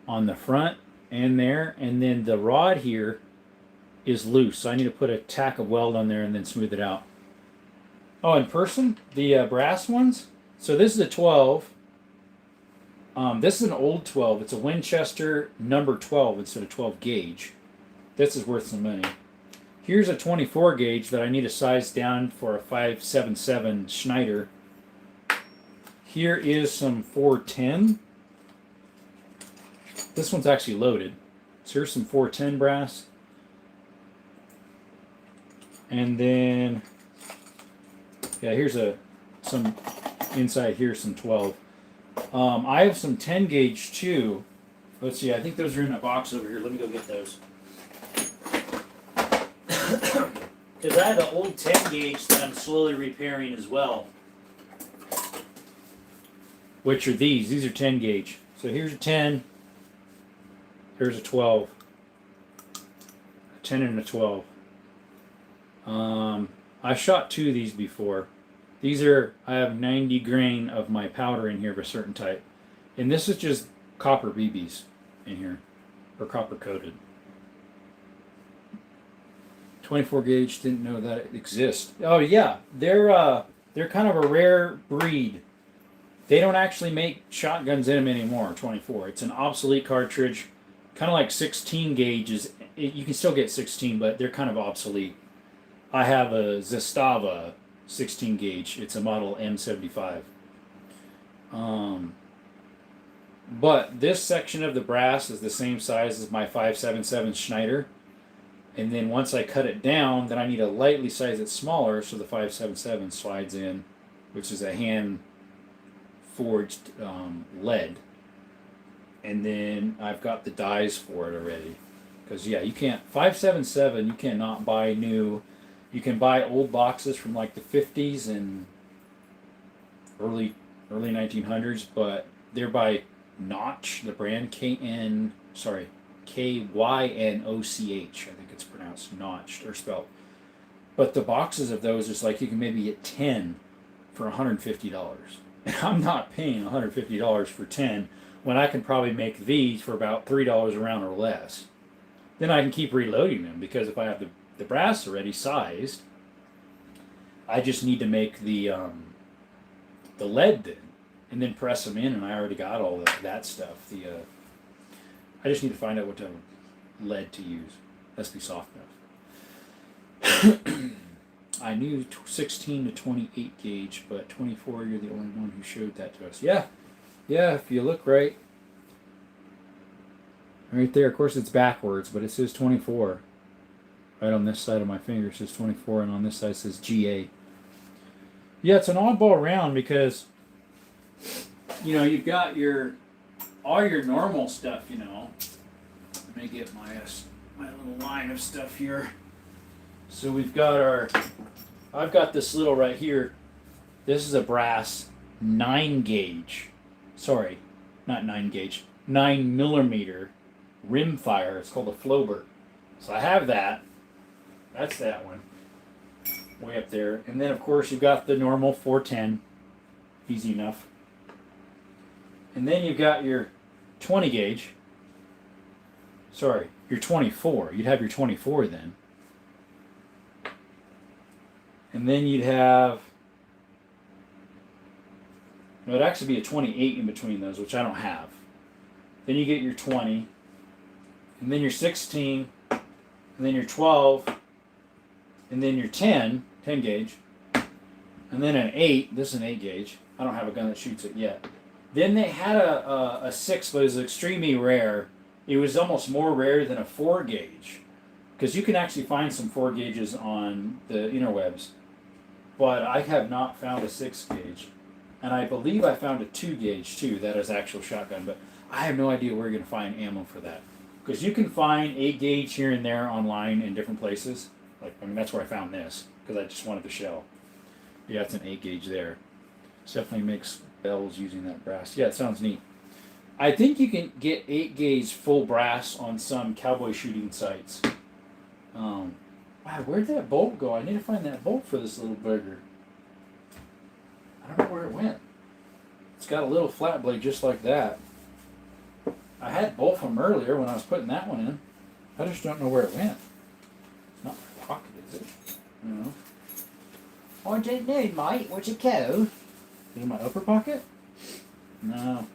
on the front and there, and then the rod here is loose, so I need to put a tack of weld on there and then smooth it out. Oh, in person, the brass ones. So this is a 12. This is an old 12. It's a Winchester number 12 instead of 12 gauge. This is worth some money. Here's a 24 gauge that I need to size down for a 577 Schneider. Here is some 410. This one's actually loaded. So here's some 410 brass. And then, yeah, here's some inside here, some 12. I have some 10 gauge too. Let's see, I think those are in a box over here. Let me go get those. Because I have an old 10 gauge that I'm slowly repairing as well. Which are these? These are 10 gauge. So here's a 10. Here's a 12. A 10 and a 12. I shot 2 of these before. These are, I have 90 grain of my powder in here of a certain type. And this is just copper BBs in here. Or copper coated. 24 gauge, didn't know that it exists. Oh yeah, they're kind of a rare breed. They don't actually make shotguns in them anymore, 24. It's an obsolete cartridge. Kind of like 16 gauges. You can still get 16, but they're kind of obsolete. I have a Zastava 16 gauge. It's a model M75. But this section of the brass is the same size as my 577 Schneider. And then once I cut it down, then I need to lightly size it smaller so the 577 slides in, which is a hand forged lead. And then I've got the dies for it already. Because yeah, you can't, 577 you cannot buy new. You can buy old boxes from like the 50s and early 1900s, but they're by Notch, the brand KYNOCH, I think it's pronounced Notched or spelled. But the boxes of those is like you can maybe get 10 for $150. And I'm not paying $150 for 10 when I can probably make these for about $3 a round or less. Then I can keep reloading them because if I have the brass already sized, I just need to make the lead then, and then press them in, and I already got all that stuff. I just need to find out what type of lead to use. Has to be soft enough. I knew 16 to 28 gauge, but 24, you're the only one who showed that to us. Yeah, if you look right there, of course it's backwards, but it says 24. Right on this side of my finger it says 24, and on this side it says GA. Yeah, it's an oddball round because, you know, you've got all your normal stuff, you know. Let me get my little line of stuff here. So we've got I've got this little right here. This is a brass 9 gauge. Sorry, not 9 gauge. 9 millimeter rimfire. It's called a Flowbert. So I have that. That's that one. Way up there. And then, of course, you've got the normal 410. Easy enough. And then you've got your 20 gauge. Sorry, your 24. You'd have your 24 then. And then you'd have... It would actually be a 28 in between those, which I don't have. Then you get your 20. And then your 16. And then your 12. And then your 10 gauge, and then an 8, this is an 8 gauge. I don't have a gun that shoots it yet. Then they had a 6, but it was extremely rare. It was almost more rare than a 4 gauge, because you can actually find some 4 gauges on the interwebs, but I have not found a 6 gauge. And I believe I found a 2 gauge too, that is actual shotgun, but I have no idea where you're going to find ammo for that. Because you can find 8 gauge here and there online in different places. That's where I found this, because I just wanted the shell. Yeah, it's an 8 gauge there. It definitely makes bells using that brass. Yeah, it sounds neat. I think you can get 8 gauge full brass on some cowboy shooting sites. On Wow, where'd that bolt go? I need to find that bolt for this little burger. I don't know where it went. It's got a little flat blade just like that. I had both of them earlier when I was putting that one in. I just don't know where it went. It's not in my pocket, is it? No. I don't know, mate. Where'd it go? Is it in my upper pocket? No.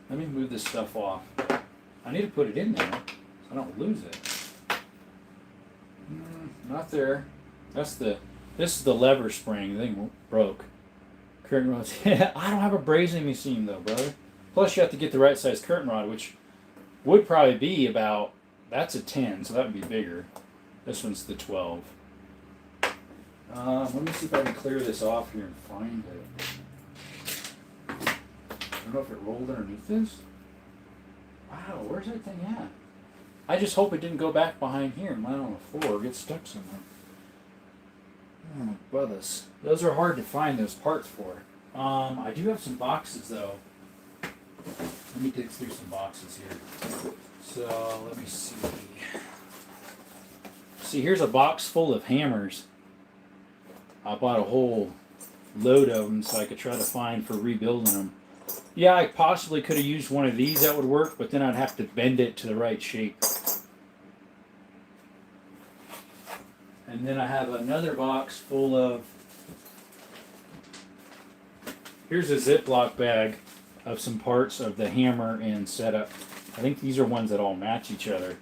Let me move this stuff off. I need to put it in there so I don't lose it. Not there. This is the lever spring. The thing broke. Curtain rods. I don't have a brazing machine though, brother. Plus you have to get the right size curtain rod, which would probably be about, that's a 10, so that would be bigger. This one's the 12. Let me see if I can clear this off here and find it. I don't know if it rolled underneath this. Wow, where's that thing at? I just hope it didn't go back behind here and land on the floor or get stuck somewhere. Oh, brothers. Those are hard to find those parts for. I do have some boxes though. Let me dig through some boxes here. So, let me see. See, here's a box full of hammers. I bought a whole load of them so I could try to find for rebuilding them. Yeah, I possibly could have used one of these that would work, but then I'd have to bend it to the right shape. And then I have another box full of, here's a Ziploc bag of some parts of the hammer and setup. I think these are ones that all match each other.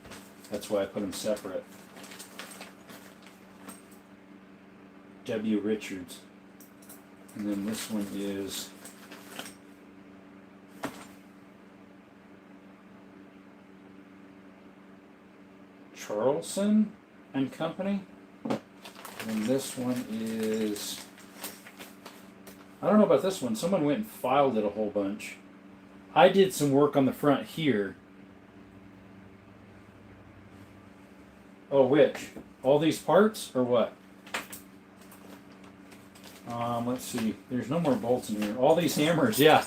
That's why I put them separate. W. Richards. And then this one is Charleston and Company. And this one is, I don't know about this one. Someone went and filed it a whole bunch. I did some work on the front here. Oh, which? All these parts or what? Let's see. There's no more bolts in here. All these hammers, yeah.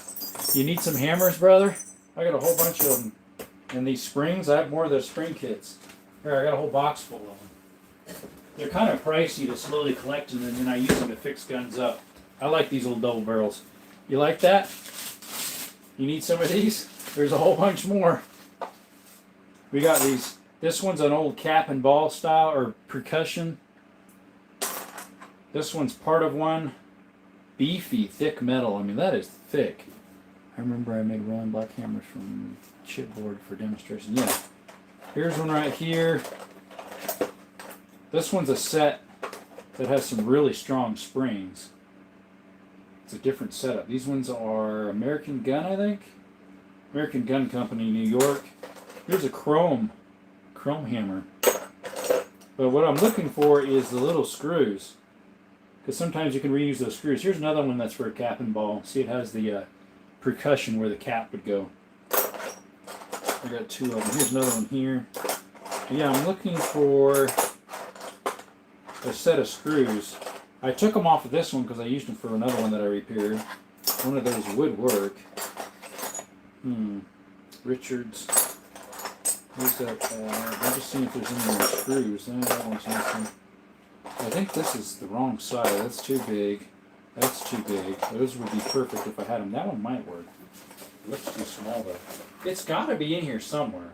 You need some hammers, brother? I got a whole bunch of them. And these springs, I have more of those spring kits. Here, I got a whole box full of them. They're kind of pricey to slowly collect them, and then I use them to fix guns up. I like these little double barrels. You like that? You need some of these? There's a whole bunch more. We got these. This one's an old cap and ball style, or percussion. This one's part of one. Beefy, thick metal. I mean, that is thick. I remember I made rolling black hammers from chipboard for demonstration. Yeah. Here's one right here. This one's a set that has some really strong springs. It's a different setup. These ones are American Gun, I think. American Gun Company, New York. Here's a chrome hammer. But what I'm looking for is the little screws. Because sometimes you can reuse those screws. Here's another one that's for a cap and ball. See, it has the percussion where the cap would go. I got two of them. Here's another one here. Yeah, I'm looking for a set of screws. I took them off of this one because I used them for another one that I repaired. One of those would work. Richards. Where's that? I'm just seeing if there's any more screws. That one's missing. I think this is the wrong side. That's too big. That's too big. Those would be perfect if I had them. That one might work. It looks too small though. It's got to be in here somewhere.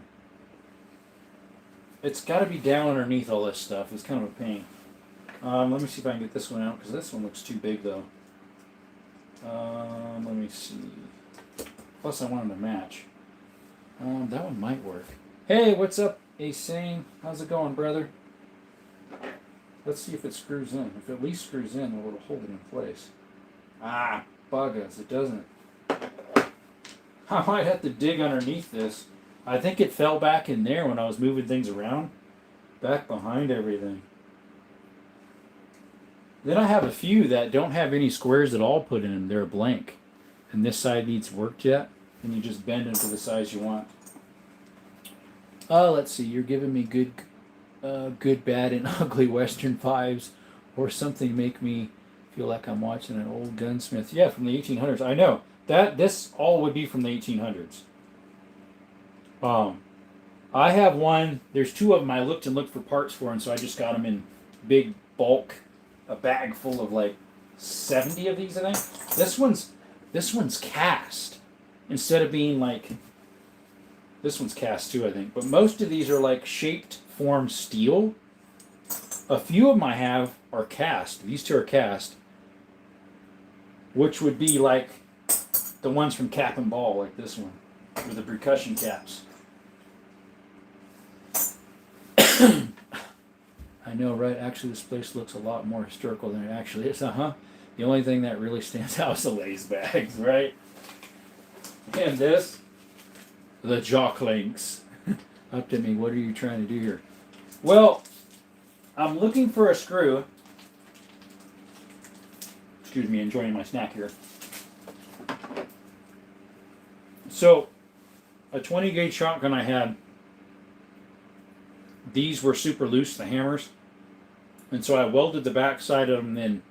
It's got to be down underneath all this stuff. It's kind of a pain. Let me see if I can get this one out because this one looks too big though. Let me see. Plus I want them to match. That one might work. Hey, what's up, Asane? How's it going, brother? Let's see if it screws in. If it at least screws in, it'll hold it in place. Ah, buggas, it doesn't. I might have to dig underneath this. I think it fell back in there when I was moving things around. Back behind everything. Then I have a few that don't have any squares at all put in them. They're blank. And this side needs worked yet. And you just bend them to the size you want. Oh, let's see. You're giving me good, bad, and ugly Western vibes. Or something to make me feel like I'm watching an old gunsmith. Yeah, from the 1800s. I know. This all would be from the 1800s. I have one. There's two of them I looked for parts for, and so I just got them in big bulk, a bag full of like 70 of these, I think. This one's cast instead of being like, this one's cast too, I think. But most of these are like shaped form steel. A few of them I have are cast. These two are cast, which would be like the ones from Cap and Ball, like this one, with the percussion caps. I know, right? Actually, this place looks a lot more historical than it actually is. The only thing that really stands out is the Lay's bags, right? And this, the Jock Links. Up to me, what are you trying to do here? Well, I'm looking for a screw. Excuse me, enjoying my snack here. So, a 20 gauge shotgun I had, these were super loose, the hammers. And so I welded the back side of them and then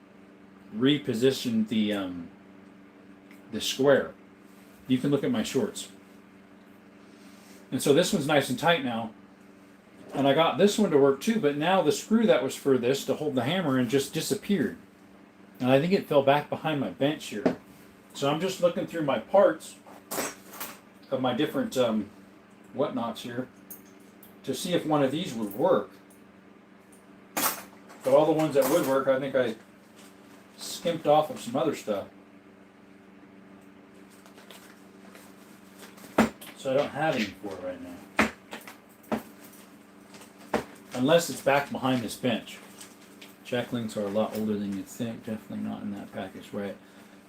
repositioned the square. You can look at my shorts. And so this one's nice and tight now. And I got this one to work too, but now the screw that was for this to hold the hammer in just disappeared. And I think it fell back behind my bench here. So I'm just looking through my parts of my different whatnots here to see if one of these would work. But all the ones that would work, I think I skimped off of some other stuff. So I don't have any for it right now. Unless it's back behind this bench. Jack links are a lot older than you'd think. Definitely not in that package, right?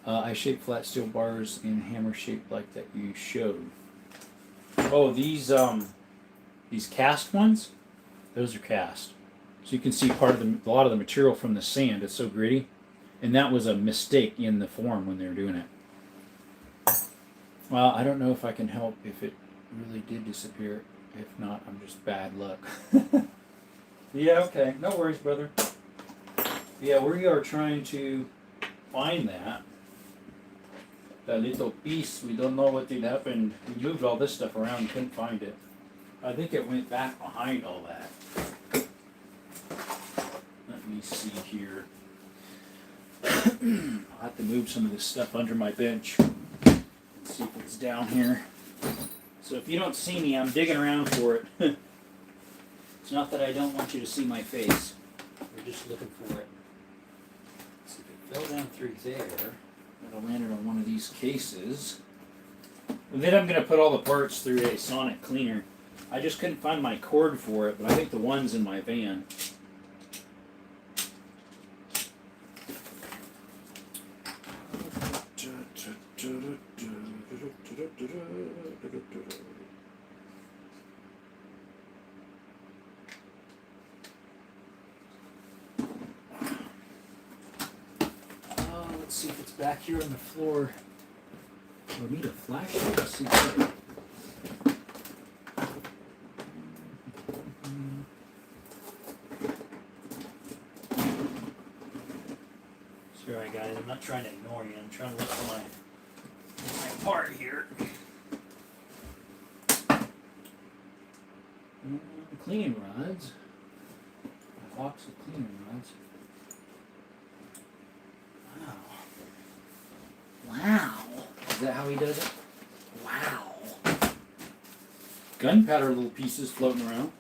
I shape flat steel bars in hammer shaped like that you showed. Oh, these cast ones, those are cast. So you can see a lot of the material from the sand. It's so gritty, and that was a mistake in the form when they were doing it. Well, I don't know if I can help if it really did disappear. If not, I'm just bad luck. Yeah, okay, no worries, brother. Yeah, we are trying to find that little piece. We don't know what did happen. We moved all this stuff around and couldn't find it. I think it went back behind all that. Let me see here. I'll have to move some of this stuff under my bench. Let's see if it's down here. So if you don't see me, I'm digging around for it. It's not that I don't want you to see my face. We're just looking for it. Let's see if it fell down through there. It'll land it on one of these cases. And then I'm going to put all the parts through a sonic cleaner. I just couldn't find my cord for it, but I think the one's in my van. Let's see if it's back here on the floor. We'll need a flashlight. Let's see what. Sorry guys, I'm not trying to ignore you. I'm trying to look for my part here. Cleaning rods. A box of cleaning rods. Wow. Is that how he does it? Wow. Gunpowder little pieces floating around.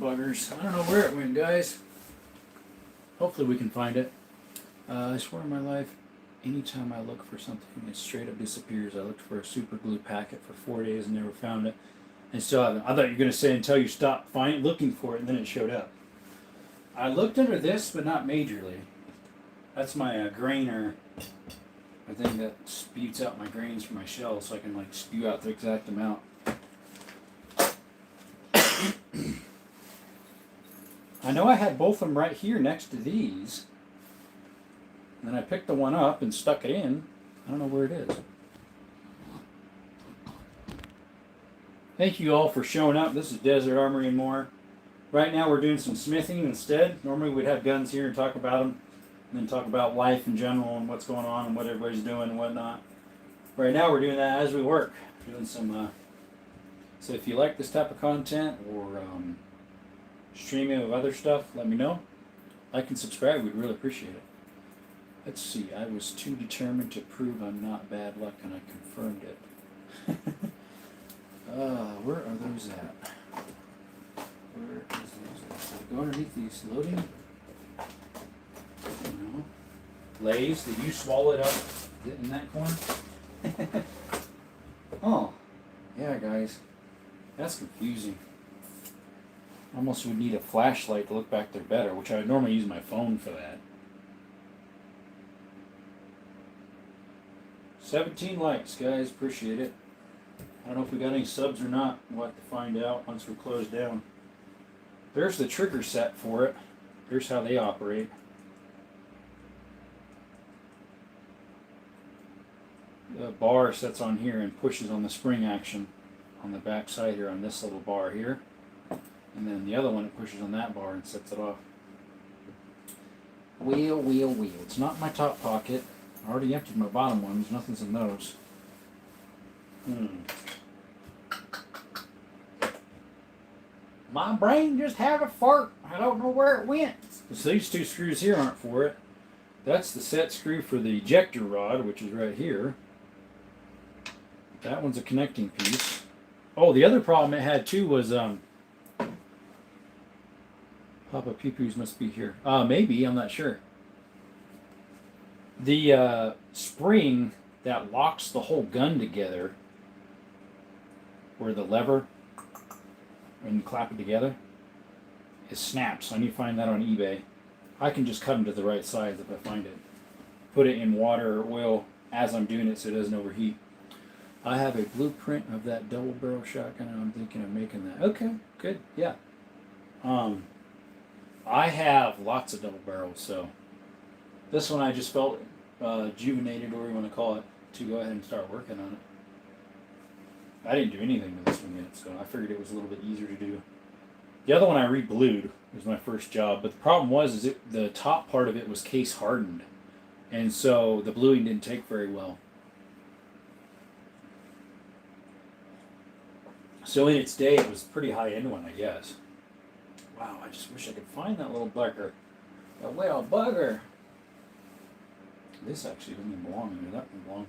Buggers. I don't know where it went, guys. Hopefully we can find it. I swear on my life, anytime I look for something, it straight up disappears. I looked for a super glue packet for 4 days and never found it. And still haven't. I thought you were going to say until you stopped looking for it, and then it showed up. I looked under this, but not majorly. That's my grainer. I think that speeds out my grains for my shell so I can like spew out the exact amount. I know I had both of them right here next to these. And then I picked the one up and stuck it in. I don't know where it is. Thank you all for showing up. This is Desert Armory and More. Right now we're doing some smithing instead. Normally we'd have guns here and talk about them. and then talk about life in general and what's going on and what everybody's doing and whatnot. Right now we're doing that as we work, doing some. So if you like this type of content or streaming of other stuff, let me know. Like and subscribe, we'd really appreciate it. Let's see, I was too determined to prove I'm not bad luck and I confirmed it. Where are those at? Where is those at? So go underneath these. Loading? No. Lay's, did you swallow it up? Is it in that corner? Oh, yeah, guys. That's confusing. Almost would need a flashlight to look back there better, which I would normally use my phone for that. 17 likes, guys. Appreciate it. I don't know if we got any subs or not. We'll have to find out once we're closed down. There's the trigger set for it. Here's how they operate. The bar sets on here and pushes on the spring action on the back side here on this little bar here. And then the other one, it pushes on that bar and sets it off. Wheel, wheel, wheel. It's not in my top pocket. I already emptied my bottom ones. Nothing's in those. My brain just had a fart. I don't know where it went. So these two screws here aren't for it. That's the set screw for the ejector rod, which is right here. That one's a connecting piece. Oh, the other problem it had too was Papa Pee-Poos must be here. Maybe, I'm not sure. The spring that locks the whole gun together, where the lever, when you clap it together, is snapped. So I need to find that on eBay. I can just cut them to the right size if I find it. Put it in water or oil as I'm doing it so it doesn't overheat. I have a blueprint of that double barrel shotgun and I'm thinking of making that. Okay, good, yeah. I have lots of double barrels, so this one I just felt juvenated, or whatever you want to call it, to go ahead and start working on it. I didn't do anything with this one yet, so I figured it was a little bit easier to do. The other one I re-blued. It was my first job, but the problem was the top part of it was case hardened, and so the bluing didn't take very well. So in its day, it was a pretty high-end one, I guess. Wow, I just wish I could find that little bugger. That little bugger. This actually doesn't even belong in there. That one belongs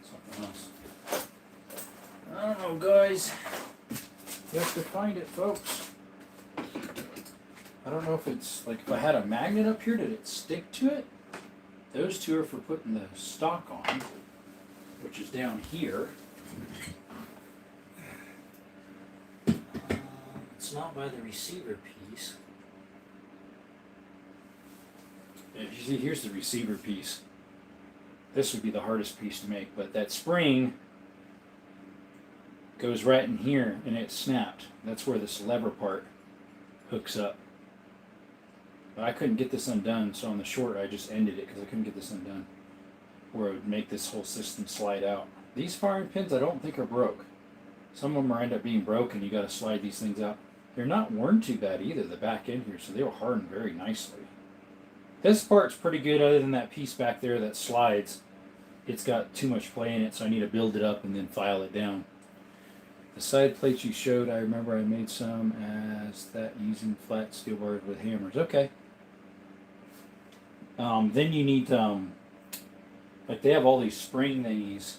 in something else. I don't know, guys. You have to find it, folks. I don't know if it's, like, if I had a magnet up here, did it stick to it? Those two are for putting the stock on, which is down here. It's not by the receiver piece. If you see, here's the receiver piece. This would be the hardest piece to make, but that spring goes right in here and it's snapped. That's where this lever part hooks up. But I couldn't get this undone, so on the short I just ended it because I couldn't get this undone, where it would make this whole system slide out. These firing pins I don't think are broke. Some of them end up being broken. You got to slide these things out. They're not worn too bad either, the back end here, so they will harden very nicely. This part's pretty good other than that piece back there that slides. It's got too much play in it, so I need to build it up and then file it down. The side plates you showed, I remember I made some as that using flat steel bars with hammers. Okay. Then you need, like they have all these spring thingies.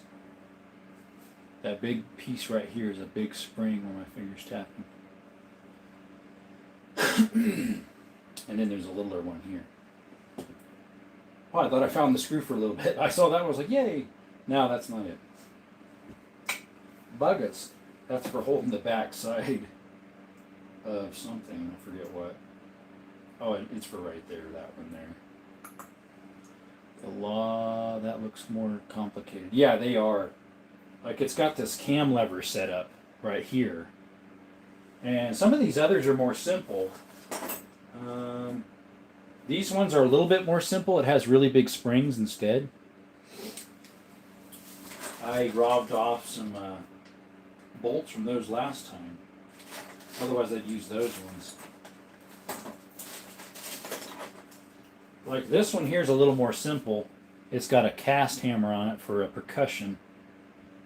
That big piece right here is a big spring where my finger's tapping. And then there's a littler one here. Oh, I thought I found the screw for a little bit. I saw that, I was like, yay! No, that's not it. Buggets. That's for holding the back side of something. I forget what. Oh, it's for right there, that one there. The law, that looks more complicated. Yeah, they are. Like, it's got this cam lever set up right here. And some of these others are more simple. These ones are a little bit more simple. It has really big springs instead. I robbed off some bolts from those last time. Otherwise I'd use those ones. Like this one here is a little more simple. It's got a cast hammer on it for a percussion.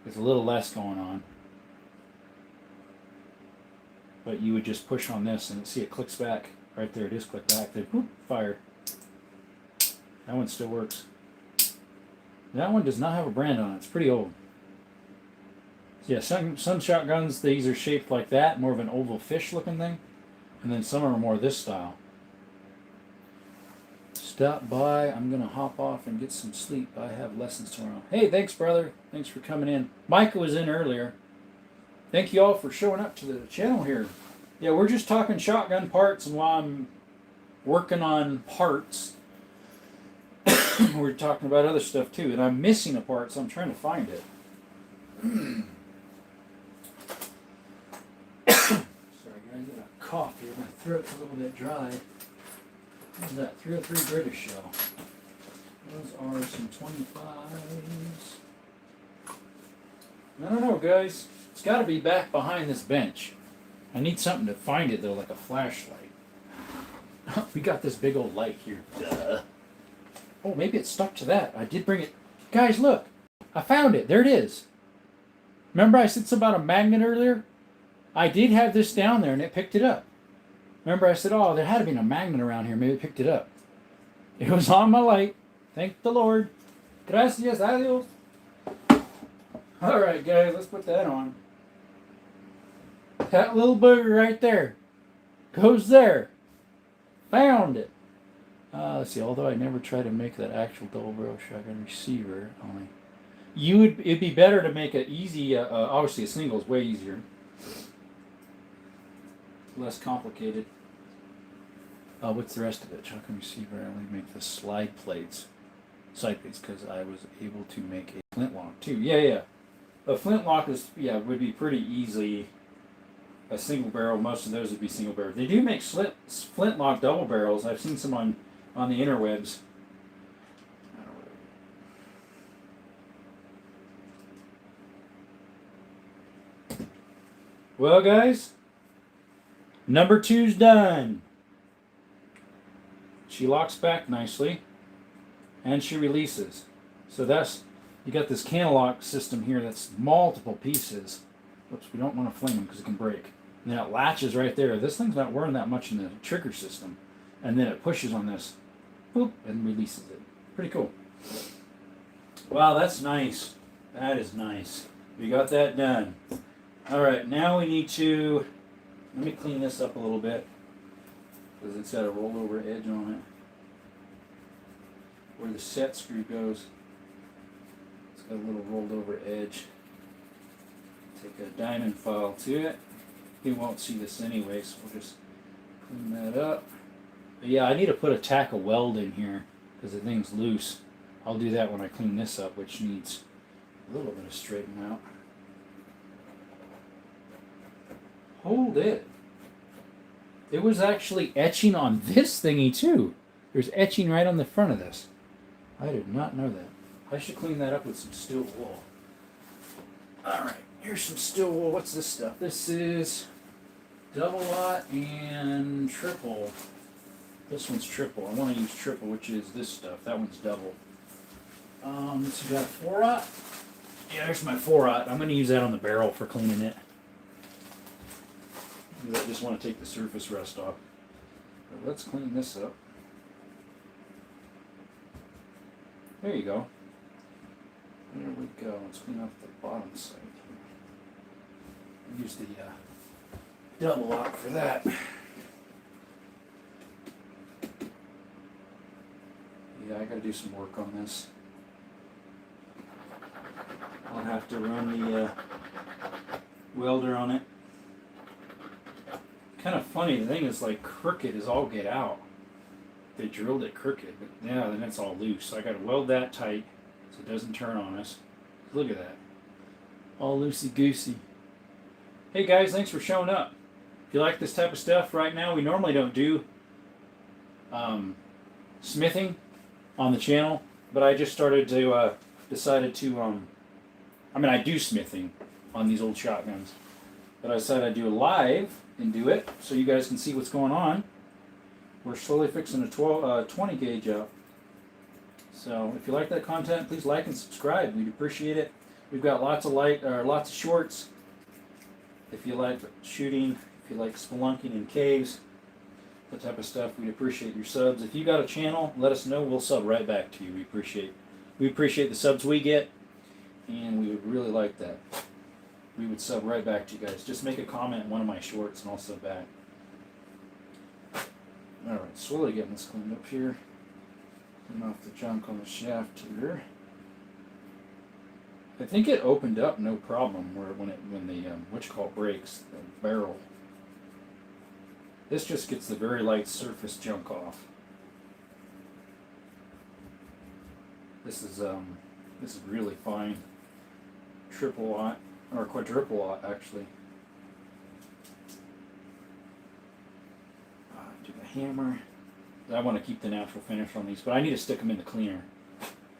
There's a little less going on. But you would just push on this and see it clicks back. Right there, it is clicked back. Then whoop, fire. That one still works. That one does not have a brand on it. It's pretty old. Yeah, some shotguns, these are shaped like that, more of an oval fish looking thing. And then some are more this style. Stop by. I'm going to hop off and get some sleep. I have lessons tomorrow. Hey, thanks, brother. Thanks for coming in. Micah was in earlier. Thank you all for showing up to the channel here. Yeah, we're just talking shotgun parts, and while I'm working on parts, we're talking about other stuff too. And I'm missing a part, so I'm trying to find it. Sorry, guys, I got a cough here. My throat's a little bit dry. What's that? 303 British shell. Those are some 25s. I don't know, guys. It's got to be back behind this bench. I need something to find it, though, like a flashlight. We got this big old light here. Duh. Oh, maybe it's stuck to that. I did bring it. Guys, look. I found it. There it is. Remember I said something about a magnet earlier? I did have this down there, and it picked it up. Remember I said, oh, there had to be a magnet around here. Maybe it picked it up. It was on my light. Thank the Lord. Gracias a Dios. All right, guys, let's put that on. That little booger right there goes there. Found it. Let's see. Although I never try to make that actual double barrel shotgun receiver, only it'd be better to make it easy. Obviously, a single is way easier, less complicated. What's the rest of it? Shotgun receiver. I only make the side plates, because I was able to make a flintlock too. Yeah. A flintlock would be pretty easy. A single barrel, most of those would be single barrel. They do make flintlock double barrels. I've seen some on the interwebs. Well, guys, number 2's done. She locks back nicely, and she releases. So you got this can-lock system here that's multiple pieces. Oops, we don't want to flame them because it can break. And then it latches right there. This thing's not wearing that much in the trigger system. And then it pushes on this, boop, and releases it. Pretty cool. Wow, that's nice. That is nice. We got that done. All right, now we need to, let me clean this up a little bit because it's got a rollover edge on it. Where the set screw goes, it's got a little rolled over edge. Take a diamond file to it. You won't see this anyway, so we'll just clean that up. But yeah, I need to put a tack of weld in here because the thing's loose. I'll do that when I clean this up, which needs a little bit of straighten out. Hold it. It was actually etching on this thingy too. There's etching right on the front of this. I did not know that. I should clean that up with some steel wool. Alright, here's some steel wool. What's this stuff? This is double aught and triple. This one's triple. I want to use triple, which is this stuff. That one's double. So you got 4-aught? Yeah, there's my 4-aught. I'm going to use that on the barrel for cleaning it. I just want to take the surface rust off. But let's clean this up. There you go. There we go. Let's clean up the bottom side here. Use the double lock for that. Yeah, I gotta do some work on this. I'll have to run the welder on it. Kind of funny, the thing is like crooked as all get out. They drilled it crooked, but yeah, then it's all loose. So I gotta weld that tight so it doesn't turn on us. Look at that. All loosey-goosey. Hey guys, thanks for showing up. If you like this type of stuff, right now we normally don't do smithing on the channel, but I just started to, decided to, I do smithing on these old shotguns, but I decided I'd do a live and do it so you guys can see what's going on. we're slowly fixing a 20 gauge up. So if you like that content, please like and subscribe. We'd appreciate it. We've got lots of shorts. If you like shooting, if you like spelunking in caves, that type of stuff, we'd appreciate your subs. If you got a channel, let us know. We'll sub right back to you. We appreciate the subs we get, and we would really like that. We would sub right back to you guys. Just make a comment in one of my shorts, and I'll sub back. All right, slowly getting this cleaned up here. Clean off the junk on the shaft here. I think it opened up no problem when the breaks, the barrel. This just gets the very light surface junk off. This is really fine triple aught or quadruple aught actually. Do the hammer. I want to keep the natural finish on these, but I need to stick them in the cleaner.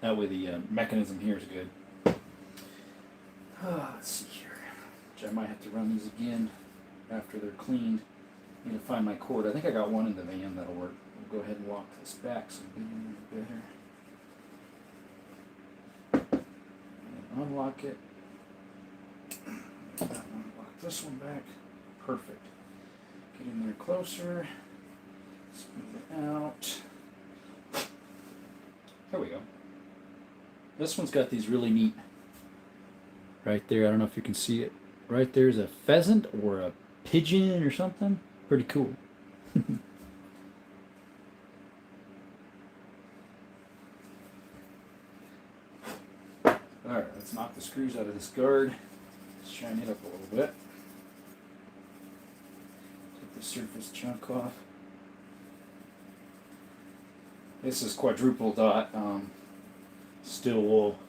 That way the mechanism here is good. Let's see here. Which I might have to run these again after they're cleaned. Need to find my cord. I think I got one in the van that'll work. We'll go ahead and lock this back so we can get in there better. And unlock it. Unlock this one back. Perfect. Get in there closer. Smooth it out. There we go. This one's got these really neat. Right there, I don't know if you can see it. Right there's a pheasant or a pigeon or something. Pretty cool. Alright, let's knock the screws out of this guard. Let's shine it up a little bit. Take the surface chunk off. This is quadruple dot steel wool.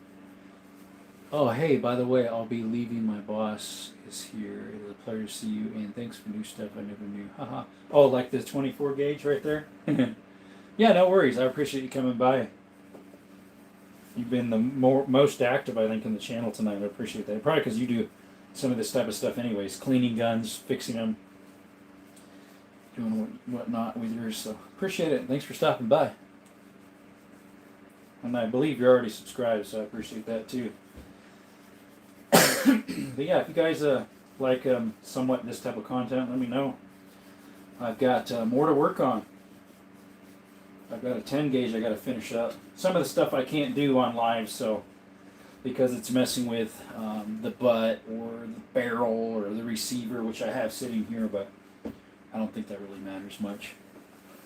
Oh, hey, by the way, I'll be leaving. My boss is here. It was a pleasure to see you, and thanks for new stuff I never knew. Haha. Oh, like the 24 gauge right there? Yeah, no worries. I appreciate you coming by. You've been the most active, I think, in the channel tonight. I appreciate that. Probably because you do some of this type of stuff anyways. Cleaning guns, fixing them, doing whatnot with yours. So, appreciate it. Thanks for stopping by. And I believe you're already subscribed, so I appreciate that too. But yeah, if you guys like somewhat this type of content, let me know. I've got more to work on. I've got a 10 gauge I got to finish up. Some of the stuff I can't do on live, so because it's messing with the butt or the barrel or the receiver, which I have sitting here, but I don't think that really matters much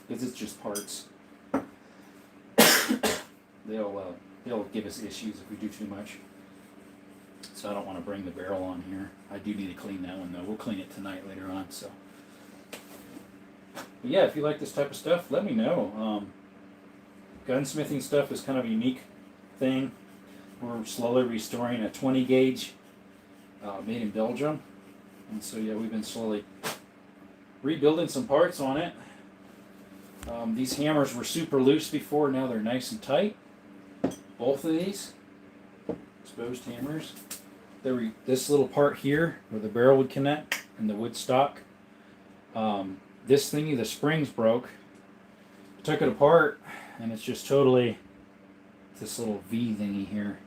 because it's just parts. They'll give us issues if we do too much. So I don't want to bring the barrel on here. I do need to clean that one though. We'll clean it tonight later on. So, but yeah, if you like this type of stuff, let me know. Gunsmithing stuff is kind of a unique thing. We're slowly restoring a 20 gauge made in Belgium, and so yeah, we've been slowly rebuilding some parts on it. These hammers were super loose before. Now they're nice and tight. Both of these exposed hammers. This little part here where the barrel would connect and the wood stock. This thingy, the springs broke. Took it apart and it's just totally this little V thingy here.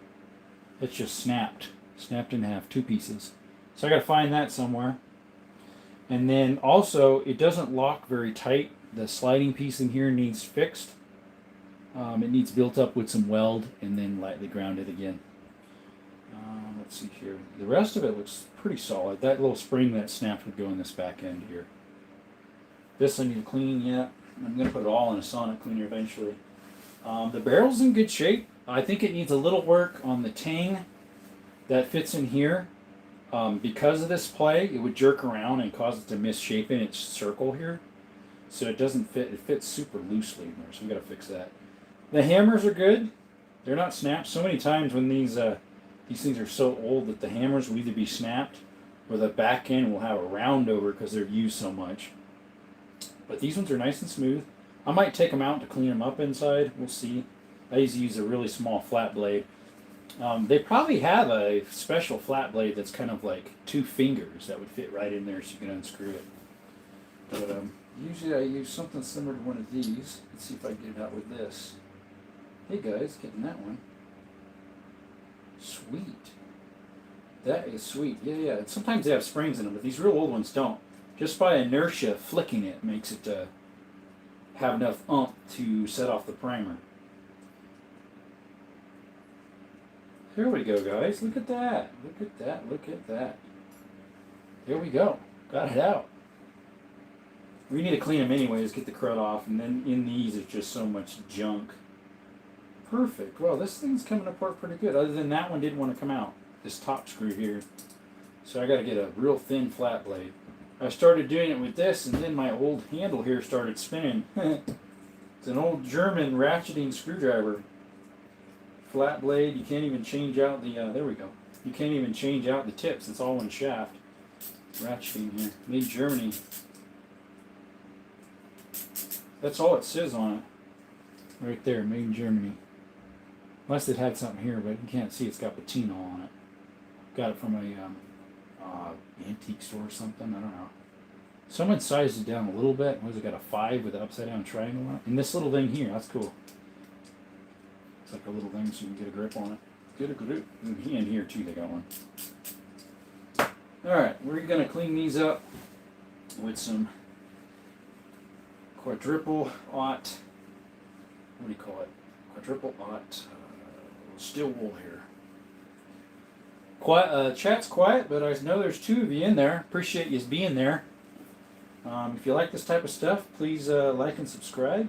It's just snapped in half, two pieces. So I got to find that somewhere. And then also it doesn't lock very tight. The sliding piece in here needs fixed. It needs built up with some weld and then lightly grounded again. Let's see here. The rest of it looks pretty solid. That little spring that snapped would go in this back end here. This I need to clean yet. I'm going to put it all in a sonic cleaner eventually. The barrel's in good shape. I think it needs a little work on the tang that fits in here. Because of this play, it would jerk around and cause it to misshape in its circle here. So it doesn't fit. It fits super loosely in there, so we got to fix that. The hammers are good. They're not snapped. So many times when these things are so old that the hammers will either be snapped or the back end will have a round over because they're used so much. But these ones are nice and smooth. I might take them out to clean them up inside. We'll see. I usually use a really small flat blade. They probably have a special flat blade that's kind of like two fingers that would fit right in there so you can unscrew it. But usually I use something similar to one of these. Let's see if I can get it out with this. Hey guys, getting that one. Sweet. That is sweet. Yeah. Sometimes they have springs in them, but these real old ones don't. Just by inertia, flicking it makes it have enough oomph to set off the primer. Here we go, guys. Look at that. Look at that. Look at that. There we go. Got it out. We need to clean them anyways, get the crud off, and then in these it's just so much junk. Perfect. Well, this thing's coming apart pretty good. Other than that one didn't want to come out. This top screw here. So I got to get a real thin flat blade. I started doing it with this, and then my old handle here started spinning. It's an old German ratcheting screwdriver. Flat blade. You can't even change out the, there we go. You can't even change out the tips. It's all one shaft. Ratcheting here. Made in Germany. That's all it says on it. Right there, made in Germany. Unless it had something here, but you can't see it's got patina on it. Got it from a antique store or something, I don't know. Someone sized it down a little bit. What has it got, a 5 with an upside down triangle on it? And this little thing here, that's cool. It's like a little thing so you can get a grip on it. Get a grip. And here too, they got one. Alright, we're going to clean these up with some quadruple aught, what do you call it? Quadruple aught steel wool here. Quiet, chat's quiet, but I know there's 2 of you in there. Appreciate you being there. If you like this type of stuff, please like and subscribe.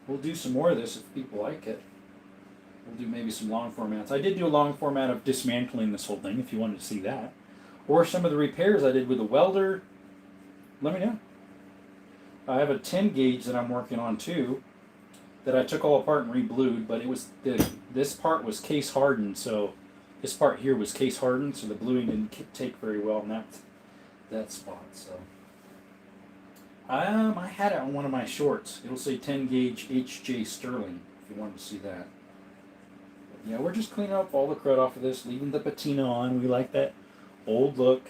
We'll do some more of this if people like it. We'll do maybe some long formats. I did do a long format of dismantling this whole thing if you wanted to see that. Or some of the repairs I did with the welder. Let me know. I have a 10 gauge that I'm working on too, that I took all apart and re-blued, but it was this part was case hardened, so this part here was case hardened, so the bluing didn't take very well in that spot. So I had it on one of my shorts. It'll say 10 gauge HJ Sterling if you wanted to see that. But yeah, we're just cleaning up all the crud off of this, leaving the patina on. We like that old look,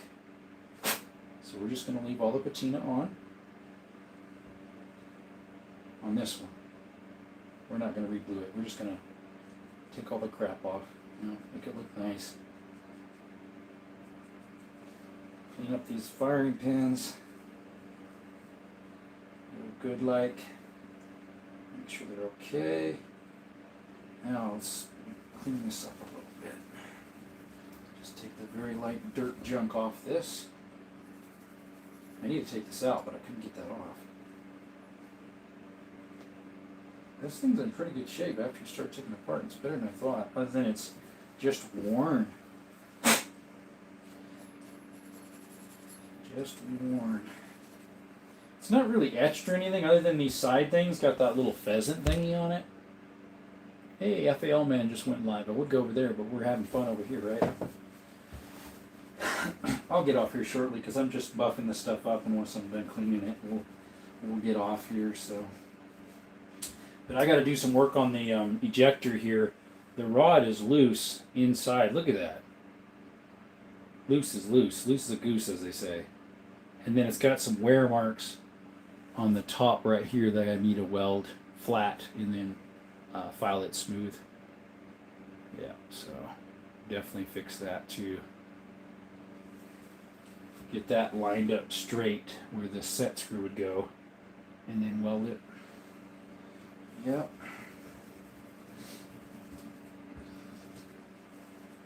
so we're just going to leave all the patina on this one. We're not going to reglue it. We're just going to take all the crap off, make it look nice. Clean up these firing pins. Good like. Make sure they're okay. Now let's clean this up a little bit. Just take the very light dirt junk off this. I need to take this out, but I couldn't get that off. This thing's in pretty good shape after you start taking it apart. It's better than I thought, other than it's just worn. Just worn. It's not really etched or anything other than these side things. Got that little pheasant thingy on it. Hey, FAL man just went live. I would go over there, but we're having fun over here, right? I'll get off here shortly because I'm just buffing this stuff up, and once I'm done cleaning it, we'll get off here. So, but I got to do some work on the ejector here. The rod is loose inside. Look at that. Loose is loose. Loose as a goose, as they say. And then it's got some wear marks on the top right here that I need to weld flat and then file it smooth. Yeah, so definitely fix that too. Get that lined up straight where the set screw would go, and then weld it. Yep.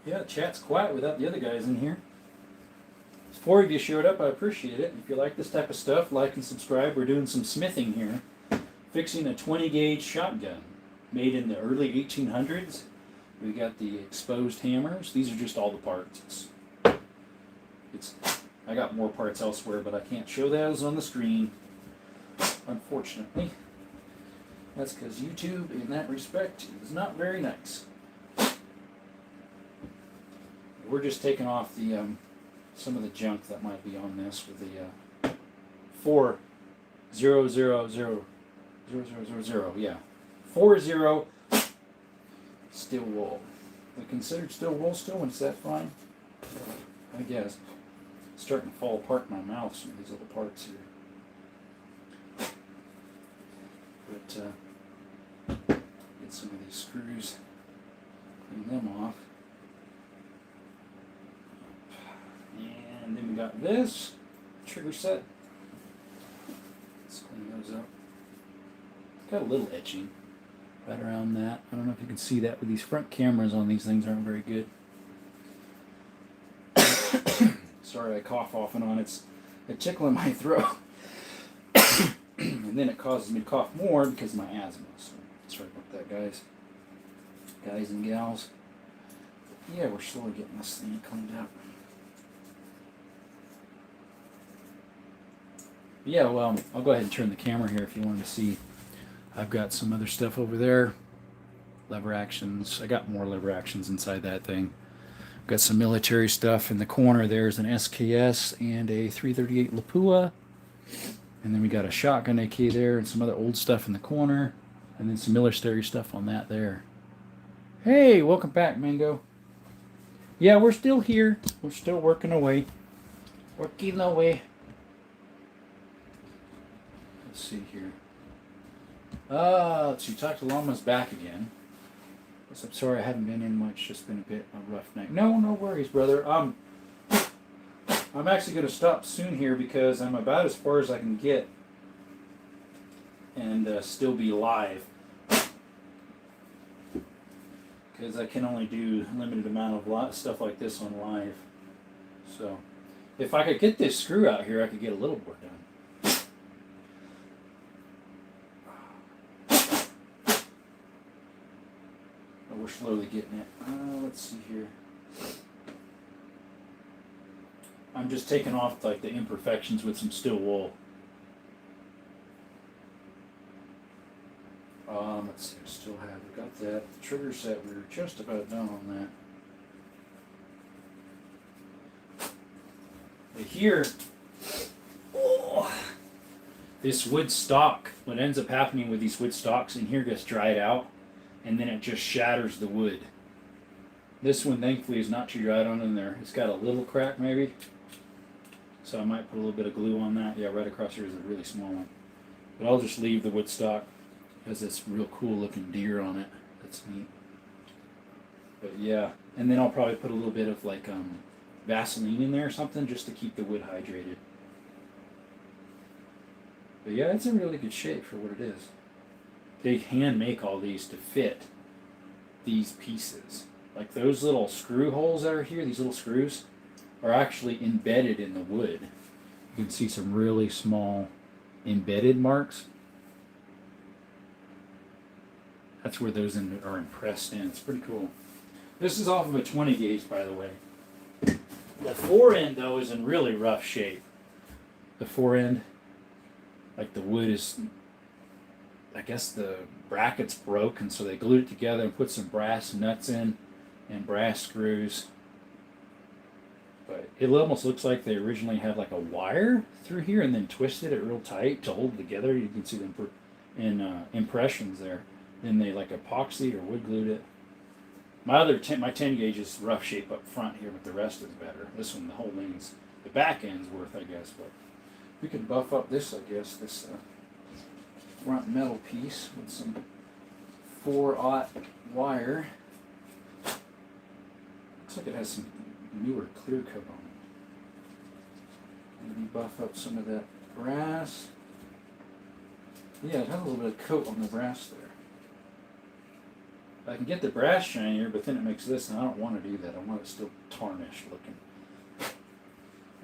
Yeah, chat's quiet without the other guys in here. 4 of you showed up, I appreciate it. If you like this type of stuff, like and subscribe. We're doing some smithing here. Fixing a 20 gauge shotgun made in the early 1800s. We got the exposed hammers. These are just all the parts. I got more parts elsewhere, but I can't show those on the screen, unfortunately. That's because YouTube, in that respect, is not very nice. We're just taking off the some of the junk that might be on this with the 4000, yeah, 40 steel wool. They're considered steel wool still, and is that fine? I guess. It's starting to fall apart in my mouth, some of these little parts here. get some of these screws, clean them off. And then we got this trigger set. Let's clean those up. Got a little etching right around that. I don't know if you can see that, but these front cameras on these things aren't very good. Sorry, I cough off and on. It's a tickle in my throat. And then it causes me to cough more because of my asthma. So sorry about that, guys and gals. Yeah, we're slowly getting this thing cleaned up. Yeah, well, I'll go ahead and turn the camera here if you wanted to see. I've got some other stuff over there. Lever actions. I got more lever actions inside that thing. Got some military stuff in the corner. There's an SKS and a 338 Lapua. And then we got a shotgun AK there and some other old stuff in the corner. And then some military stuff on that there. Hey, welcome back, Mango. Yeah, we're still here. We're still working away. Working away. Let's see here. Let's see. Talk to Llama's back again. I'm sorry I haven't been in much. Just been a bit of a rough night. No worries, brother. I'm actually going to stop soon here because I'm about as far as I can get and still be live. Because I can only do a limited amount of stuff like this on live. So, if I could get this screw out here, I could get a little more done. We're slowly getting it. Let's see here. I'm just taking off like the imperfections with some steel wool. Let's see. I still have. We got that. The trigger set. We were just about done on that. But here, this wood stock. What ends up happening with these wood stocks in here gets dried out. And then it just shatters the wood. This one, thankfully, is not too dried on in there. It's got a little crack, maybe. So I might put a little bit of glue on that. Yeah, right across here is a really small one. But I'll just leave the wood stock. It has this real cool looking deer on it. That's neat. But yeah, and then I'll probably put a little bit of like Vaseline in there or something just to keep the wood hydrated. But yeah, it's in really good shape for what it is. They hand make all these to fit these pieces. Like those little screw holes that are here, these little screws, are actually embedded in the wood. You can see some really small embedded marks. That's where those are impressed in. It's pretty cool. This is off of a 20 gauge, by the way. The fore end, though, is in really rough shape. The fore end, like the wood is... I guess the bracket's broke, and so they glued it together and put some brass nuts in and brass screws. But it almost looks like they originally had like a wire through here and then twisted it real tight to hold it together. You can see them in impressions there. Then they like epoxied or wood glued it. My 10 gauge is rough shape up front here, but the rest is better. This one, the whole thing's, the back end's worth, I guess. But we could buff up this, I guess, this front metal piece with some 4/0 wire. Looks like it has some newer clear coat on it. Maybe buff up some of that brass. Yeah, it has a little bit of coat on the brass there. I can get the brass shinier, but then it makes this, and I don't want to do that. I want it still tarnished looking.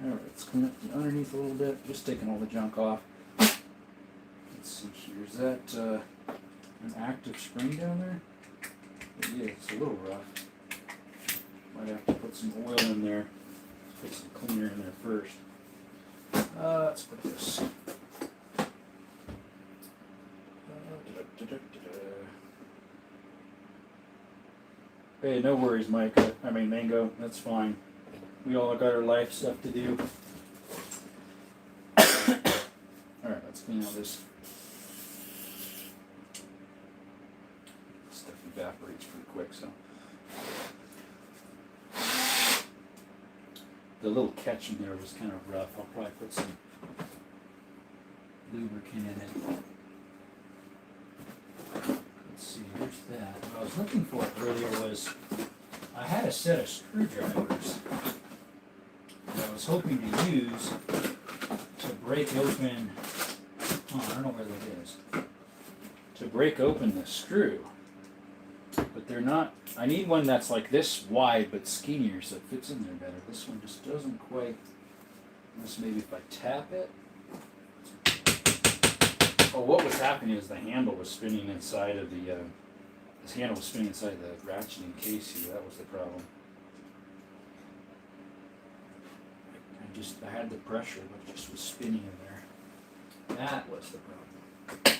Alright, let's clean up the underneath a little bit, just taking all the junk off. Let's see here, is that an active spring down there? Yeah, it's a little rough. Might have to put some oil in there. Put some cleaner in there first. Let's put this. Hey, no worries, Mike. Mango. That's fine. We all got our life stuff to do. Alright, let's clean out this. Stuff evaporates pretty quick, so. The little catch in there was kind of rough. I'll probably put some lubricant in it. was looking for earlier was I had a set of screwdrivers that I was hoping to use to break open. Oh, I don't know where that is. To break open the screw, but they're not. I need one that's like this wide but skinnier so it fits in there better. This one just doesn't quite. Unless maybe if I tap it. Oh, what was happening is the handle was spinning inside of the. This handle was spinning inside the ratcheting case here. That was the problem. I had the pressure, but it just was spinning in there. That was the problem.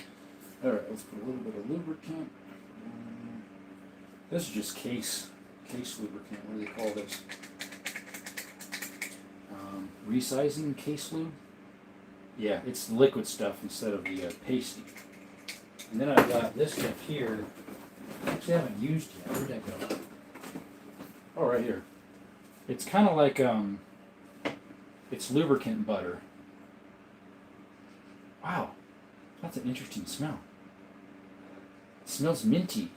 All right, let's put a little bit of lubricant. This is just case lubricant. What do they call this? Resizing case lube. Yeah, it's liquid stuff instead of the pasty. And then I've got this stuff here. Actually, I haven't used yet. Where'd that go? Oh, right here. It's kind of like it's lubricant butter. Wow, that's an interesting smell. It smells minty.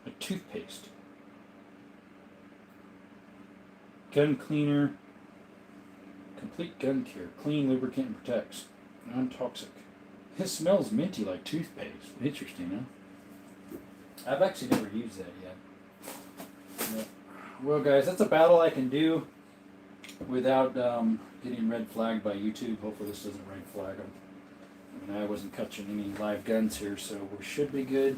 A toothpaste. Gun cleaner. Complete gun care. Clean, lubricant, and protects. Non-toxic. It smells minty like toothpaste. Interesting, huh? I've actually never used that yet. Yeah. Well, guys, that's a battle I can do without getting red flagged by YouTube. Hopefully this doesn't red flag them. I mean, I wasn't catching any live guns here, so we should be good.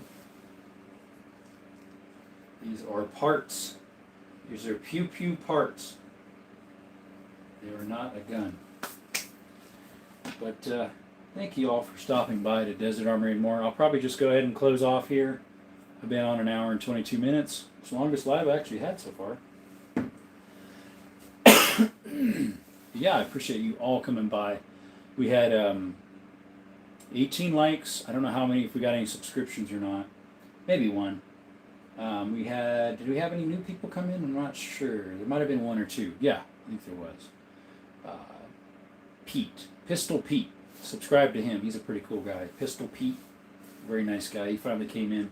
These are parts. These are pew-pew parts. They are not a gun. But thank you all for stopping by to Desert Armory and More. I'll probably just go ahead and close off here. I've been on 1 hour and 22 minutes. It's the longest live I actually had so far. Yeah, I appreciate you all coming by. We had 18 likes. I don't know how many, if we got any subscriptions or not. Maybe one. Did we have any new people come in? I'm not sure. There might have been 1 or 2. Yeah, I think there was. Pete. Pistol Pete. Subscribe to him. He's a pretty cool guy. Pistol Pete. Very nice guy. He finally came in.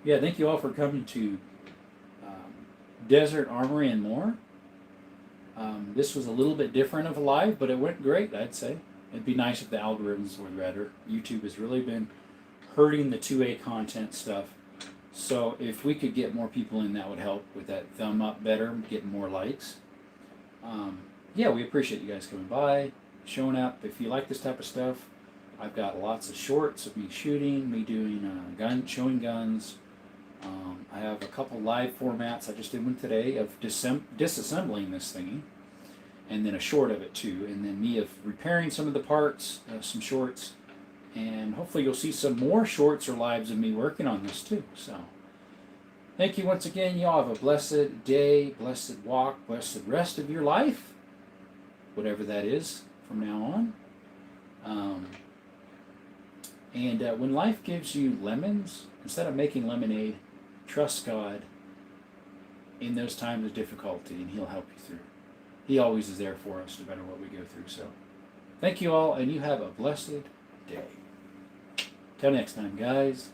Yeah, thank you all for coming to Desert Armory and More. This was a little bit different of a live, but it went great, I'd say. It'd be nice if the algorithms were better. YouTube has really been hurting the 2A content stuff. So if we could get more people in, that would help with that thumb up better, getting more likes. Yeah, we appreciate you guys coming by, showing up. If you like this type of stuff, I've got lots of shorts of me shooting, me doing showing guns. I have a couple live formats. I just did one today of disassembling this thingy, and then a short of it too, and then me of repairing some of the parts, some shorts, and hopefully you'll see some more shorts or lives of me working on this too. So thank you once again. You all have a blessed day, blessed walk, blessed rest of your life, whatever that is from now on. And when life gives you lemons, instead of making lemonade, trust God in those times of difficulty, and He'll help you through. He always is there for us, no matter what we go through. So thank you all, and you have a blessed day. Till next time, guys.